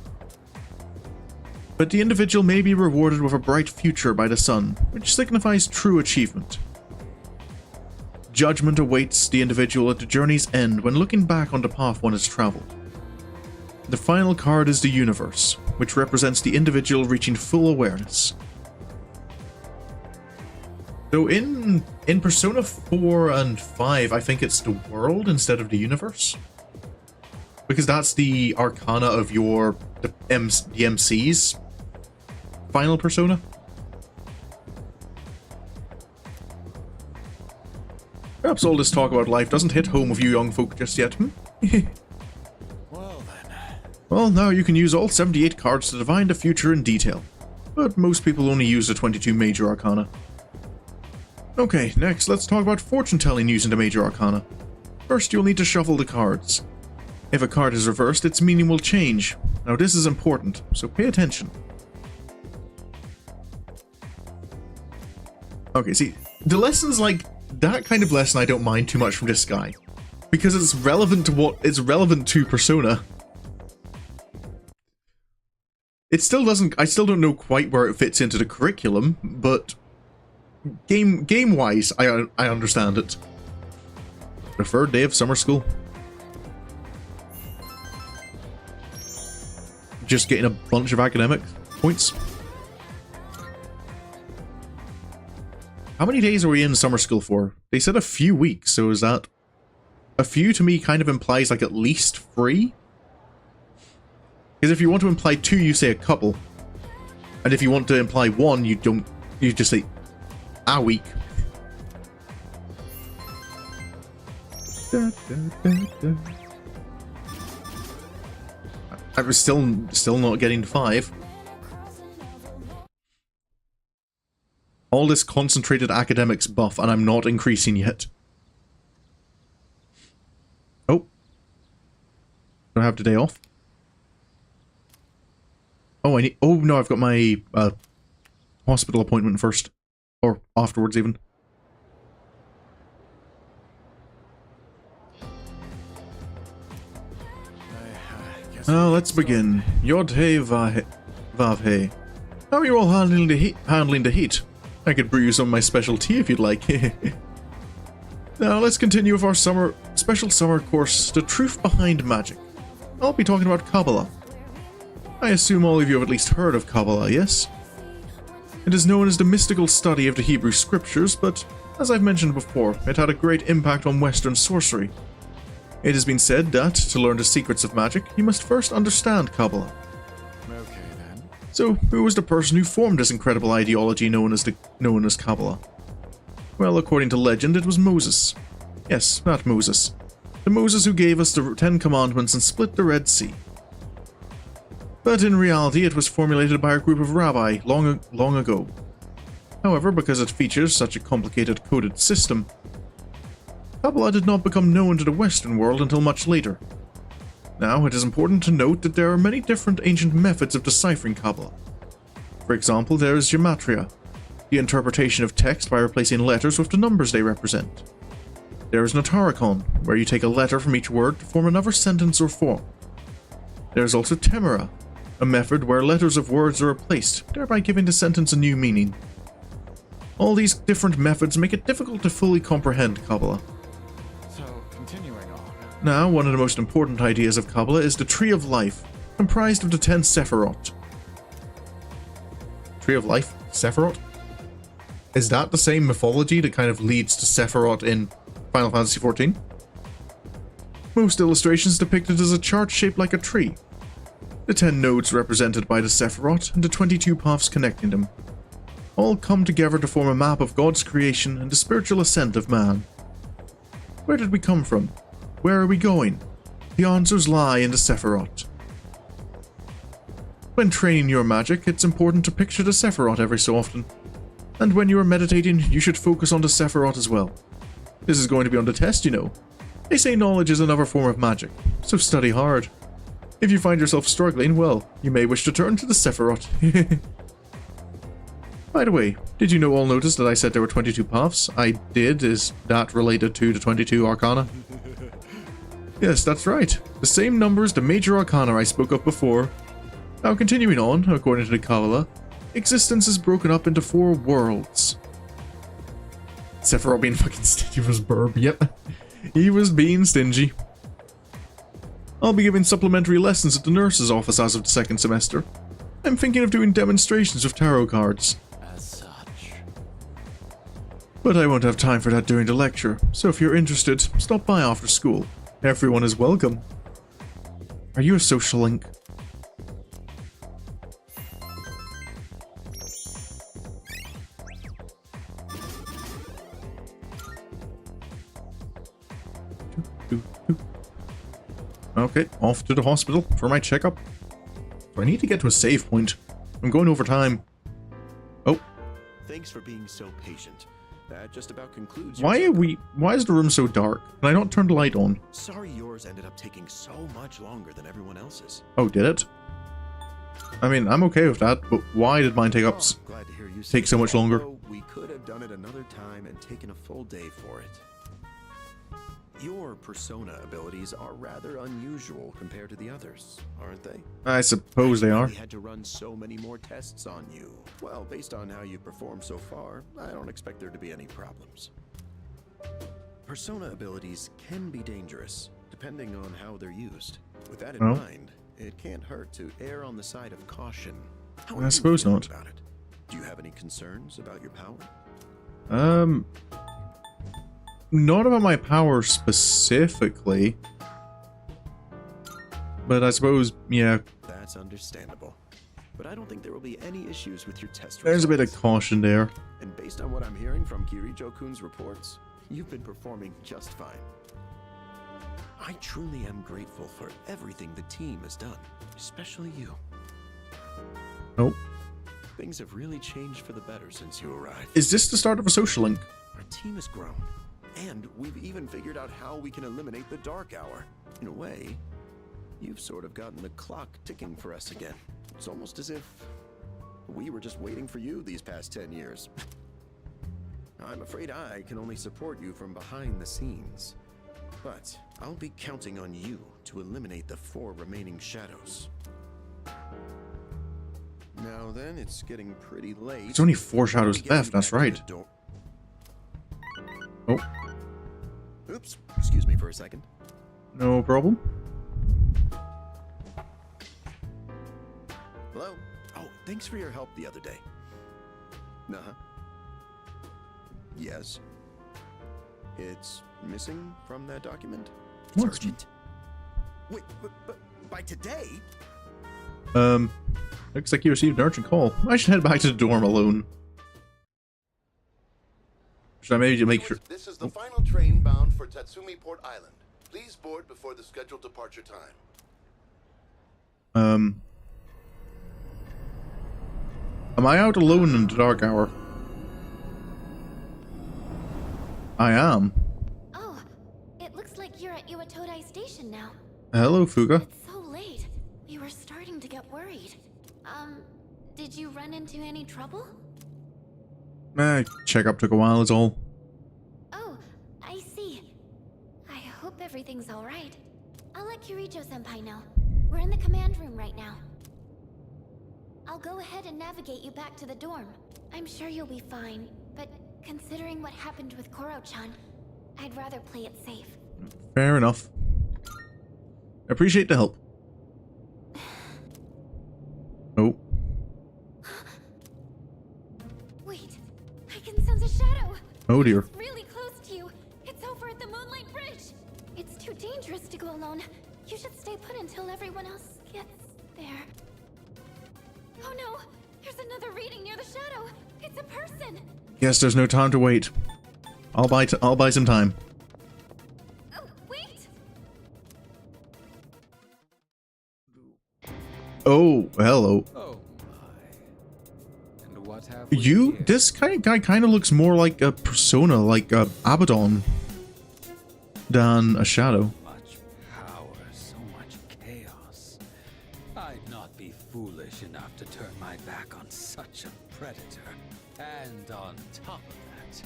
But the individual may be rewarded with a bright future by the sun, which signifies true achievement. Judgment awaits the individual at the journey's end when looking back on the path one has traveled. The final card is the Universe, which represents the individual reaching full awareness. So in Persona 4 and 5, I think it's the world instead of the universe. Because that's the arcana of the MC's final persona. Perhaps all this talk about life doesn't hit home with you young folk just yet, Well then. Well, now you can use all 78 cards to divine the future in detail. But most people only use the 22 major arcana. Okay, next let's talk about fortune telling using the major arcana. First, you'll need to shuffle the cards. If a card is reversed, its meaning will change. Now this is important, so pay attention. Okay, see, the lessons like that kind of lesson I don't mind too much from this guy. Because it's relevant to Persona. It still doesn't, I still don't know quite where it fits into the curriculum, but game-wise, I understand it. Preferred day of summer school. Just getting a bunch of academic points. How many days are we in summer school for? They said a few weeks, so is that... A few to me kind of implies like at least 3? Because if you want to imply 2, you say a couple. And if you want to imply 1, you don't... You just say a week. I was still not getting to 5. All this concentrated academics buff, and I'm not increasing yet. Oh. Do I have today off? Oh, I need... Oh, no, I've got my hospital appointment first. Or afterwards, even. Now, let's begin. Yod-He Vav-He. How are you all handling the heat? I could brew you some of my special tea if you'd like. Now, let's continue with our special summer course, The Truth Behind Magic. I'll be talking about Kabbalah. I assume all of you have at least heard of Kabbalah, yes? It is known as the mystical study of the Hebrew scriptures, but, as I've mentioned before, it had a great impact on Western sorcery. It has been said that, to learn the secrets of magic, you must first understand Kabbalah. Okay, then. So, who was the person who formed this incredible ideology known as Kabbalah? Well, according to legend, it was Moses. Yes, that Moses. The Moses who gave us the 10 Commandments and split the Red Sea. But in reality, it was formulated by a group of rabbis long ago. However, because it features such a complicated coded system, Kabbalah did not become known to the Western world until much later. Now, it is important to note that there are many different ancient methods of deciphering Kabbalah. For example, there is gematria, the interpretation of text by replacing letters with the numbers they represent. There is notarikon, where you take a letter from each word to form another sentence or form. There is also temera, a method where letters of words are replaced, thereby giving the sentence a new meaning. All these different methods make it difficult to fully comprehend Kabbalah. So, continuing on. Now, one of the most important ideas of Kabbalah is the Tree of Life, comprised of the 10 Sephiroth. Tree of Life? Sephiroth? Is that the same mythology that kind of leads to Sephiroth in Final Fantasy XIV? Most illustrations depict it as a chart shaped like a tree. The 10 nodes represented by the Sephiroth and the 22 paths connecting them all come together to form a map of God's creation and the spiritual ascent of man. Where did we come from? Where are we going? The answers lie in the Sephiroth. When training your magic, it's important to picture the Sephiroth every so often. And when you are meditating, you should focus on the Sephiroth as well. This is going to be on the test, you know. They say knowledge is another form of magic, so study hard. If you find yourself struggling, well, you may wish to turn to the Sephiroth. By the way, did you all notice that I said there were 22 paths? I did. Is that related to the 22 Arcana? Yes, that's right. The same number as the major Arcana I spoke of before. Now, continuing on, according to the Kabbalah, existence is broken up into 4 worlds. Sephiroth being fucking stingy was burb, yep. He was being stingy. I'll be giving supplementary lessons at the nurse's office as of the 2nd semester. I'm thinking of doing demonstrations of tarot cards. As such. But I won't have time for that during the lecture, so if you're interested, stop by after school. Everyone is welcome. Are you a social link? Okay, off to the hospital for my checkup. So I need to get to a save point. I'm going over time. Oh. Thanks for being so patient. That just about concludes. Why is the room so dark? Can I not turn the light on? Sorry yours ended up taking so much longer than everyone else's. Oh, did it? I mean, I'm okay with that, but why did mine take so much longer? We could have done it another time and taken a full day for it. Your persona abilities are rather unusual compared to the others, aren't they? I suppose they are. We had to run so many more tests on you. Well, based on how you've performed so far, I don't expect there to be any problems. Persona abilities can be dangerous, depending on how they're used. With that in mind, it can't hurt to err on the side of caution. How I suppose not. About it? Do you have any concerns about your power? Not about my power specifically. But I suppose, yeah. That's understandable. But I don't think there will be any issues with your test There's a bit results. of caution there. And based on what I'm hearing from Kirijo-kun's reports, you've been performing just fine. I truly am grateful for everything the team has done, especially you. Nope. Things have really changed for the better since you arrived. Is this the start of a social link? Our team has grown, and we've even figured out how we can eliminate the dark hour. In a way, you've sort of gotten the clock ticking for us again. It's almost as if we were just waiting for you these past 10 years. I'm afraid I can only support you from behind the scenes. But I'll be counting on you to eliminate the 4 remaining shadows. Now then, it's getting pretty late. There's only 4 shadows left, that's right. Oh. Oops, excuse me for a second. No problem. Hello? Oh, thanks for your help the other day. Uh-huh. Yes. It's missing from that document? It's What's urgent. Wait, but by today? Looks like you received an urgent call. I should head back to the dorm alone. Should I maybe make sure... This is the final train bound for Tatsumi Port Island. Please board before the scheduled departure time. Am I out alone in the dark hour? I am. Oh, it looks like you're at Iwatodai Station now. Hello, Fuga. It's so late. We were starting to get worried. Did you run into any trouble? Checkup took a while is all. Oh, I see. I hope everything's alright. I'll let Kirijo-senpai know. We're in the command room right now. I'll go ahead and navigate you back to the dorm. I'm sure you'll be fine, but considering what happened with Koro-chan, I'd rather play it safe. Fair enough. Appreciate the help. Oh. Wait, I can sense a shadow. Oh dear. It's really close to you. It's over at the Moonlight Bridge. It's too dangerous to go alone. You should stay put until everyone else gets there. Oh no, there's another reading near the shadow. It's a person. Yes, there's no time to wait. I'll buy some time. Oh, wait. Oh, hello. Oh my. And what have You, this kind of guy kind of looks more like a persona, like Abaddon, than a shadow. Much power, so much chaos. I'd not be foolish enough to turn my back on such a predator. And on top of that,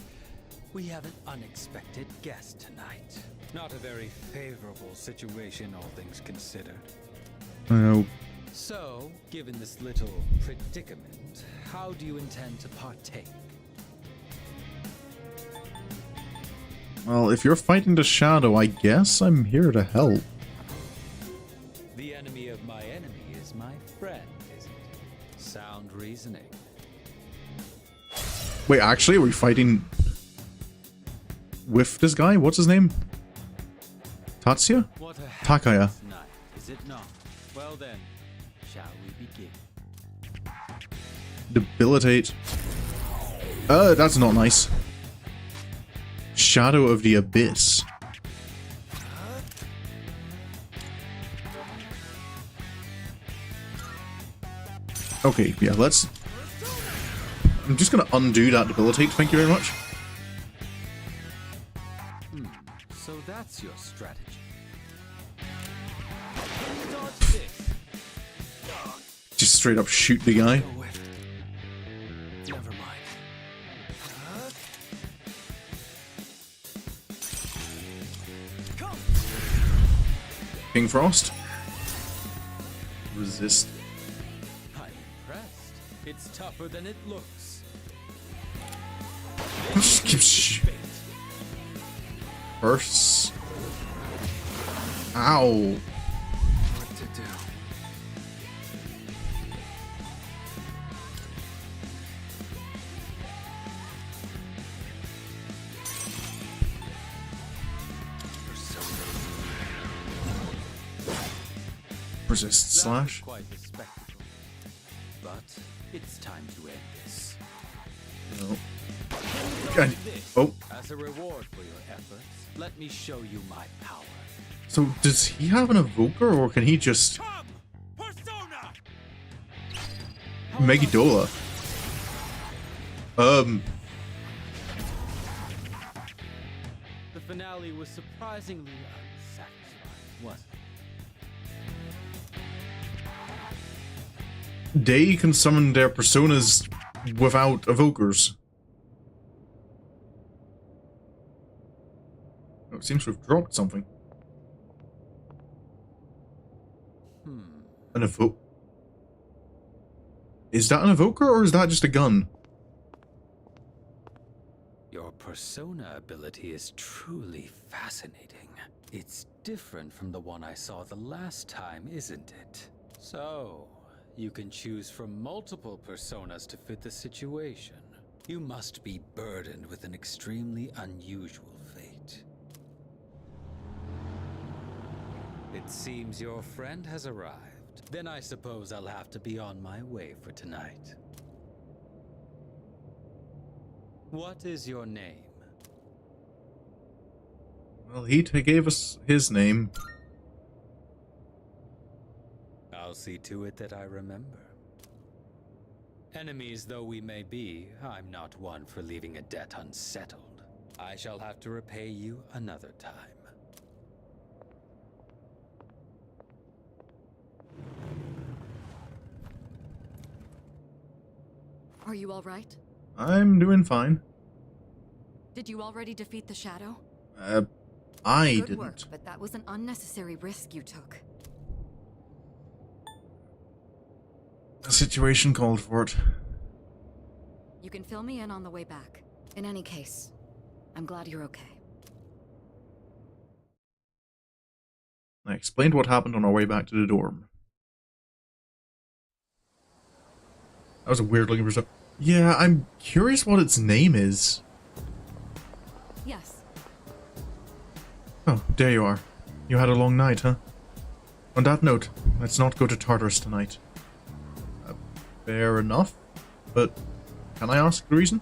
we have an unexpected guest tonight. Not a very favorable situation, all things considered. Oh. So, given this little predicament, how do you intend to partake? Well, if you're fighting the shadow, I guess I'm here to help. The enemy of my enemy is my friend, is it? Sound reasoning. Wait, actually, are we fighting with this guy? What's his name? Tatsuya? What a Takaya. night, is it not? Well then, shall we begin? Debilitate. That's not nice. Shadow of the Abyss. Okay, yeah, let's... I'm just gonna undo that debilitate, thank you very much. So that's your strategy. Just straight up shoot the guy. Never mind. King Frost. Resist. I'm impressed. It's tougher than it looks. Just keep Bursts. Ow. What to do? Resist slash. Quite a spectacle. But it's time to end this. No. God. Oh. As a reward for your efforts, let me show you my power. So does he have an evoker, or can he just Megidola? The finale was surprisingly unsatisfying, wasn't it? They can summon their personas without evokers. Oh, it seems to have dropped something. An evoke. Is that an evoker, or is that just a gun? Your persona ability is truly fascinating. It's different from the one I saw the last time, isn't it? So, you can choose from multiple personas to fit the situation. You must be burdened with an extremely unusual fate. It seems your friend has arrived. Then I suppose I'll have to be on my way for tonight. What is your name? Well, he gave us his name. I'll see to it that I remember. Enemies though we may be, I'm not one for leaving a debt unsettled. I shall have to repay you another time. Are you all right? I'm doing fine. Did you already defeat the Shadow? I Good didn't. work, but that was an unnecessary risk you took. The situation called for it. You can fill me in on the way back. In any case, I'm glad you're okay. I explained what happened on our way back to the dorm. That was a weird looking person. Yeah, I'm curious what its name is. Yes. Oh, there you are. You had a long night, huh? On that note, let's not go to Tartarus tonight. Fair enough, but can I ask the reason?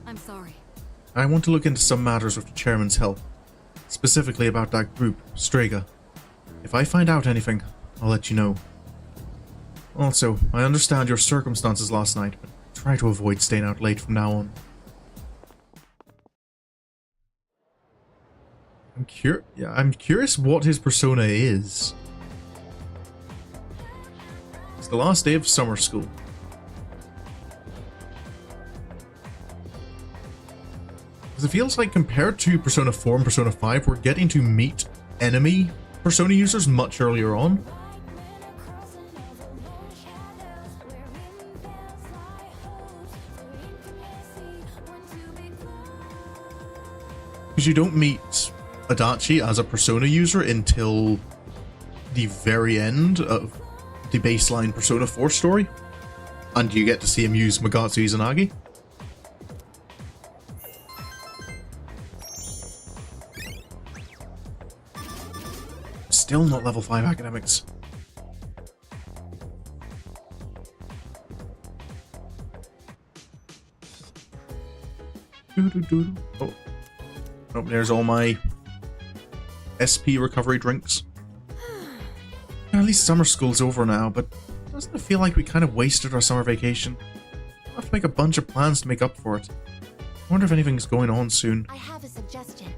I'm sorry. I want to look into some matters with the chairman's help. Specifically about that group, Strega. If I find out anything, I'll let you know. Also, I understand your circumstances last night, but try to avoid staying out late from now on. I'm curious what his persona is. It's the last day of summer school. Because it feels like compared to Persona 4 and Persona 5, we're getting to meet enemy Persona users much earlier on. Because you don't meet Adachi as a Persona user until the very end of the baseline Persona 4 story. And you get to see him use Magatsu Izanagi. Still not level 5 academics. Oh. Oh, there's all my SP recovery drinks. At least summer school's over now, but doesn't it feel like we kind of wasted our summer vacation? We'll have to make a bunch of plans to make up for it. I wonder if anything's going on soon. I have a suggestion.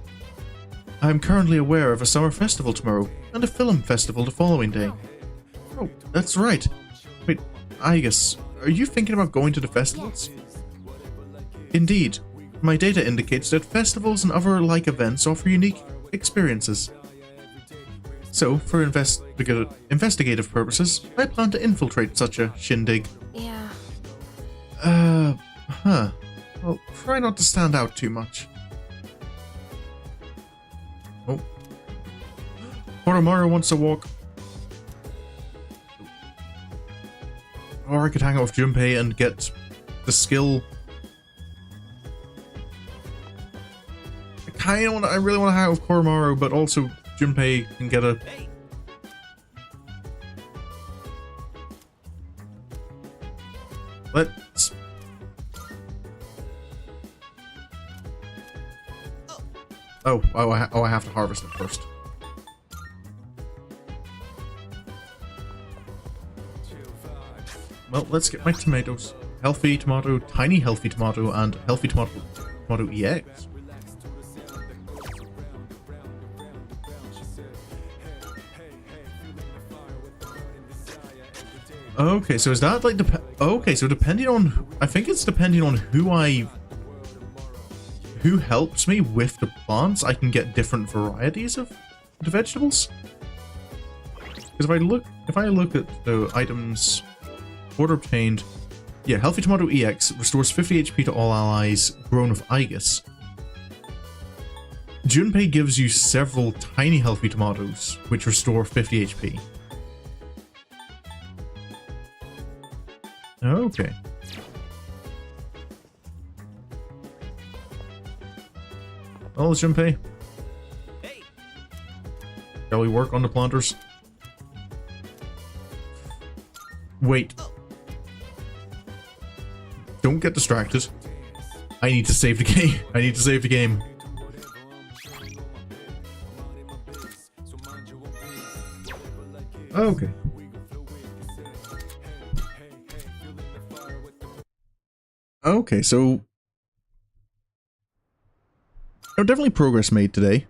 I'm currently aware of a summer festival tomorrow, and a film festival the following day. Oh, that's right. Wait, Aigis, are you thinking about going to the festivals? Indeed. My data indicates that festivals and other like events offer unique experiences. So, for investigative purposes, I plan to infiltrate such a shindig. Yeah. Well, try not to stand out too much. Oh. Koromaru wants to walk. Or I could hang out with Junpei and get the skill. I really want to hang out with Koromaru, but also Junpei can get a Let's... Oh, I have to harvest it first. Well, let's get my tomatoes. Healthy tomato, tiny healthy tomato, and healthy tomato EX. Okay, so is that like okay, so depending on, I think it's depending on who helps me with the plants, I can get different varieties of the vegetables. Because if I look at the items order obtained, yeah, healthy tomato EX restores 50 HP to all allies grown with Aegis. Junpei gives you several tiny healthy tomatoes, which restore 50 HP. Okay. Oh, Junpei. Hey. Shall we work on the planters? Wait. Don't get distracted. I need to save the game. I need to save the game. Okay. Okay, so definitely progress made today.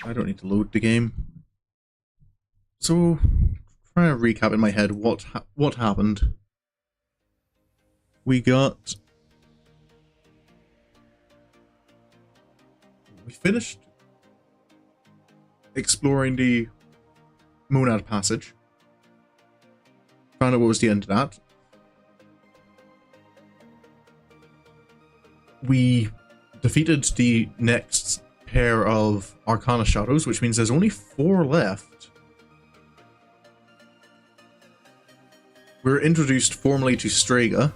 I don't need to load the game. So, try to recap in my head what happened. We finished exploring the Monad Passage. Found out what was the end of that. We defeated the next pair of Arcana Shadows, which means there's only 4 left. We were introduced formally to Strega.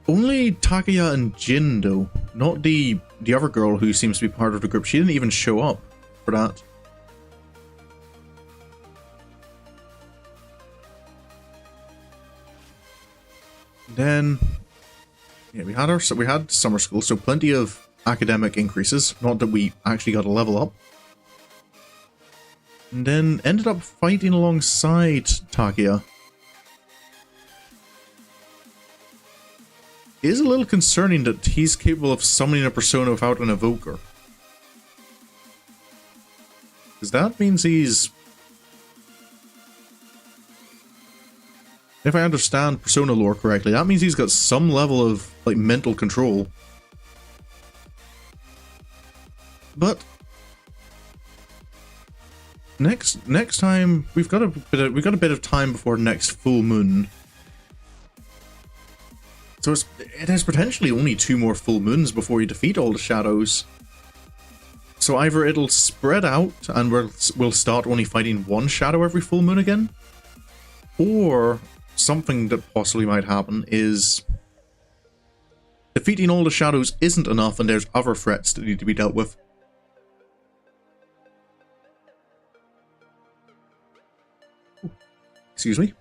Only Takaya and Jin, though. Not the other girl who seems to be part of the group. She didn't even show up for that. Then... yeah, we had summer school, so plenty of academic increases. Not that we actually got a level up. And then ended up fighting alongside Takaya. It is a little concerning that he's capable of summoning a persona without an evoker. Because that means he's... if I understand persona lore correctly, that means he's got some level of, like, mental control. But next time we've got a bit of time before next full moon. So it is potentially only 2 more full moons before you defeat all the shadows. So either it'll spread out and we'll start only fighting 1 shadow every full moon again, or something that possibly might happen is defeating all the shadows isn't enough and there's other threats that need to be dealt with. Excuse me.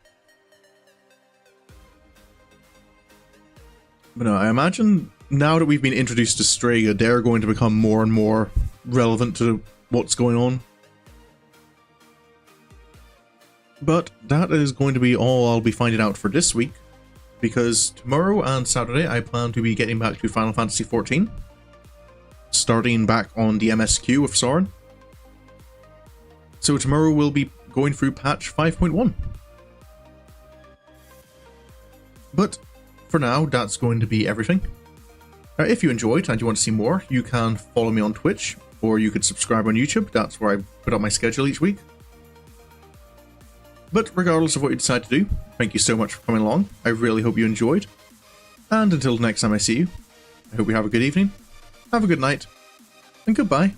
But no, I imagine now that we've been introduced to Strega, they're going to become more and more relevant to what's going on. But that is going to be all I'll be finding out for this week, because tomorrow and Saturday I plan to be getting back to Final Fantasy XIV, starting back on the MSQ with Soren. So tomorrow we'll be going through patch 5.1. But for now, that's going to be everything. If you enjoyed and you want to see more, you can follow me on Twitch, or you could subscribe on YouTube. That's where I put up my schedule each week. But regardless of what you decide to do, thank you so much for coming along. I really hope you enjoyed. And until the next time I see you, I hope you have a good evening, have a good night, and goodbye.